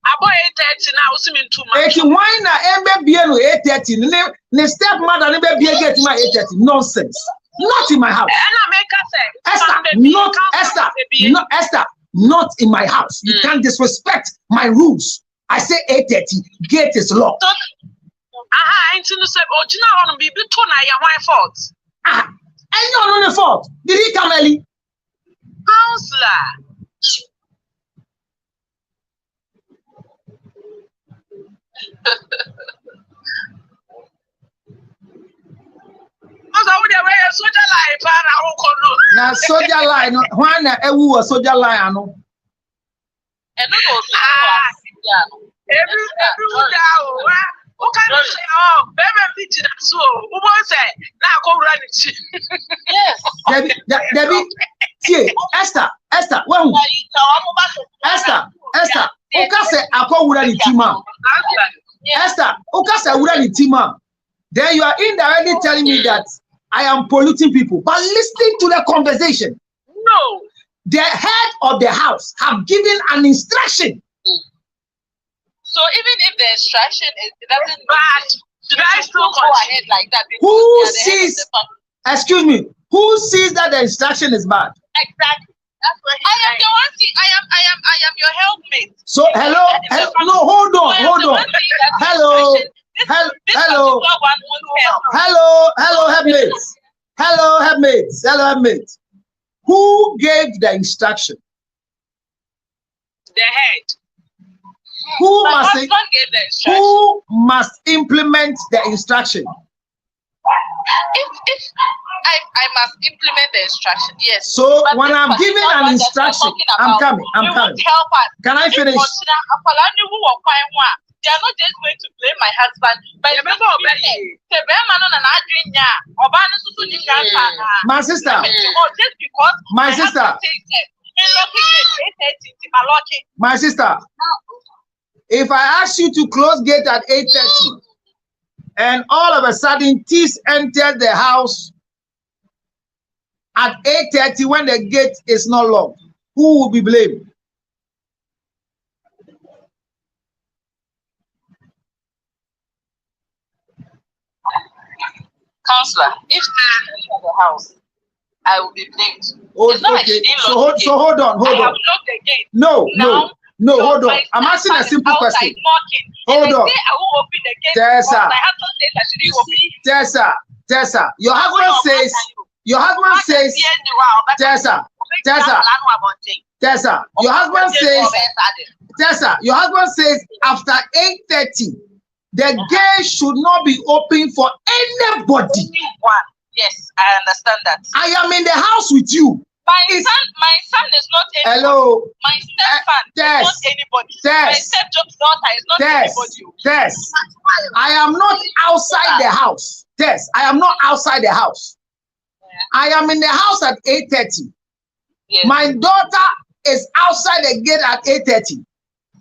Abo 8:30 na usimi ntuma. Eki why na embe bie no 8:30 ne stepmother ne be bie get my 8:30 nonsense. Not in my house. Esther, not in my house. You can't disrespect my rules. I say 8:30, gate is locked. Fault. And you're on the fault. Did he come early? Counselor. Na soldier line, when ewu a soldier line, no. Debbie, Esther, when Esther, Okase akowura ni tima. Esther, Okase wura ni tima. Then you are indirectly telling me that I am polluting people. But listening to the conversation. No. The head of the house have given an instruction. So even if the instruction it doesn't should I still go ahead like that? Who sees, excuse me, who sees that the instruction is bad? Exactly. That's what I am the one thing. I am your helpmate. So no, hold on. Hello, helpmates. Who gave the instruction? The head. Who must implement the instruction? If I must implement the instruction, yes. So when I'm giving an instruction, I'm coming. Help us. Can I finish? They are not just going to blame my husband, but my sister. If I ask you to close gate at 8:30, and all of a sudden thieves enter the house at 8:30 when the gate is not locked, who will be blamed? Counselor, if they enter the house, I will be blamed. Oh, okay. So hold on. I have locked the gate. No, hold on. I'm asking a simple question. Hold on. I will open the gate. Tessa. I have to say that she didn't open. Tessa, your husband says, your husband says, Tessa, your husband says after 8:30, the gate should not be open for anybody. Yes, I understand that. I am in the house with you. My son is not anybody. Hello. My stepson is not anybody. My stepdaughter is not anybody. Tess, I am not outside the house. Tess, I am not outside the house. I am in the house at 8:30. Yes. My daughter is outside the gate at 8:30.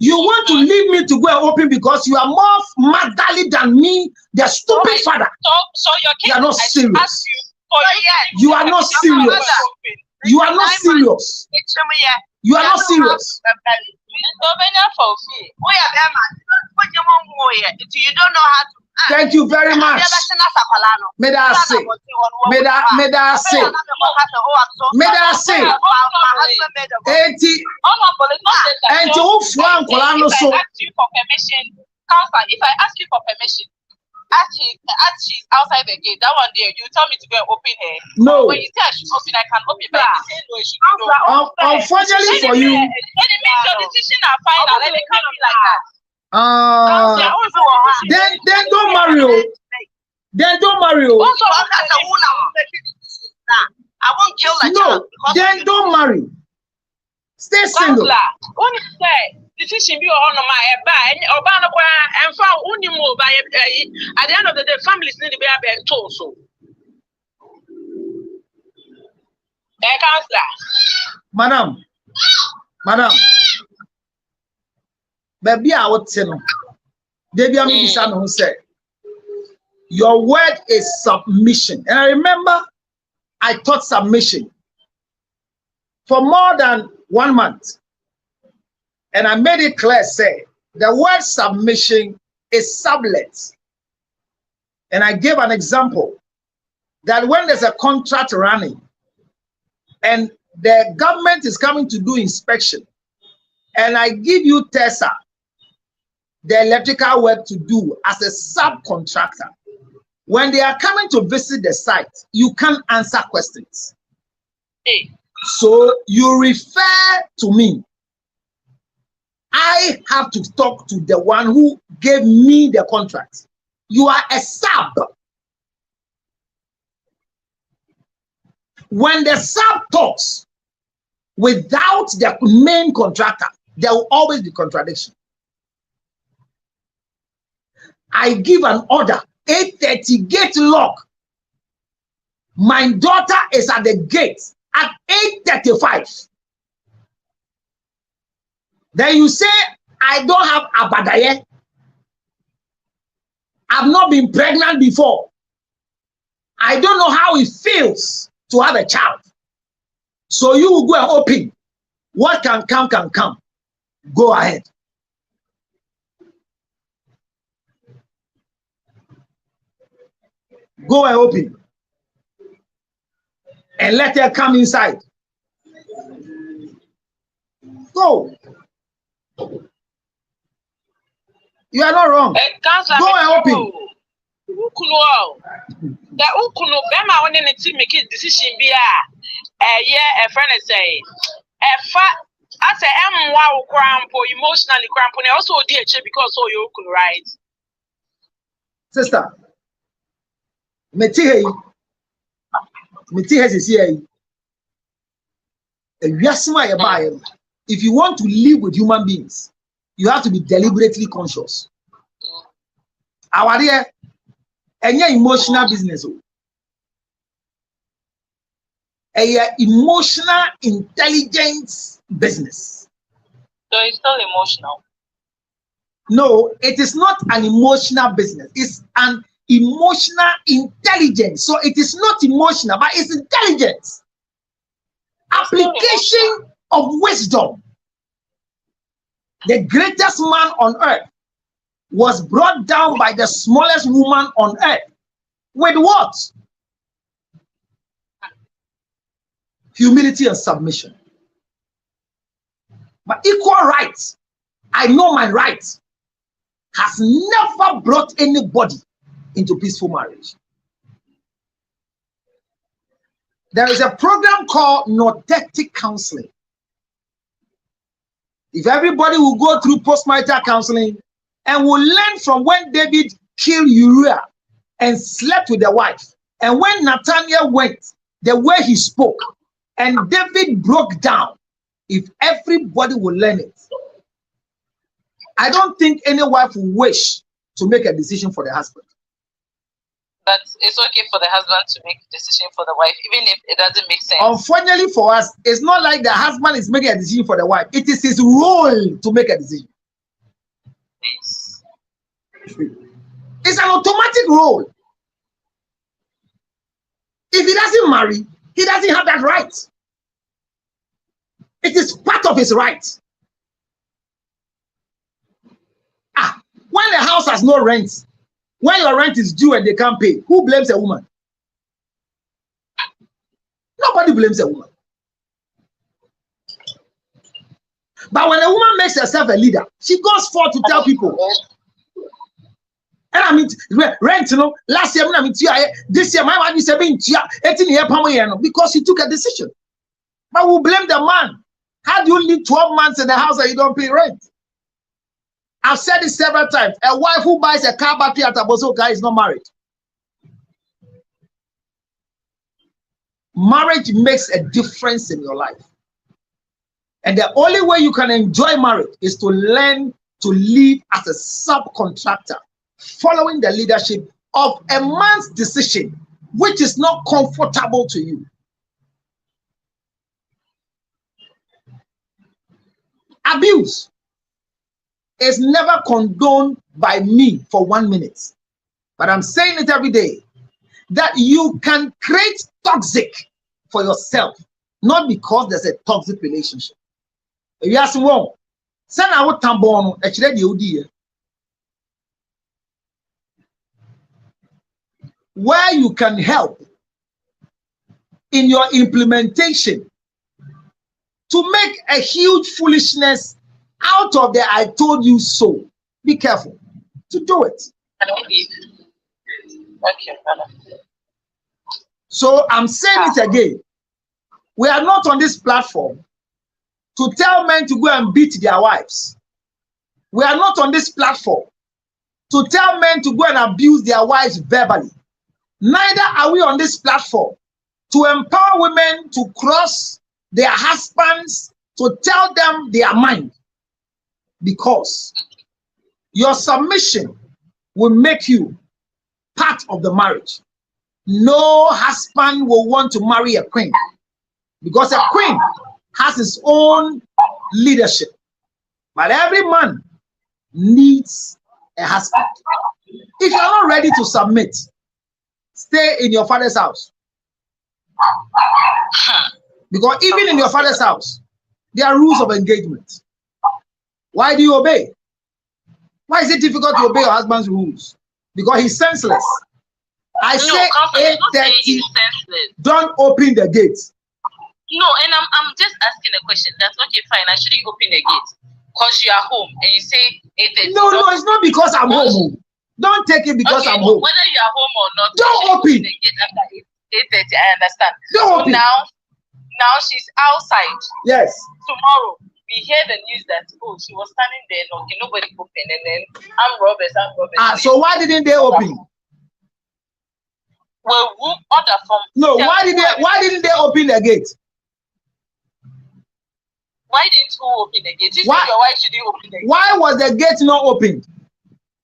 You want to leave me to go and open because you are more motherly than me, the stupid father. So your kid, you are not serious. You are not serious. You are not serious. You are not serious. You don't know how to. Thank you very much. May I say? May I say? May I say? 80. And you Frank Colano so. Counselor, if I ask you for permission, as she's outside the gate, that one there, you tell me to go and open her. No. When you say I should open, I can open, but you say no, it should be no. Unfortunately for you. When it means your decision are final, and it can't be like that. Then don't marry. Then don't marry. I won't kill that child. No, then don't marry. Stay single. When you say decision be on my and and found unimo by at the end of the day, families need to be told so. Madam. Baby, I would say no. Debbie, I'm say your word is submission. And I remember I taught submission for more than 1 month. And I made it clear, say the word submission is sublet. And I gave an example that when there's a contract running and the government is coming to do inspection, and I give you Tessa the electrical work to do as a subcontractor, when they are coming to visit the site, you can't answer questions. So you refer to me. I have to talk to the one who gave me the contract. You are a sub. When the sub talks without the main contractor, there will always be contradiction. I give an order, 8:30, gate lock. My daughter is at the gate at 8:35. Then you say, I don't have abadaye. I've not been pregnant before. I don't know how it feels to have a child. So you will go and open. What can come, can come. Go ahead. Go and open. And let her come inside. Go. You are not wrong. Go and open. The Ukuno Bema when the team make it decision be a friend say as a wow crampo, emotionally crampo, and also dear because so you could right. Sister, Metihe is here. If you want to live with human beings, you have to be deliberately conscious. Our dear, any emotional business, a emotional intelligence business. So it's still emotional. No, it is not an emotional business. It's an emotional intelligence. So it is not emotional, but it's intelligence. Application of wisdom. The greatest man on earth was brought down by the smallest woman on earth. With what? Humility and submission. But equal rights, I know my rights, has never brought anybody into peaceful marriage. There is a program called Northetic Counseling. If everybody will go through postmarital counseling and will learn from when David killed Uriah and slept with the wife, and when Nathaniel went, the way he spoke, and David broke down, if everybody will learn it, I don't think any wife will wish to make a decision for the husband. But it's okay for the husband to make a decision for the wife, even if it doesn't make sense. Unfortunately for us, it's not like the husband is making a decision for the wife. It is his role to make a decision. Yes. It's an automatic role. If he doesn't marry, he doesn't have that right. It is part of his right. When the house has no rent, when your rent is due and they can't pay, who blames a woman? Nobody blames a woman. But when a woman makes herself a leader, she goes forth to tell people. And I mean, rent, you know, last year, I mean, this year, my wife is 18 years because she took a decision. But we blame the man. How do you live 12 months in a house and you don't pay rent? I've said it several times. A wife who buys a car battery at Abosoka is not married. Marriage makes a difference in your life. And the only way you can enjoy marriage is to learn to live as a subcontractor, following the leadership of a man's decision, which is not comfortable to you. Abuse is never condoned by me for 1 minute, but I'm saying it every day, that you can create toxic for yourself, not because there's a toxic relationship. If you ask me, well, send out tambono, where you can help in your implementation to make a huge foolishness out of the I told you so. Be careful to do it. Okay, so I'm saying it again. We are not on this platform to tell men to go and beat their wives. We are not on this platform to tell men to go and abuse their wives verbally. Neither are we on this platform to empower women to cross their husbands, to tell them their mind. Because your submission will make you part of the marriage. No husband will want to marry a queen, because a queen has his own leadership. But every man needs a husband. If you're not ready to submit, stay in your father's house. Because even in your father's house, there are rules of engagement. Why do you obey? Why is it difficult to obey your husband's rules? Because he's senseless. I say 8:30, don't open the gate. No, and I'm just asking a question. That's okay, fine. I shouldn't open the gate because you are home and you say 8:30. No, it's not because I'm home. Don't take it because I'm home. Whether you are home or not, don't open the gate after 8:30. I understand. Don't open. Now she's outside. Yes. Tomorrow we hear the news that she was standing there knocking, nobody opened, and then I'm robbers. So why didn't they open? Well, who order from? No, why didn't they open the gate? Why didn't you open the gate? Why should you open the gate? Why was the gate not opened?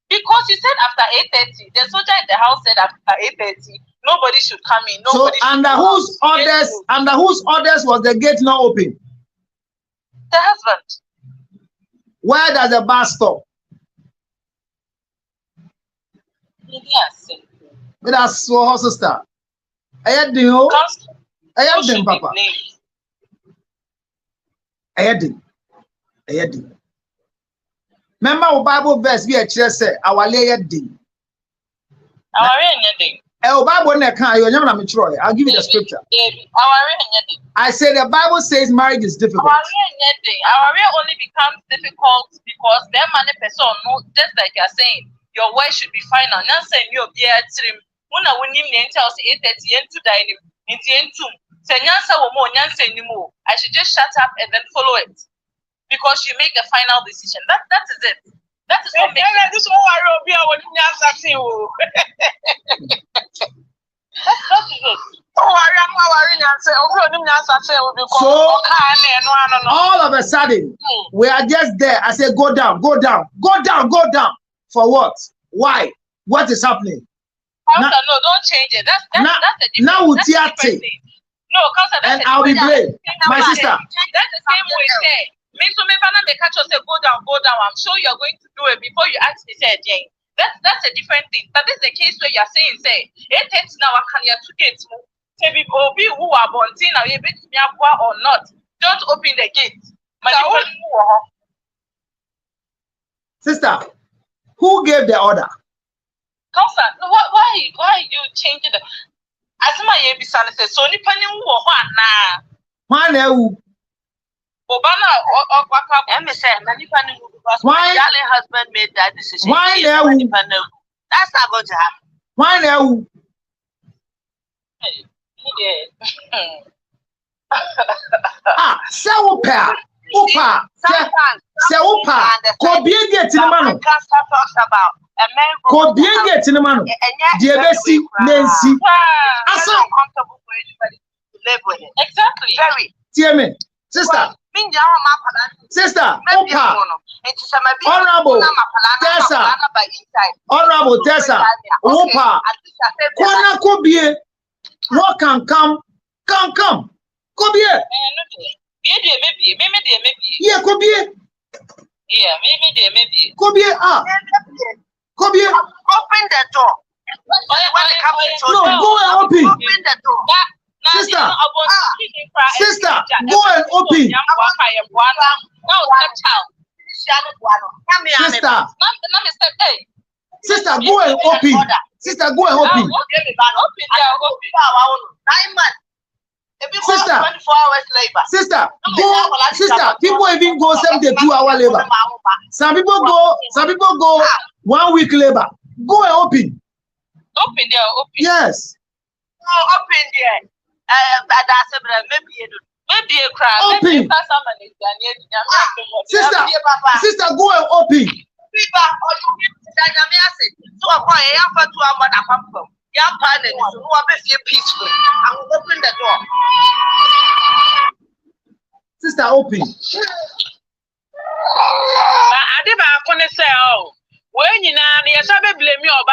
Because you said after 8:30. The soldier in the house said after 8:30, nobody should come in. Nobody under whose orders was the gate not open? The husband. Where does the bus stop? Yes. But that's so sister. I had the I have them, Papa. I had them. Remember our Bible verse we actually say our layered thing. Our anything. Bible I'll give you the scripture. I say the Bible says marriage is difficult. Our only becomes difficult because that many person know, just like you're saying, your wife should be final. Now saying you'll be at trim. When I win him the entire 8:30 to dining into say Nyansa more, Nyansa anymore. I should just shut up and then follow it. Because you make the final decision. That is it. That is what makes it. This one worry about Nyansa thing. That is it. So all of a sudden we are just there. I say go down. For what? Why? What is happening? No, don't change it. That's a different, now that's a different thing. No, and I'll be blamed. My sister. That's the same way say. Me so me bana me catch you say go down. I'm sure you're going to do it before you ask me say Jane. That's a different thing. But this is the case where you're saying say 8:30 now I can you two gates move. Say people who are born now you bet me or not. Don't open the gate. Sister, who gave the order? Constant. Why you changing the as my son says so ni pani who na who? Obana or say why your husband made that decision? Why that's not going to happen. Why now? So Upa. Could be a get in the man. Could be a get in the man. Dear Bessie, Nancy. I'm so comfortable for anybody to live with it. Exactly. Very. Dear me, sister. Sister, Opa, Honorable Tessa, Opa, Kona Kobie, what can come, Kobie. Yeah, Kobie. Yeah, maybe. Kobie, Kobie, open the door. No, go and open. Open the door. Sister, go and open. Sister, go and open. Sister, go and open. Sister, go. Sister, people even go 72-hour labor. Some people go 1 week labor. Go and open. Open there, open. Yes. Open there. Maybe a crowd. Open. Sister, go and open. Peaceful. I will open the door. Sister, open. I did not say, oh, when you know, blame me or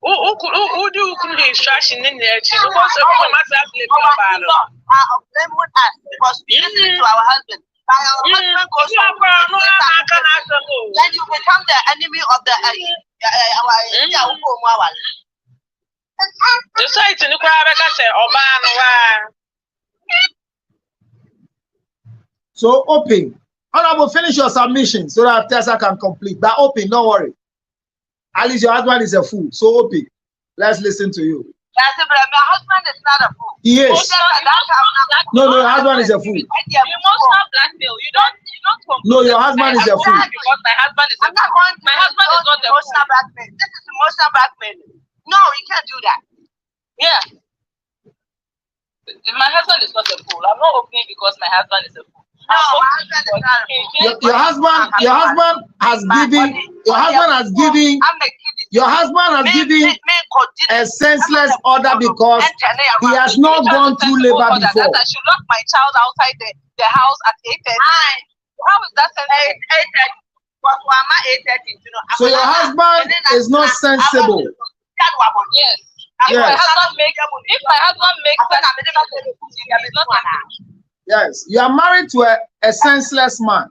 who do the instruction in there? Because we listen to our husband. Our husband goes then you become the enemy of the the site in the crowd. So open. Honorable, finish your submission so that Tessa can complete. But open, don't worry. At least your husband is a fool. So open. Let's listen to you. My husband is not a fool. He is. No, your husband is a fool. You must not blackmail. You don't. No, your husband is a fool. Because my husband is a fool. My husband is not a fool. This is emotional blackmail. No, you can't do that. Yeah. My husband is not a fool. I'm not opening because my husband is a fool. No, my husband is not a fool. Your husband has given a senseless order because he has not gone through labor before. I should lock my child outside the house at 8:30. How is that sensible? 8:30. So your husband is not sensible. Yes. If my husband makes that decision, he's not sensible. Yes, you are married to a senseless man.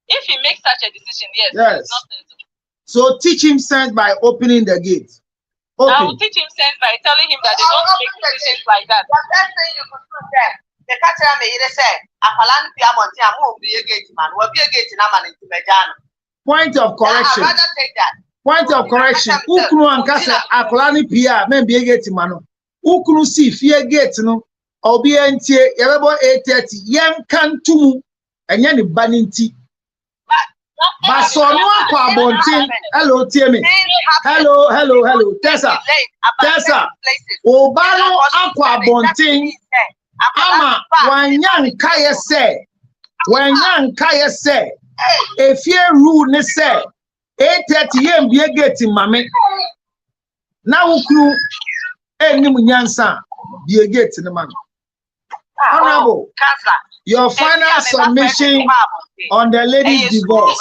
If he makes such a decision, yes. Yes. It's not sensible. So teach him sense by opening the gate. Okay. I will teach him sense by telling him that they don't make decisions like that. The best thing you could do there, the catcher may say, Apalan Piamonti, I won't be a gate man, will be a gate in Aman into Medjano. Point of correction. I'd rather take that. Point of correction. Ukunu and Casa Akulani Pia, may be a gate mano. Ukunu see fear gate no, or be anti, Yababo 830, young cantum, and Yanni Baninti. But so no aquabontin. Hello, Timmy. Hello. Tessa. Obano aquabontin. Ama wanyan kaya say. Wanyan kaya say. If you rule ne say. 8:30 yem be gate mame. Now ukru eni munyansa be gate ne man. Honorable. Your final submission on the lady's divorce.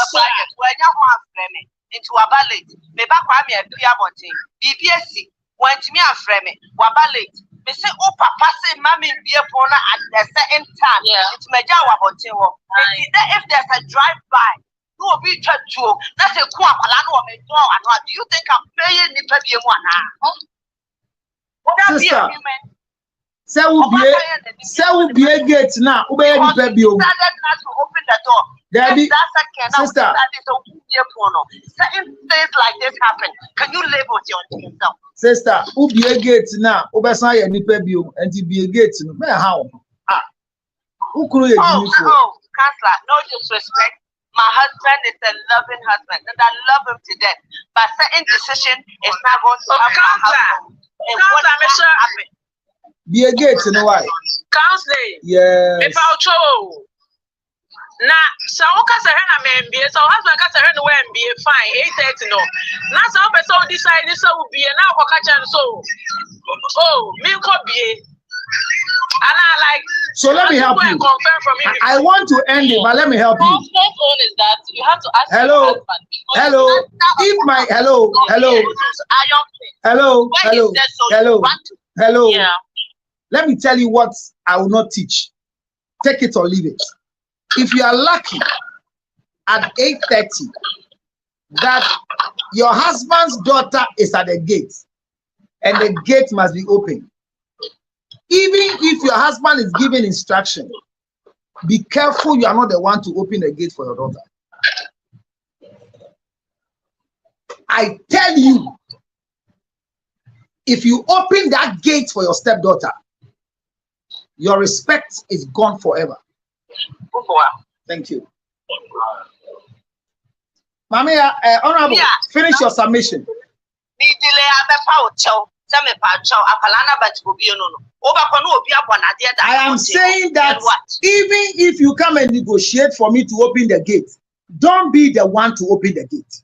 Into a ballot, me back me a piamonte, BBSC, went to me a frame, wabalit. Me say, oh, papa say, mammy, be a pona at the same time. It's Majawa Hotel. If there's a drive by, you will be touched to that's a quack. Do you think I'm paying the baby one? Sister. Say will be a gate now. Obey the baby. Open the door. Daddy, sister. Certain things like this happen. Can you live with yourself? Sister, who be a gate now? Obey say any baby and be a gate. No, how? Who could you? Oh, Counselor, no disrespect. My husband is a loving husband, and I love him to death. But certain decision is not going to happen. Counselor, happen. Be a gate, you know why? Counseling. Yes. If I'll show. Now, so Casa MBA, so husband Casa MBA, fine, 8:30 no. Now, some person decide this will be an hour catch and so. Oh, me could be. And I like. So let me help you. I want to end it, but let me help you. First one is that you have to ask hello. If my hello. Yeah. Let me tell you what I will not teach. Take it or leave it. If you are lucky at 8:30 that your husband's daughter is at the gate and the gate must be open. Even if your husband is giving instruction, be careful you are not the one to open the gate for your daughter. I tell you, if you open that gate for your stepdaughter, your respect is gone forever. Thank you. Mami, honorable, finish your submission. I am saying that even if you come and negotiate for me to open the gate, don't be the one to open the gate.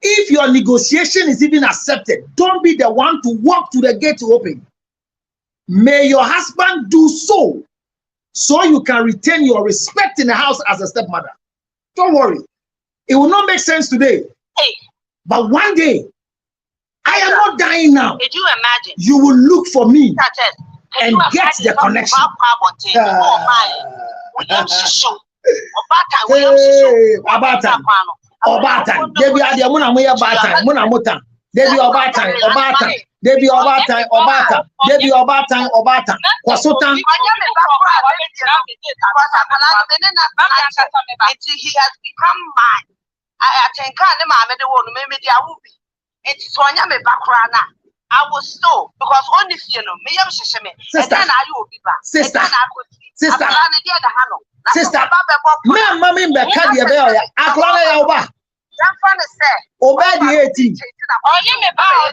If your negotiation is even accepted, don't be the one to walk to the gate to open. May your husband do so you can retain your respect in the house as a stepmother. Don't worry. It will not make sense today. But one day, I am not dying now. Did you imagine? You will look for me and get the connection. Obata, Debbie Adia Muna Moya Bata, Muna Muta, Debbie Obata, Debbie Obata, Debbie Obata, Wasutan. He has become mine. I think I won't maybe there will be. It's Sonia me background. I was so because only you know me, and then I will be back. Sister, Mammy, Bacadia Bell, Aclana Oba. Oba 18.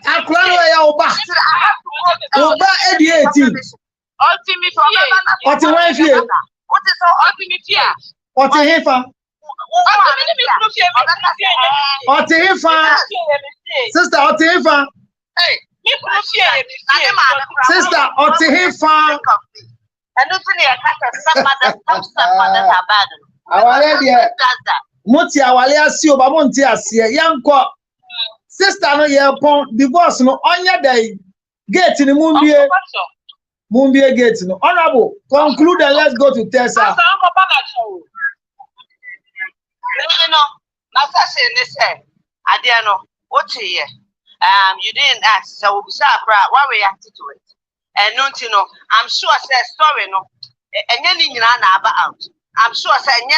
Aclana Oba. Oba 18. What's your wife here? What is so ultimate here? What's a heifer? What's a heifer? Sister, what's a heifer? Sister, what's a heifer? Moti awale asi oba monti asie yanko sister no ye pon divorce no onya dai gate ni mumbie gate no. Honorable, conclude and let's go to Tessa. Master say, Adiano, what's here? You didn't ask, so why reacted to it? And no, I'm sure I said story no, and then you out. I'm sure I said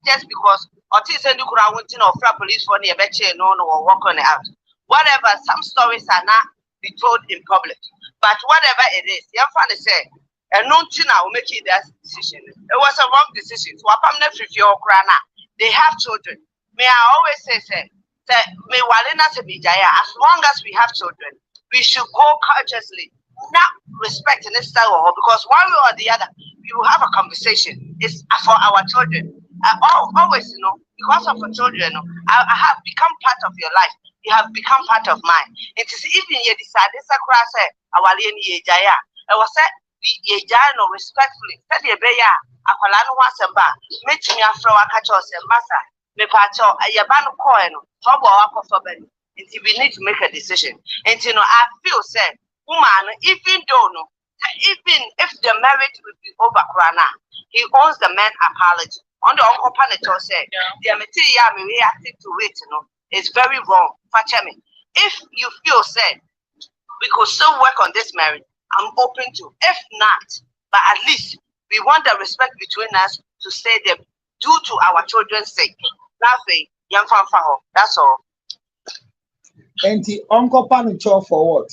just because Otis and Dukura went in or police for near betcha no or walk on it out. Whatever, some stories are not be told in public. But whatever it is, your father said, and no now will make it that decision. It was a wrong decision. So I'm not with your grana. They have children. May I always say, may Walina Sabijaya, as long as we have children, we should go courteously, not respecting this style because one way or the other, we will have a conversation. It's for our children. Always, because of your children, I have become part of your life. You have become part of mine. It is even you decide this across our lineage. I was said, ye no respectfully. Said ye beya, Aqualano was a bar. Meet me after a catch us and massa. Me pacho, a yabano coin, trouble up for Ben. Until we need to make a decision. And I feel said, woman, even if the marriage will be over, Krana, he owns the man apology. On the Uncle Panato said, the material me reacting to it, it's very wrong. If you feel said we could still work on this marriage, I'm open to. If not, but at least we want the respect between us to stay there due to our children's sake. Nothing, young fanfaho. That's all. And the Uncle Panicho for what?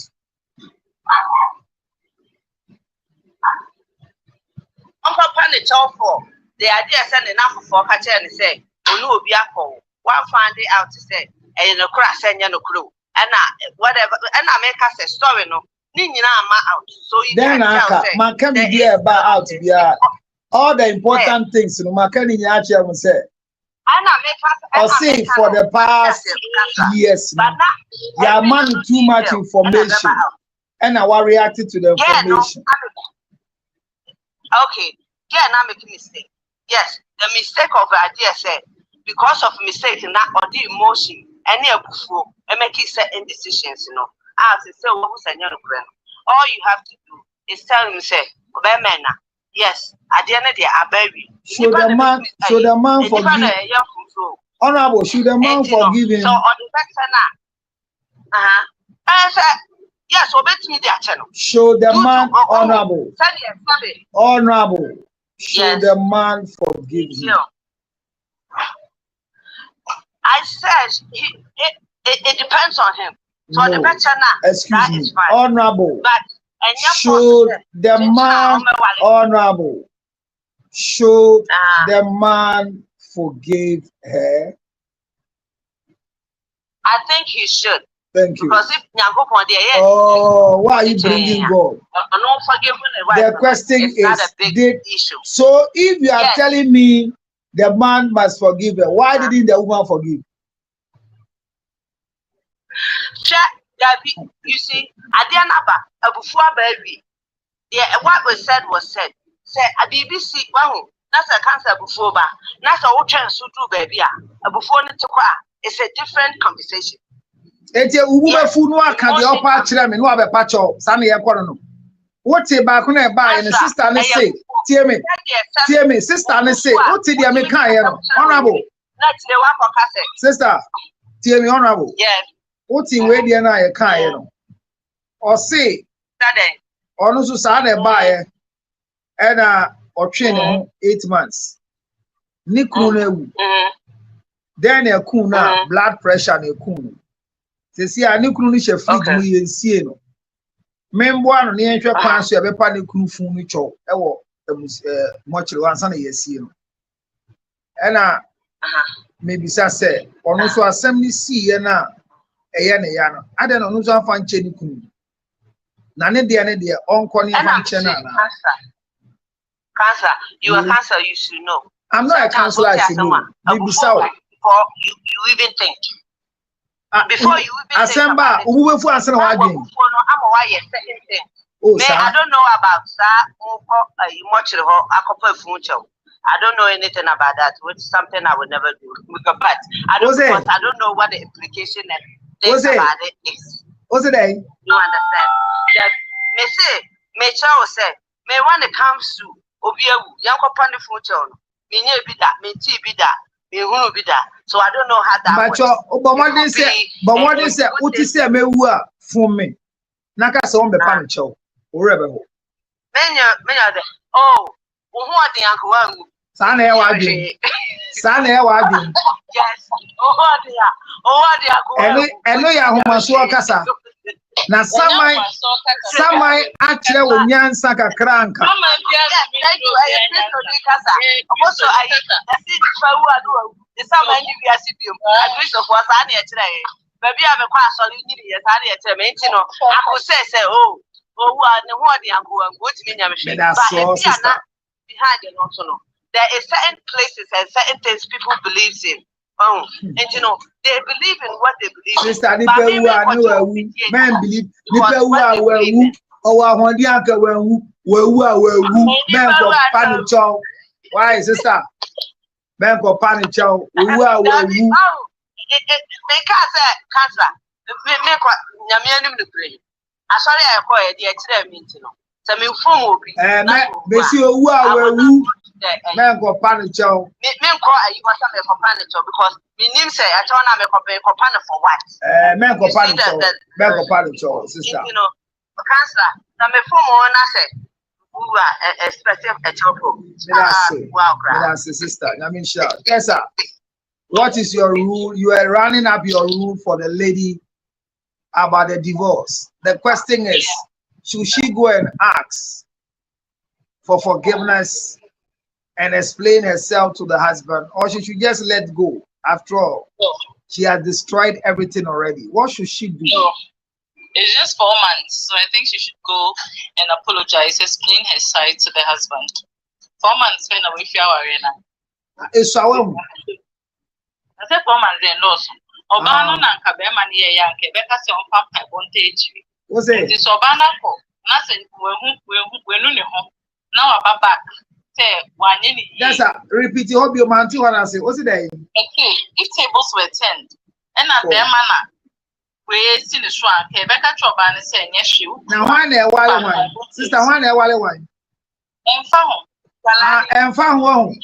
Uncle Panicho for the idea sending enough for catcher and say, "Oh, be a call." One find it out to say, and no crash and no clue. And whatever, and I make us a story, no. Out. So you then I can be about out here. All the important things, Makani Yachi will say. Or say for the past years, your man too much information, and I was reacting to the information. Okay, yeah, now making mistake. Yes, the mistake of the idea said because of mistake in that or the emotion, any of before and make it set indecisions, as I say, all you have to do is tell him, say, yes, at the end of the day, I bury. Should the man forgive? Honorable, should the man forgive him? So on the back, yes, obey me the channel. Should the man honorable? Honorable. Should the man forgive him? I said it depends on him. So no, the better now, excuse me, honorable. But should the man honorable? Should the man forgive her? I think he should. Thank you. Because if why are you bringing God? The question is, issue. So if you are telling me the man must forgive her, why didn't the woman forgive? You see, before baby, what was said. Say a BBC, that's a cancer before, that's a chance to do baby. Before it's a different conversation. It's a woman who no can the upper chairman, no other patch of Sammy Econo. What's a back on a buy and a sister and say, Tear me, sister and say, what's the American honorable? Sister, tear me honorable. Yes. What's in way and I a kind or say, or no, so sad a buyer and or training 8 months. Nikune, then a kuna blood pressure and a kun. See, I knew Kunisha feed me and see no. Member on the entry pass you have a panic crew from which much once on a year see. And maybe say, or no, so assembly see and now a yana. I don't know, no, find Jenny Kun. None of the other uncle in channel. Cancer, you are cancer, you should know. I'm not a counselor, I see. Maybe so. Before you even think. Before you even Assemble, who will for answer again? I don't know about that. I don't know anything about that, which is something I would never do. But I don't know what the implication and things about it is. What's it? You understand? That may say, may child say, may when it comes to Obia, young upon the future, me near be that, me tea be that. So I don't know how that works. But what they say, what is say me wua for me? Naka se on be pan chow. Orebe ho. Menya de. Oh, who are the uncle wangu? Sana e wa adwin. Sana e wa adwin. Yes. Oh, the uncle. Eno ya homaso kasa. Na samai akire wo nyansa kakra anka. Also I see the fawu adu. The samai ni bi asibio. Advice of was ani e kire e. Baby a me kwa so ni ni ye sare e kire me nti no. Akose oh ne ho de anko anko timi nyame hwe. But behind the not no. There are certain places and certain things people believe in. Oh, and they believe in what they believe. Sister, men believe why, sister? Men go panic chow. Men go panic chow. Men call you want to for panic because me name say I told them for panic for what? Men go panic chow. Men go panic chow, sister. Cancer. Now me form one I say who are expecting a child. Wow, sister. I mean, sure. Yes, sir. What is your rule? You are running up your rule for the lady about the divorce. The question is, should she go and ask for forgiveness and explain herself to the husband, or should she just let go? After all, she has destroyed everything already. What should she do? No. It's just 4 months, so I think she should go and apologize, explain her side to the husband. 4 months when we feel arena. It's our own. I said 4 months then also. Obano na kabema ni ye yanke beka se on pampa bontage. What's it? It's Obana ko. Na se we no ne ho. Now aba back. Yes, sir. Repeat your hobby, man. 200 say, what's it there? Okay, if tables were turned, and at their manner, we see the swan, Quebec Choban and say, yes, you. Now, one there, wine. Sister, one there, wine. And found one.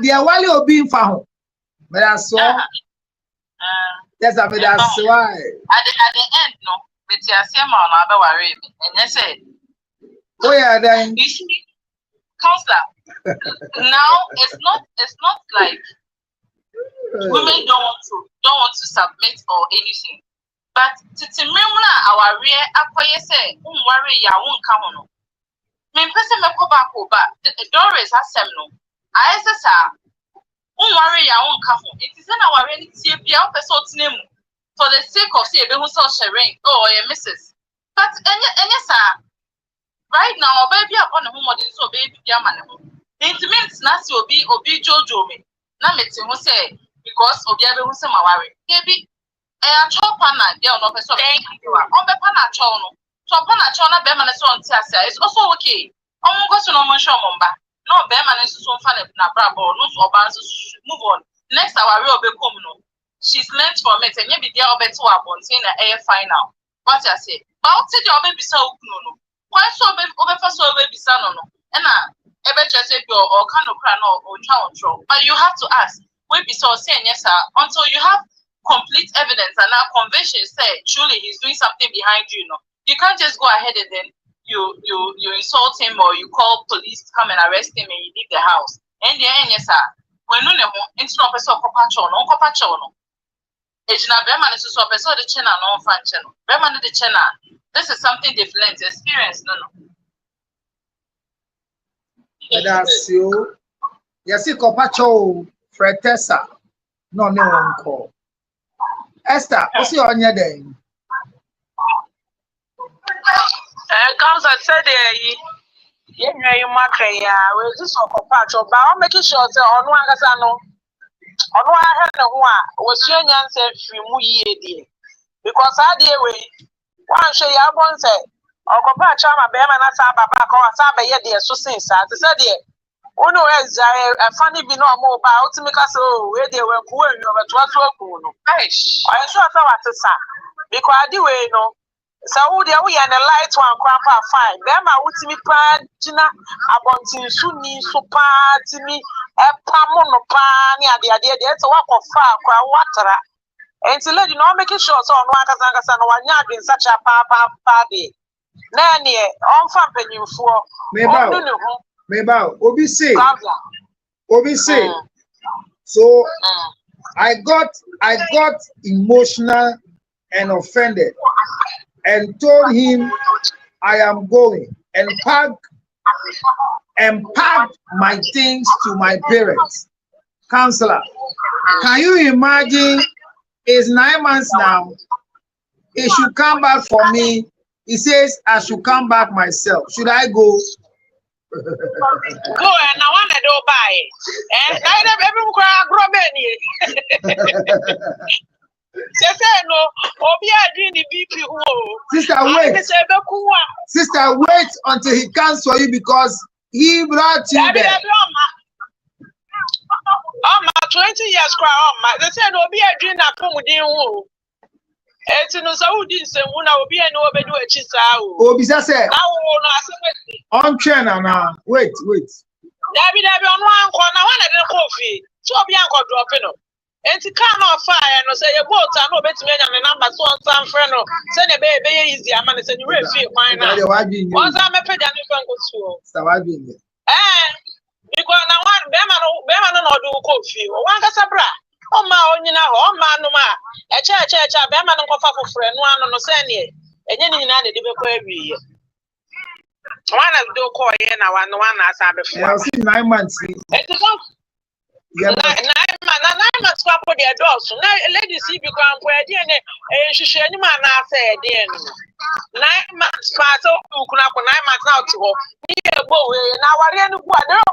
The Wally will be found. But I saw. Yes, I mean, that's why. At the end, no, with your same on other worry, and I said, oh, yeah, then. Counselor, now it's not like women don't want to submit or anything, but to remember our real acquire say worry ya won't come on. Me person me ko back over the Doris has some no. I say sir, worry ya won't come on. It is in our really see be out person name for the sake of say be who so sharing or your missus. But any sir. Right now, baby, upon the home of this baby, Yaman. It means Nasi will be Jojo me. Namity who say, because Obiabe who say, my worry. Baby, a chop on a girl, no person. Thank you. On the Panachono. So Panachona Beman is on Tassa is also okay. Almost no more Shomba. No Beman is so funny, Nabrabo, no so move on. Next, our real Becomno. She's learned from it, and maybe the other two are on saying the air final. What I say, but I'll tell your baby so no. Why so baby son no? And I just say or kind of crown or child. But you have to ask, we be so saying yes, sir, until you have complete evidence and now conviction say truly he's doing something behind you, no. You can't just go ahead and then you insult him or you call police to come and arrest him and you leave the house. And then yes, sir, when no into no person no. It's not Beman is so person the channel no fan channel. Beman the channel. This is something they've learned, experience, no. That's you. Yes, you Copacho, Fred Tessa. No one call. Esther, what's your on your day? Comes and said, you mark we're just on Copacho, but I'm making sure that on one Casano. On one hand, was your answer free because I dear way. One show ya one say, or compare Chama Beman and Saba back or Saba yet, dear, so since I said, dear, oh no, as a funny be no more about to make us so where they were poor, you know, but I saw what to say because I do know. So, there we are the light one, grandpa fine. Them I would see me, Gina, about Sunni, so part to me, pamono pani ade so wakofa kwa watara enti lady no make sure so no akasa no wanya adwen such a pa be na ne onfa mpanyimfo onu ne ho meba obi say so I got emotional and offended and told him I am going and packed my things to my parents. Counselor, can you imagine? It's 9 months now. He should come back for me. He says I should come back myself. Should I go? Go and I want to do buy it. And I never no, Sister, wait until he comes for you because he brought you there. 20 years cry they say no be a dream na pomudin wo. Eti no so wudi nsemu na obi ene obedu echi saa o. Obi say na wo no asem on train na wait. Dabi onu anko na wana de kofi. So obi anko drop no. Enti car no fire no say your boat na obetimi anya me number so on some friend no say ne be easy ama ne say you refi kwan na. Once am peja ne fan go so. Sawabi. Because na one be ma no do kofi. Wan kasa bra. O ma onyina ho o ma no ma. Eche be ma no kofa fofre no ano no say ne enye ni nyina de be ko awie. One of do call here na one na asa be fo. I see 9 months. Yeah, 9 months for the adults. Now, ladies, see become where DNA and she share any man. I said, 9 months pass over 9 months now to go. Now, I really go. I don't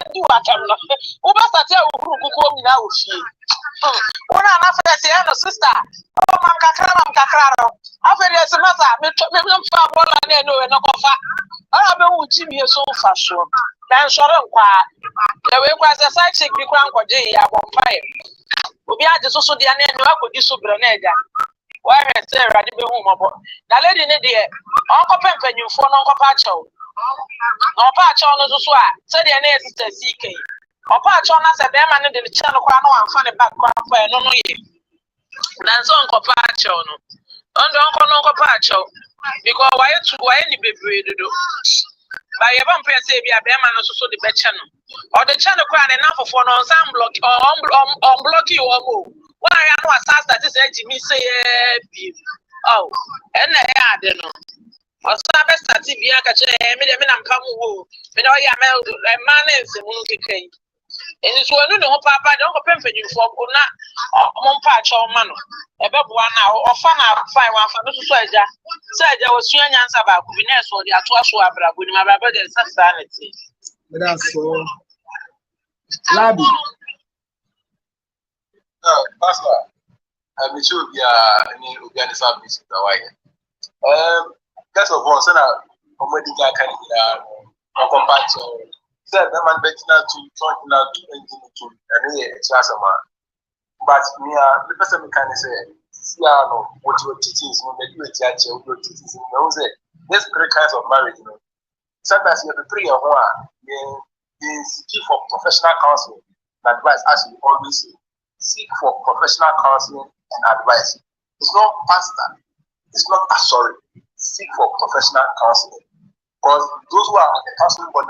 do what I'm not. Over Saturday, who come now? One after the sister. Oh, Kakara. After the semester, maybe I'm far more than I know and no offer. I will Jimmy so fast. Then short of quiet. The way was a side chick be crowned for J. I won't fire. We are just also the name of the Subranega. Why, Sarah, I did home about the lady in the dear. Uncle Pempen, you for Uncle Pacho. No patch on the swat, said the name is CK. Or patch on us a man in the channel and funny background for no year. That's Uncle Pacho. Uncle Pacho. Because why any baby do? By a bump, say, be a bearman also the bed channel. Or the channel crying enough for no some block or block you or move. Why I know a sass that is edging me say, oh, and I don't know. Or some best at TV, I catch a minute and come woo. But all your man is a movie. And it's one no papa don't open for you for one patch or man. A baby 1 hour or fun out 5 1 for no soldier. Said there was young answer about Guinness or the Atuasua with my brother's sanity. But that's so. Labi. Pastor, I'm sure we are the service in Hawaii. First of all, send a medical candidate or compassion. Said the man betting out to join out to engine to and it's man. But me, the person can say, no, what your teachings, no, maybe you judge your teachings. There's 3 kinds of marriage. Sometimes you have 3 or 1. Seek for professional counseling and advice, as you always say. Seek for professional counseling and advice. It's not pastor. It's not sorry. Seek for professional counseling. Because those who are on the counseling board,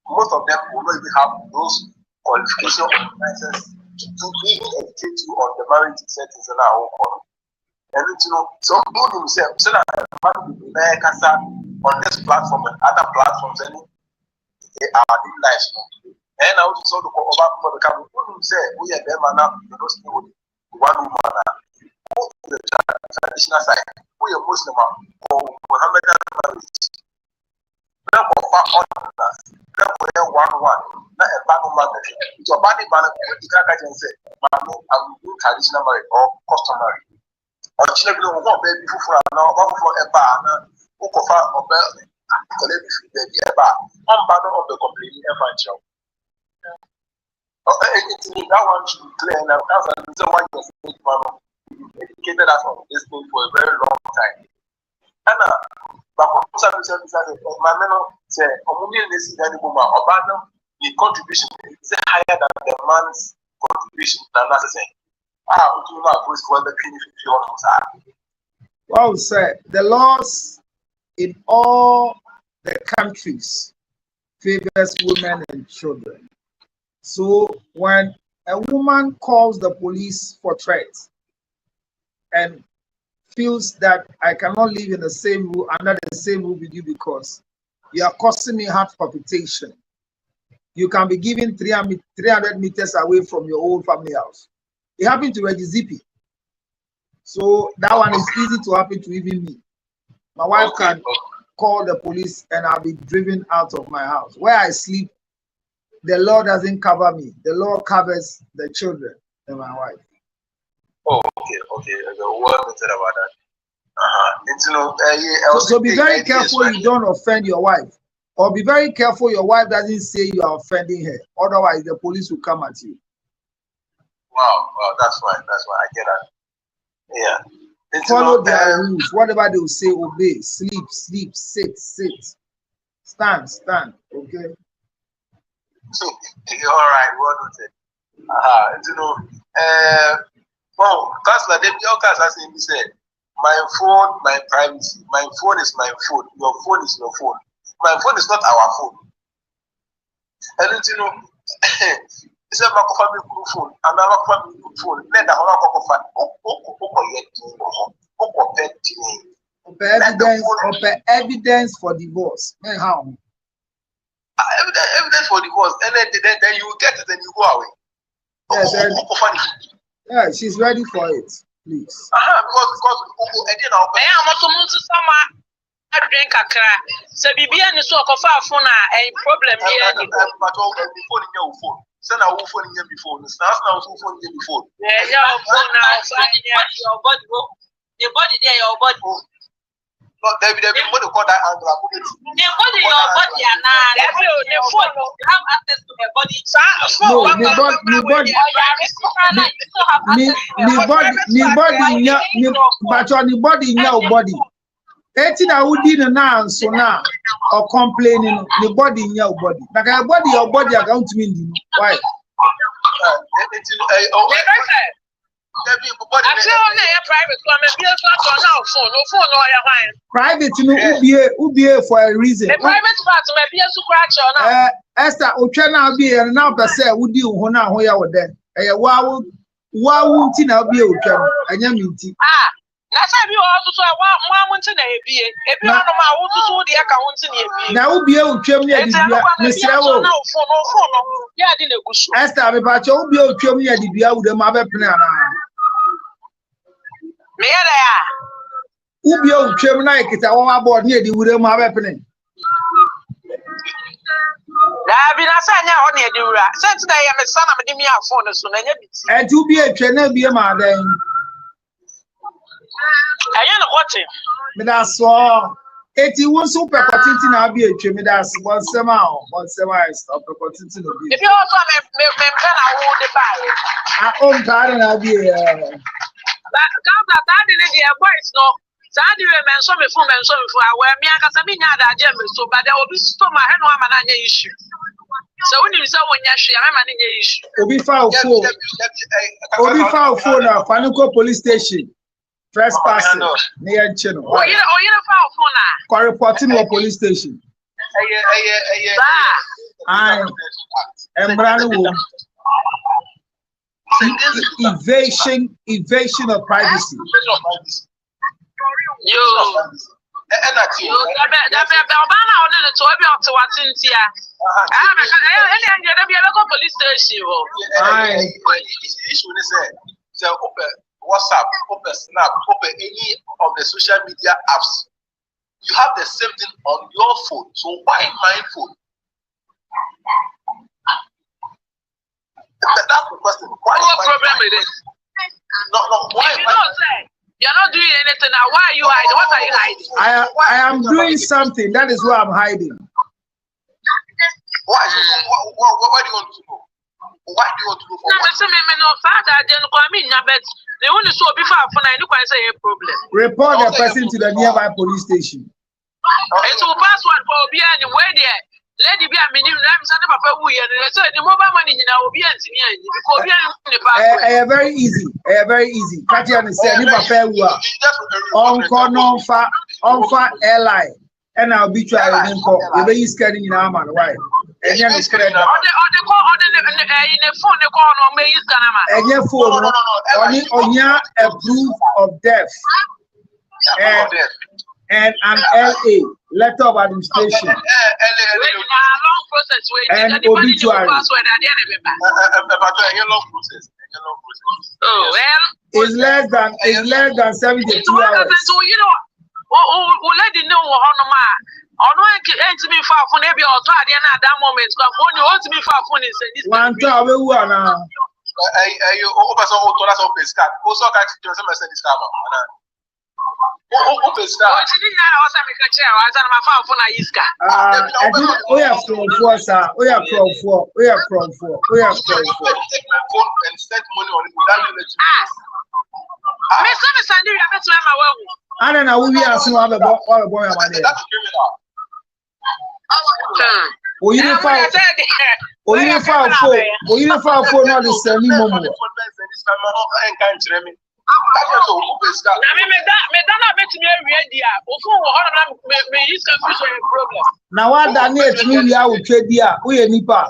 most of them will not even have those qualifications or licenses to even educate you on the marriage settings and our own. And some people themselves say that on this platform and other platforms, and they are doing life. And I also saw the over for the camera. Who say we are them and now those people one woman the traditional side. We are Muslim or Muhammadan marriage. Therefore, therefore, 1-1. Not a bad woman. It's a bad man. You can't say, I'm doing traditional marriage or customary. Or children who want baby for now, one for a bar, who cover or baby a bar. One battle of the complaining evangelist. That one should be clear now. That's the reason why you educated us on this thing for a very long time. And but my men say, "I'm going to see that woman." Obano, the contribution is higher than the man's contribution. That's the same. Do not push for the penny. Well said. The laws in all the countries favors women and children. So when a woman calls the police for threats and feels that I cannot live in the same room, under the same roof with you because you are causing me heart palpitation, you can be given 300 meters away from your old family house. It happened to Reggie Zippy. So that one is easy to happen to even me. My wife can call the police and I'll be driven out of my house. Where I sleep, the law doesn't cover me. The law covers the children and my wife. Oh, okay. What mentioned about that? So be very careful you don't offend your wife. Or be very careful your wife doesn't say you are offending her. Otherwise, the police will come at you. Wow, that's fine. I get that. Yeah. Follow their rules. Whatever they will say, obey. Sleep, sit. Stand. Okay? All right, well noted. Well, Councillor, as he said, my phone, my privacy. My phone is my phone. Your phone is your phone. My phone is not our phone. And it's a family phone. Another family phone. Let the evidence for divorce. How? Evidence for divorce, and then you get it and you go away. Yeah, she's ready for it. Please. Because again, I drink a crack. So be any sort of far phone a problem here. But all the phone in your phone. Send a phone in your before. The stars now phone in your before. Your body, your body there, your body. Not David, what do you call that angle? Your body, and the phone, you have access to your body. But on the body in your body. Anything I would do now, so now, or complaining, the body in your body. Like your body, I can't mean why? Private, you for a reason. Private part may be a scratch. Esther, Uchana be and now per se would you Hona Hoya with them. Wow, won't be okay? And Yamiti. That's how you also one want to be a bit of my own to the account in now be able to Mr. Yeah, didn't go. Esther, but you'll be able to me at the Bia with the mother plan. Ubi o Gemini kita wa board near the wood ma happening. Da bi na sanya ho ne de wura. Sent na ya me sana me de mi afon so na nya bi. And to be a trainer be ma den. Aye na kote. Me da so eti won so pe kotinti na be a twe me da so one sema stop pe kotinti no be. If you also me can I hold the bag. I own car na be that didn't the voice no. Sandy mention me for where me and Casamina that gem so but there will be so my hand one issue. So when you say when you're issue. Obi foul phone now, Fanuco police station. Trespassing near Chino. Oh, you foul phone now. Reporting to police station. I am brand new. Evasion of privacy. WhatsApp, open Snap, open any of the social media apps. You have the same thing on your phone. So why my phone? That's the question. What problem with it? No. Why? You don't say you're not doing anything now. Why are you hiding? What are you hiding? I am doing something. That is why I'm hiding. Why do you want to know? Why do you want to know? They want to show before I say a problem. Report the person to the nearby police station. It's a password for being where there. Lady be a minimum, I'm saying Papa, we are so the mobile money in our obedience. Very easy. Very easy. Katia is saying, Papa, on airline. And I'll be trying to call the way he's getting in our man. Why? And then it's correct. On the phone, the call on me is Ganama. And your phone, on your proof of death. And an LA, letter of administration. And obituary. Oh, well, it's less than 72 hours. So, you know, let you know on to be far from every author at that moment. Only ought to be far from this. One time we were now. You over so to us of this cat. Also, catch you some message. We are from four, sir. We are from four. And spend money on it without you. I don't know who we are. So I'm a boy. That's criminal. Oh, you didn't file for not the same moment. Now, what that needs me, I will trade here. We are Nipa.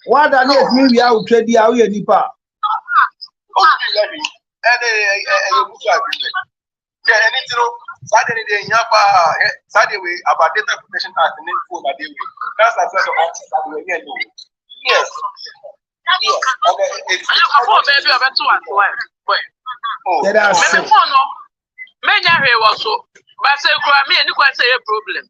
What that needs me, I will trade here. We are Nipa. Saturday day nyapa Saturday way about data protection act in phone that day way. That's the first of all Saturday here no. Yes. Yes. Okay. It's baby about to one. Oh. That is so. Many was so. But say me and you can say a problem.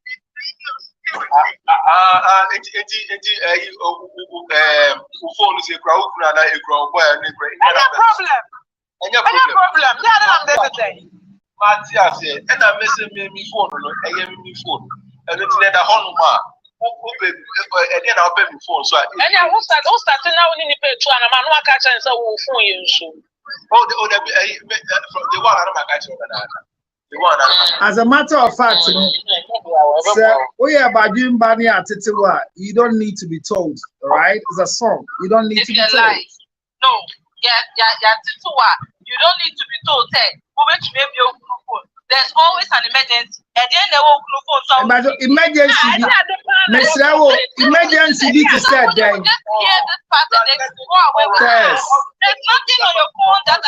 Phone is a crowd and a crowd boy and a problem. Any problem. Matia said, and I'm missing me phone, I am me phone, and it's let a honor. Again, I'll pay me phone. So, and I will start now in the pay to an man who catch and so will phone you soon. Oh, the one I'm catching. As a matter of fact, we are by doing Bani at Titiwa. You don't need to be told, right? It's a song. You don't need to be told. No, Titiwa. You don't need to be told, there's always an emergency. At the end, emergency. Emergency be to say then. There's nothing on your phone that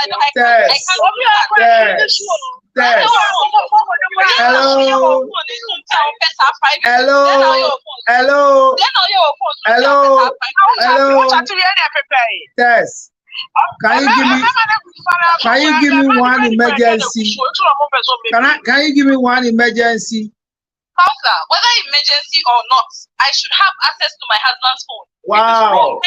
Yes. Can you give me one emergency? Can you give me one emergency? Whether emergency or not, I should have access to my husband's phone. Wow.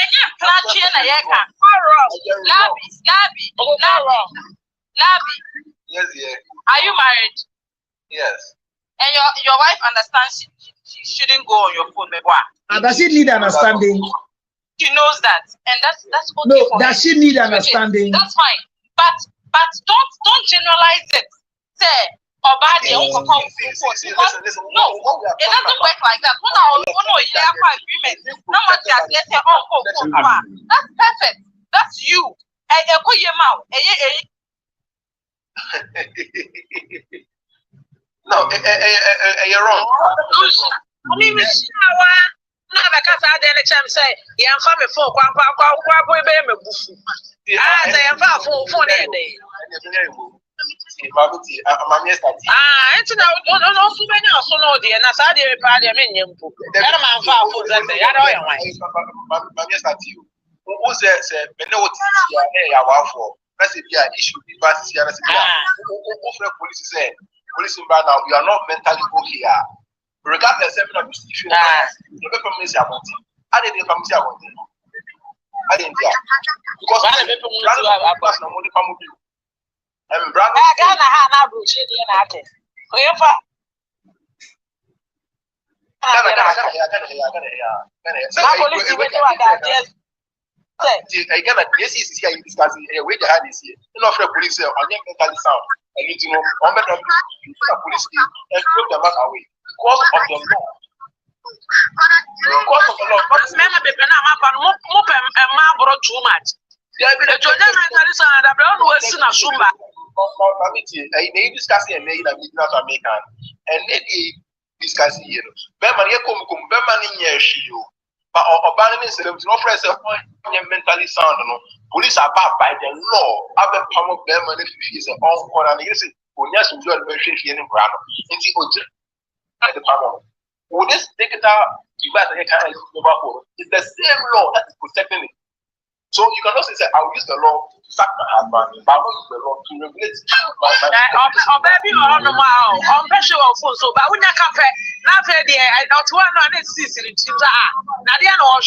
Labi. Yes, yeah. Are you married? Yes. And your wife understands she shouldn't go on your phone, does she need understanding? She knows that, and that's okay. No, does she need understanding? That's fine, but don't generalize it. Say, no, it doesn't work like that. Agreement. That's perfect. That's you. No, you're wrong. Because I didn't say, "Yeah, family phone, my police now, you are not mentally okay. Regardless of the issue, the paper is about it. I didn't come to you. I didn't hear. Because I didn't have a person only come with you. I'm brother. I can't have a brochure in that. Again, this is here discussing a way the hand is here. You know, for police on your mentally sound. And you know, on the police and put the matter away because of the law. Because of the law. But remember, the Panama, Mabro too much. They discussing and they American and they discussing you. Beman, but abandoning them no friends mentally sound. Police are backed by the law. I've been pummeled them and if he's an all corner and you see, when yes, we do a very in Brano. It's the power. Would this take it out? It's the same law that is protecting it. So you can also say, I'll use the law to sack my husband, but I will use the law to regulate my baby or no more. I'm pressure of food, so but when you come back, not fair, dear, I don't want to see it. Nadia, no,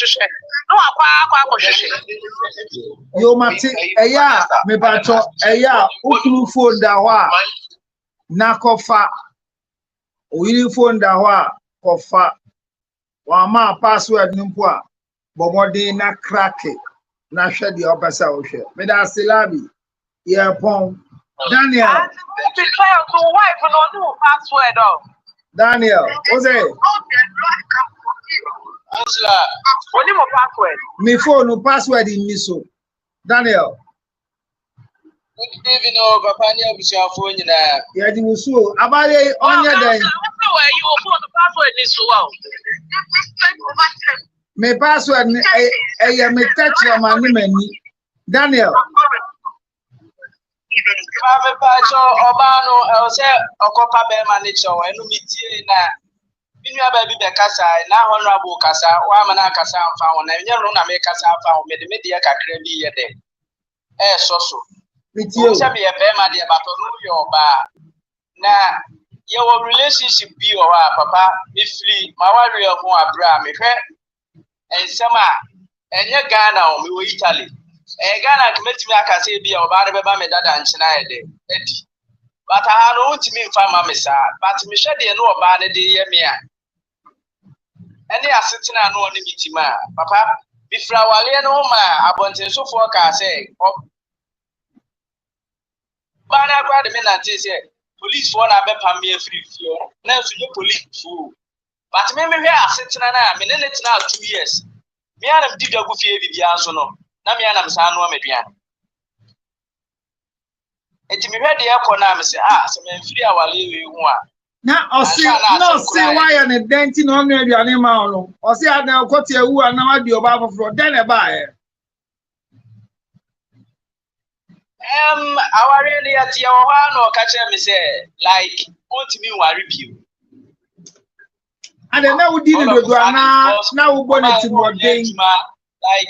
Yo, Mati, Eya, me bato, Eya, Ukulu phone dawa, Nakofa, Willy phone dawa, Kofa, Wama password Numpua, Bomode na crack it. Na share the opposite ocean. Me da silabi. Yeah, pon. Daniel. I declare to wife no new password of. Daniel, what's it? Angela, what is my password? Me phone no password in me so. Daniel. good evening, Papa. What's your phone now? Yeah, the so. Abale on your day. Where you phone the password is so well. Me password I me touch your money many. Daniel. Papa Pacho Obano, I say Okopa Bear manager, and Lumiti na. Binu baby be kasa na honorable kasa, Wamana kasa found, and you know make kasa found with the media kakrebi yede. So. With you, be a bear manager, but your bar. Now, your relationship be or Papa, me free, my warrior who are bra me. And summer, and your Ghana, we were Italy. And Ghana commit me, I can say, be about me that and China. But I don't to me for my missa, but me sure they know about the year me. And they are sitting and no meeting, Papa. Before I lay no ma, I want to so for I say, but I got the men and say, police for a better me free fuel. Now, so you police fool. But maybe we are sitting and I'm in it now 2 years. Me and I'm did a good fear with the answer. No, Nami and I'm San Median. It me ready up on I'm say, some free our leave one. Now, or see, no, see why an denting on the animal, or see, I now got you who are now the Obama for then a buyer. Our really at your one or catch me say, like, what to me, worry you. And then now we did it with now we want it more day. Like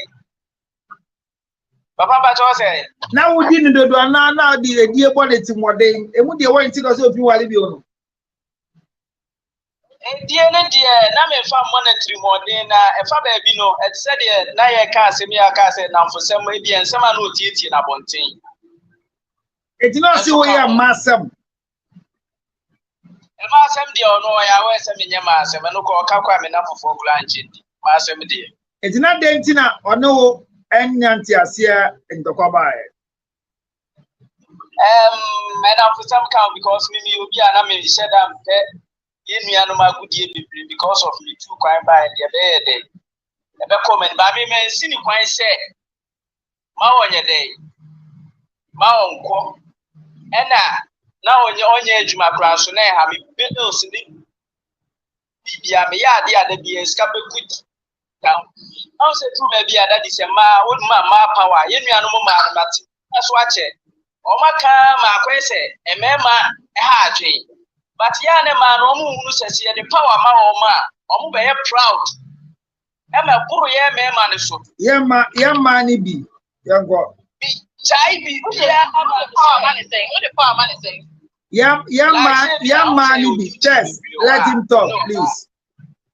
Papa Bacho said, now we didn't do now the dear bonnet more day. And would you want to go so if you want to be on? Dear, now me found monetary more day now. If I be no, it said, now I can't see me, I can't say now for some way, and some no teaching about thing. It's not so we are massive. Masem dear no, I always am in your mass, and no call Kakam enough for granted. Masem dear. It's not dentina or no, and Nantia in the Kobai. Madam, for some count because maybe you be an amazing said I'm dead. Give me animal good year because of me too quite by the day. A comment by me, man, see you quite say. Ma on your day. Ma on quo. And now on your own edge, my class, and I have bills in the be a scabby good down. I'll say to maybe that is a old ma power, you know, but that's watch it. Oh, my car, my question, a memma, a hard tree. But Yana man, who says the power, ma, very proud. I'm a poor young man, so. Young money be, young God. Chai, what the power money saying? Young man, be just let him talk, please.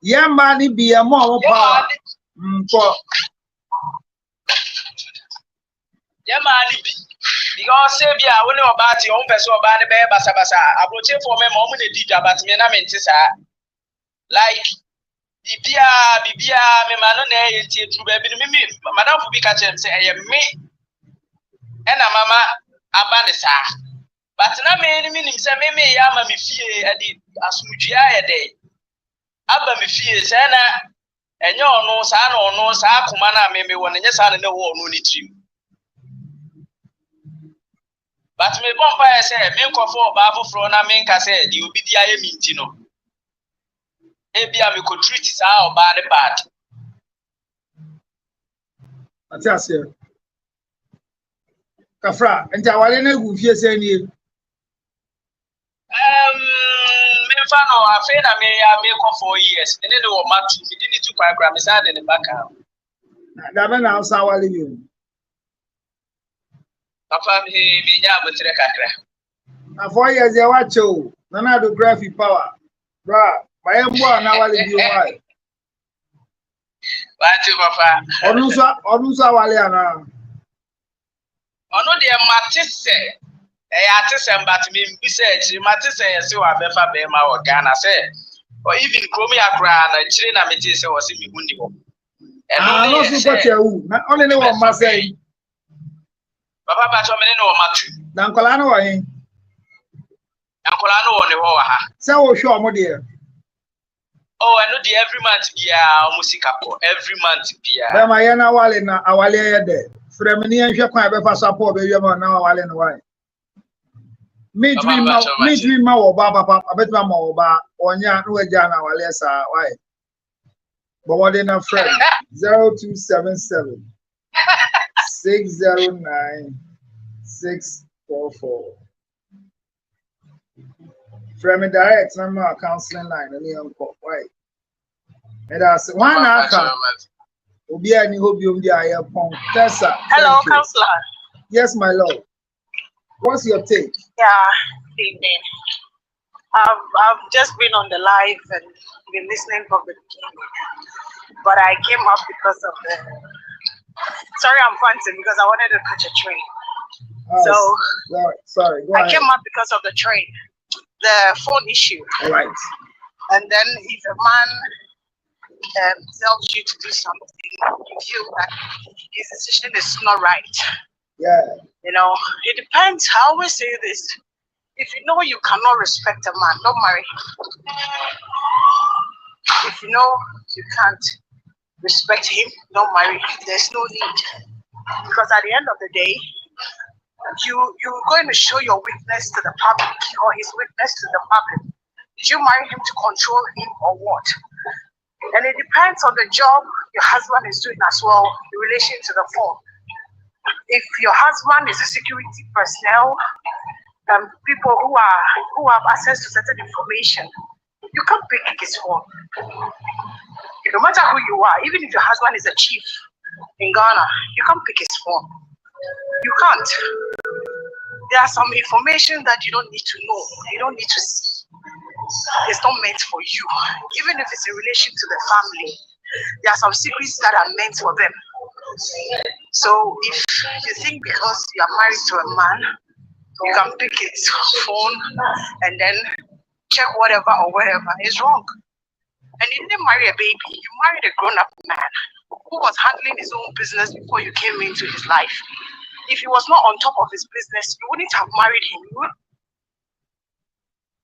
Young man, be a more power. Young man, because Sabia, we know about your own person about the bear basabasa. I will check for me, mom, the did about me, and I meant to say, like, Bibia, me manone, to baby, Madame Fubika, say, I am me, and a mama, Abanisa. But na me ni say me ya ma me fie ade asumdua ye dey. Aba me fie say na enye ono sa na ono sa akoma na me won enye sa na wo ono ni trim. But me bomba say me nkofo oba afoforo na me nka say di obi dia ye minti no. Ebia me ko treat sa oba de bad. Ati ase. Kafra, nja wale na egu fie say ni. Me fa no afi na me ya me ko 4 years. Ene le wo matu me di ni tu kwa gra me sa de ne baka. Da be na usa wale ni. Papa me nya abotre kakra. Na 4 years ya wache o. Na do graphic power. Bra, my mbo na wale bi why. Wache papa. Onusa wale ana. Ono de matise atise mbati me mbise echi matise yesi wa befa be ma wo Ghana say or even kromi akra na chire na meti say wo se mi hundi ho. No so ko chewu. Na only ne wo ma say. Papa ba cho me ne wo matu. Na nkola na wo yin. Ankola no wo ne ho wa ha. Say wo hwe omo de. Oh, I know the every month bia musika ko every month bia. Ba ma ye na wale na awale ye de. Fremini enhwe kwan be fa support be wiema na wale no why. Me dream ma wo ba papa abetuma ma wo ba onya no agya na wale sa why. But what in a friend 0277 609 644. Frame direct number counseling line any uncle why. And that's one aka. Obi ani hobium di ayepon. Tessa. Hello, counselor. Yes, my lord. What's your take? Yeah, evening. I've just been on the live and been listening from the beginning, but I came up because of the. Sorry, I'm panting because I wanted to catch a train. Sorry. Go ahead. I came up because of the train, the phone issue. All right. And then if a man tells you to do something, you feel that his decision is not right. Yeah. You know, it depends. I always say this. If you know you cannot respect a man, don't marry him. If you know you can't respect him, don't marry him. There's no need. Because at the end of the day, you're going to show your weakness to the public or his weakness to the public. Did you marry him to control him or what? And it depends on the job your husband is doing as well in relation to the phone. If your husband is a security personnel, people who have access to certain information, you can't pick his phone. No matter who you are, even if your husband is a chief in Ghana, you can't pick his phone. You can't. There are some information that you don't need to know, you don't need to see. It's not meant for you. Even if it's in relation to the family, there are some secrets that are meant for them. So if you think because you are married to a man, you can pick his phone and then check whatever or whatever, is wrong. And you didn't marry a baby, you married a grown-up man who was handling his own business before you came into his life. If he was not on top of his business, you wouldn't have married him.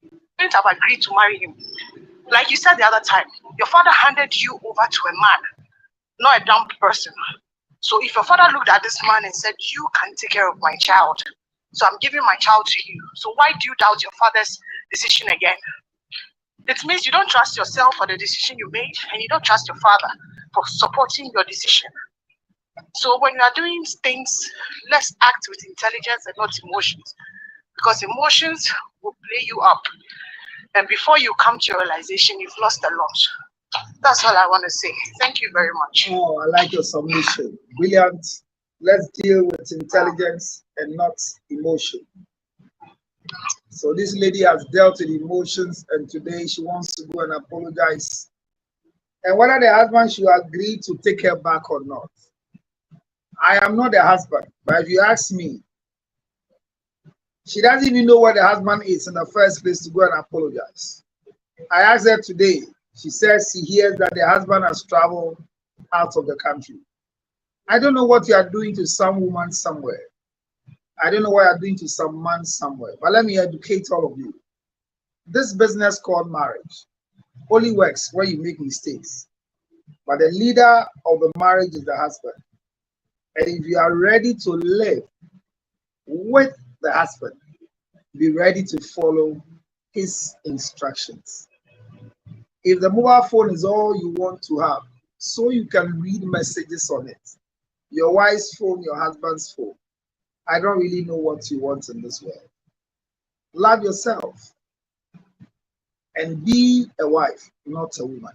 You wouldn't have agreed to marry him. Like you said the other time, your father handed you over to a man, not a dumb person. So if your father looked at this man and said, you can take care of my child, so I'm giving my child to you. So why do you doubt your father's decision again? It means you don't trust yourself for the decision you made, and you don't trust your father for supporting your decision. So when you are doing things, let's act with intelligence and not emotions, because emotions will play you up. And before you come to your realization, you've lost a lot. That's all I want to say. Thank you very much. Oh, I like your submission. Brilliant. Let's deal with intelligence and not emotion. So this lady has dealt with emotions, and today she wants to go and apologize. And whether the husband should agree to take her back or not. I am not the husband, but if you ask me, she doesn't even know what the husband is in the first place to go and apologize. I asked her today, she says she hears that the husband has traveled out of the country. I don't know what you are doing to some woman somewhere. I don't know what you're doing to some man somewhere, but let me educate all of you. This business called marriage only works when you make mistakes. But the leader of the marriage is the husband. And if you are ready to live with the husband, be ready to follow his instructions. If the mobile phone is all you want to have, so you can read messages on it, your wife's phone, your husband's phone, I don't really know what you want in this world. Love yourself and be a wife, not a woman.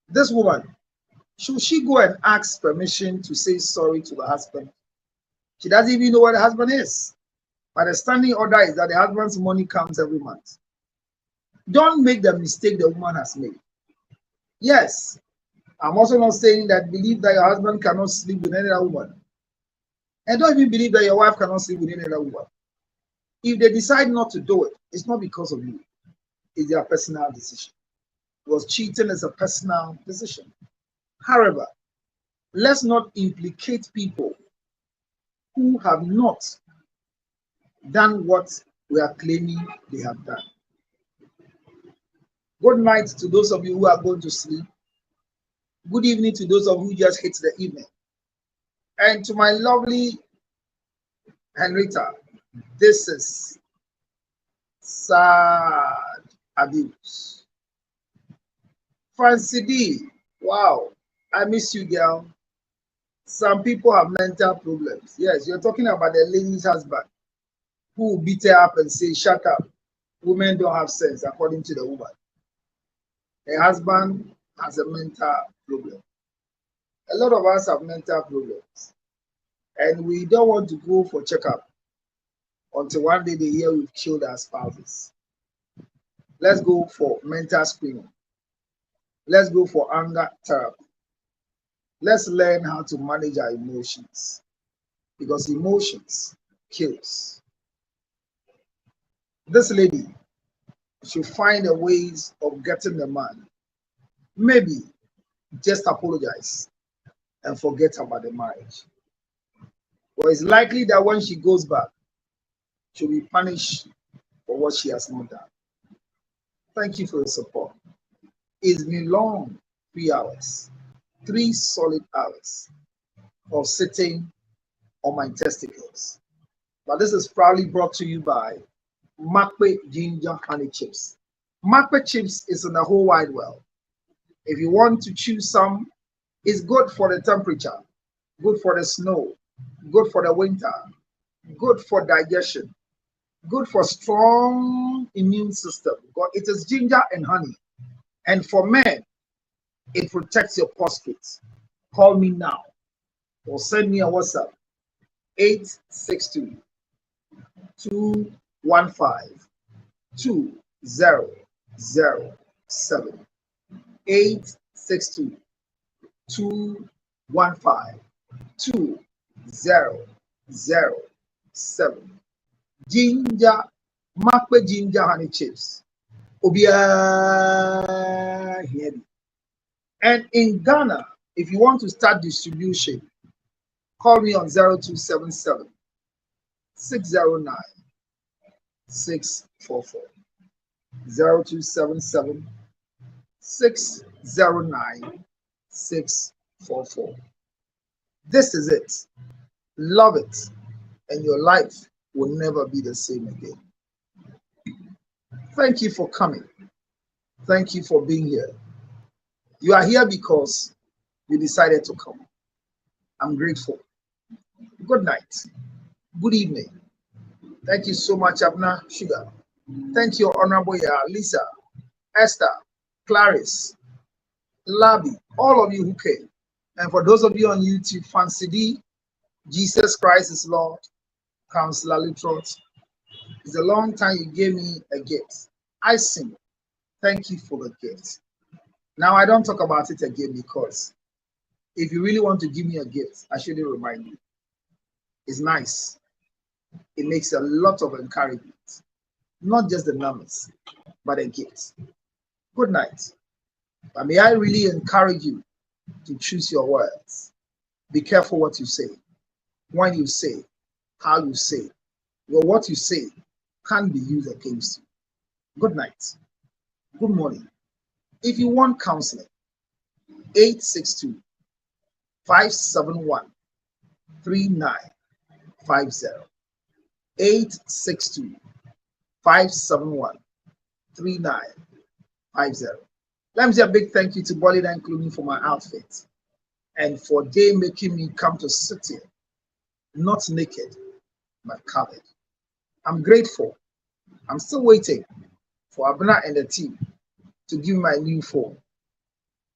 This woman, should she go and ask permission to say sorry to the husband? She doesn't even know where the husband is. But the standing order is that the husband's money comes every month. Don't make the mistake the woman has made. Yes, I'm also not saying that believe that your husband cannot sleep with any other woman. And don't even believe that your wife cannot sleep with any other woman. If they decide not to do it, it's not because of you. It's their personal decision. Because cheating is a personal decision. However, let's not implicate people who have not done what we are claiming they have done. Good night to those of you who are going to sleep. Good evening to those of you who just hit the evening. And to my lovely Henrietta, this is sad abuse. Francie D, wow, I miss you, girl. Some people have mental problems. Yes, you're talking about the lady's husband who will beat her up and say, shut up. Women don't have sense, according to the woman. Her husband has a mental problem. A lot of us have mental problems. And we don't want to go for checkup until one day they hear we've killed our spouses. Let's go for mental screening. Let's go for anger therapy. Let's learn how to manage our emotions, because emotions kills. This lady should find a ways of getting the man. Maybe just apologize and forget about the marriage. But it's likely that when she goes back, she'll be punished for what she has not done. Thank you for the support. It's been long, 3 hours, 3 solid hours of sitting on my testicles. But this is proudly brought to you by Makwe Ginger Honey Chips. Makwe chips is in the whole wide world. If you want to choose some, it's good for the temperature, good for the snow, good for the winter, good for digestion, good for strong immune system. It is ginger and honey. And for men, it protects your prostate. Call me now or send me a WhatsApp 862 215 2007 862 215 2007. Ginger, Makwe Ginger Honey Chips. Obia here. And in Ghana, if you want to start distribution, call me on 0277 609 644. 0277 609 644. This is it. Love it, and your life will never be the same again. Thank you for coming. Thank you for being here. You are here because you decided to come. I'm grateful. Good night. Good evening. Thank you so much, Abna Sugar. Thank you, Honorable Lisa, Esther, Clarice, Labi, all of you who came. And for those of you on YouTube, Fancy D, Jesus Christ is Lord, Counselor Litrot. It's a long time you gave me a gift. I sing. Thank you for the gift. Now I don't talk about it again, because if you really want to give me a gift, I shouldn't remind you. It's nice. It makes a lot of encouragement. Not just the numbers, but a gift. Good night. But may I really encourage you to choose your words. Be careful what you say. When you say, how you say. Well, what you say can be used against you. Good night. Good morning. If you want counseling, 862-571-3950. 862-571-3950. Let me say a big thank you to Bollywood and Clooney for my outfit and for they making me come to sit here, not naked, but covered. I'm grateful. I'm still waiting for Abna and the team to give me my new phone.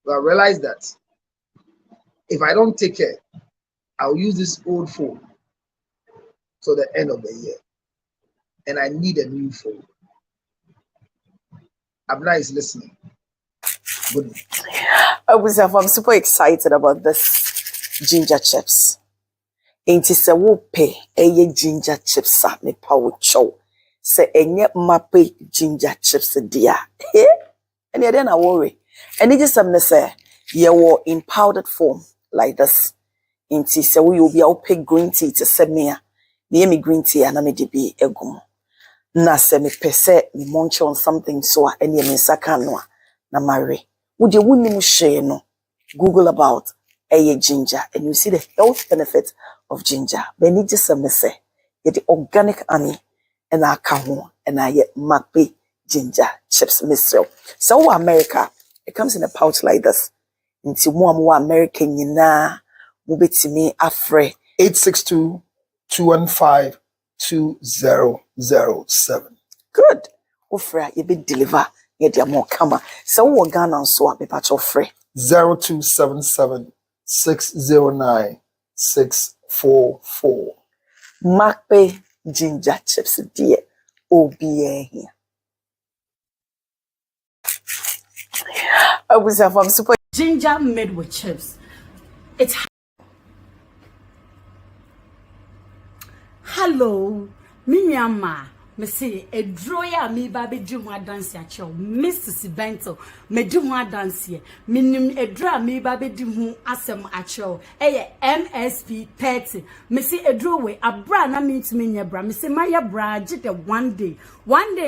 But I realized that if I don't take care, I'll use this old phone till the end of the year. And I need a new phone. Abna is listening. Good. I'm super excited about this ginger chips. Ain't it a whoopee a ginger chips at me power chow. Say enye mape ginger chips dear. And then I worry. And it is a say you were in powdered form like this. Ain't it so we will be pick green tea to send me near me green tea and I may be a gum. Na se me pese me munch on something so any me sakanwa na marry. Would you wouldn't share no? Google about a ginger and you see the health benefits of ginger. But it just a say the organic honey and I come and I get mape ginger chips myself. So America, it comes in a pouch like this. Into more American yina mubiti me afre 862-215-2007. Good. Ofra you be deliver get your more kama. So we Ghana and so be patch of free 0277-609-644. Mape ginger chips dear. OBA here. I was I'm super ginger made with chips. It's hello, Minyama. Me say a droya me baby do more dance ya chow. Mrs. Bento me do more dance ye. Minim a dra me baby do who asem a chow. MSP 30. Me say a draw way a bra na mean to me ya bra. Me say my bra jit one day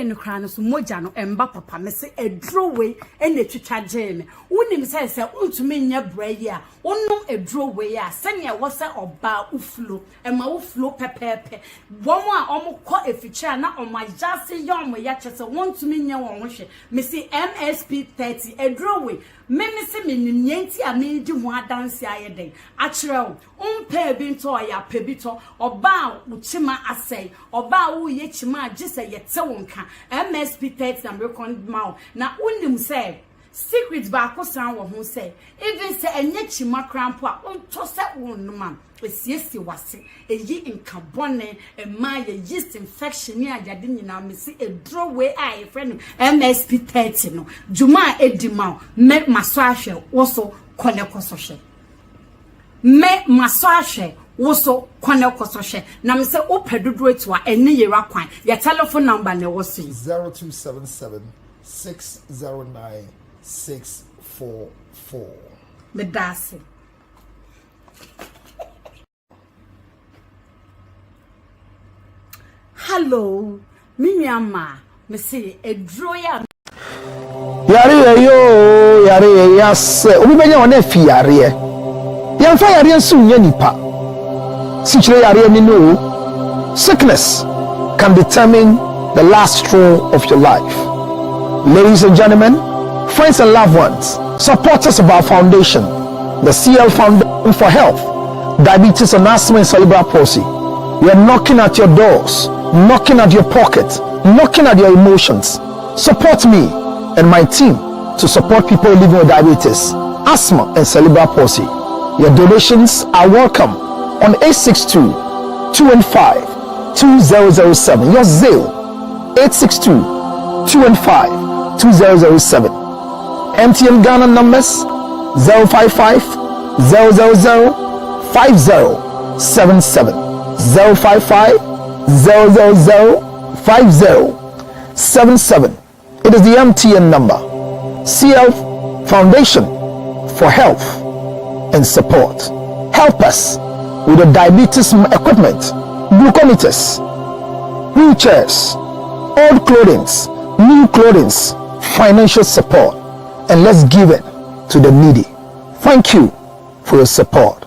in the crown so mojano and papa. Me say a draw way and the chicha jam. Unim says to me ya bra ya. Ono a draw way ya. Senya was a ba uflo and ma uflo pepe. One more almost caught a feature na on my just young way ya chesa want to me nya won hwe. Me say MSP 30 a draw way. Me say me nyanti a me di ho adanse ayeden. Achrew umpe bi nto ya pebito oba uchima asay oba wo ye chima agise ye te wonka MSP 30 na record ma na unim say secret ba ko san wo ho say even say enye chima crampo a unto say wonuma esiesi wase eyi nkabone ema ye yeast infection ni ajade nyina me say a draw way I friend MSP 30 no juma edima me maso ahwe wo so kone kosohwe me maso ahwe wo so kone kosohwe na me say opedodo etua ene yera kwan your telephone number na wo so 0277-609-644. me dase hello Minyama me say a droya Yare yo yare yase obi benya wona fi yare yamfa yare nso nya nipa sichire yare ni no sickness can determine the last straw of your life. Ladies and gentlemen, friends and loved ones, supporters of our foundation, the CL Foundation for Health, Diabetes and Asthma and Cerebral Palsy, we are knocking at your doors, knocking at your pocket, knocking at your emotions. Support me and my team to support people living with diabetes, asthma and cerebral palsy. Your donations are welcome on 862-215-2007. Your Zelle 862-215-2007. MTN Ghana numbers 055-000-5077. 055-000-5077. It is the MTN number. CL Foundation for Health and Support. Help us with the diabetes equipment, glucometers, wheelchairs, old clothing, new clothing, financial support, and let's give it to the needy. Thank you for your support.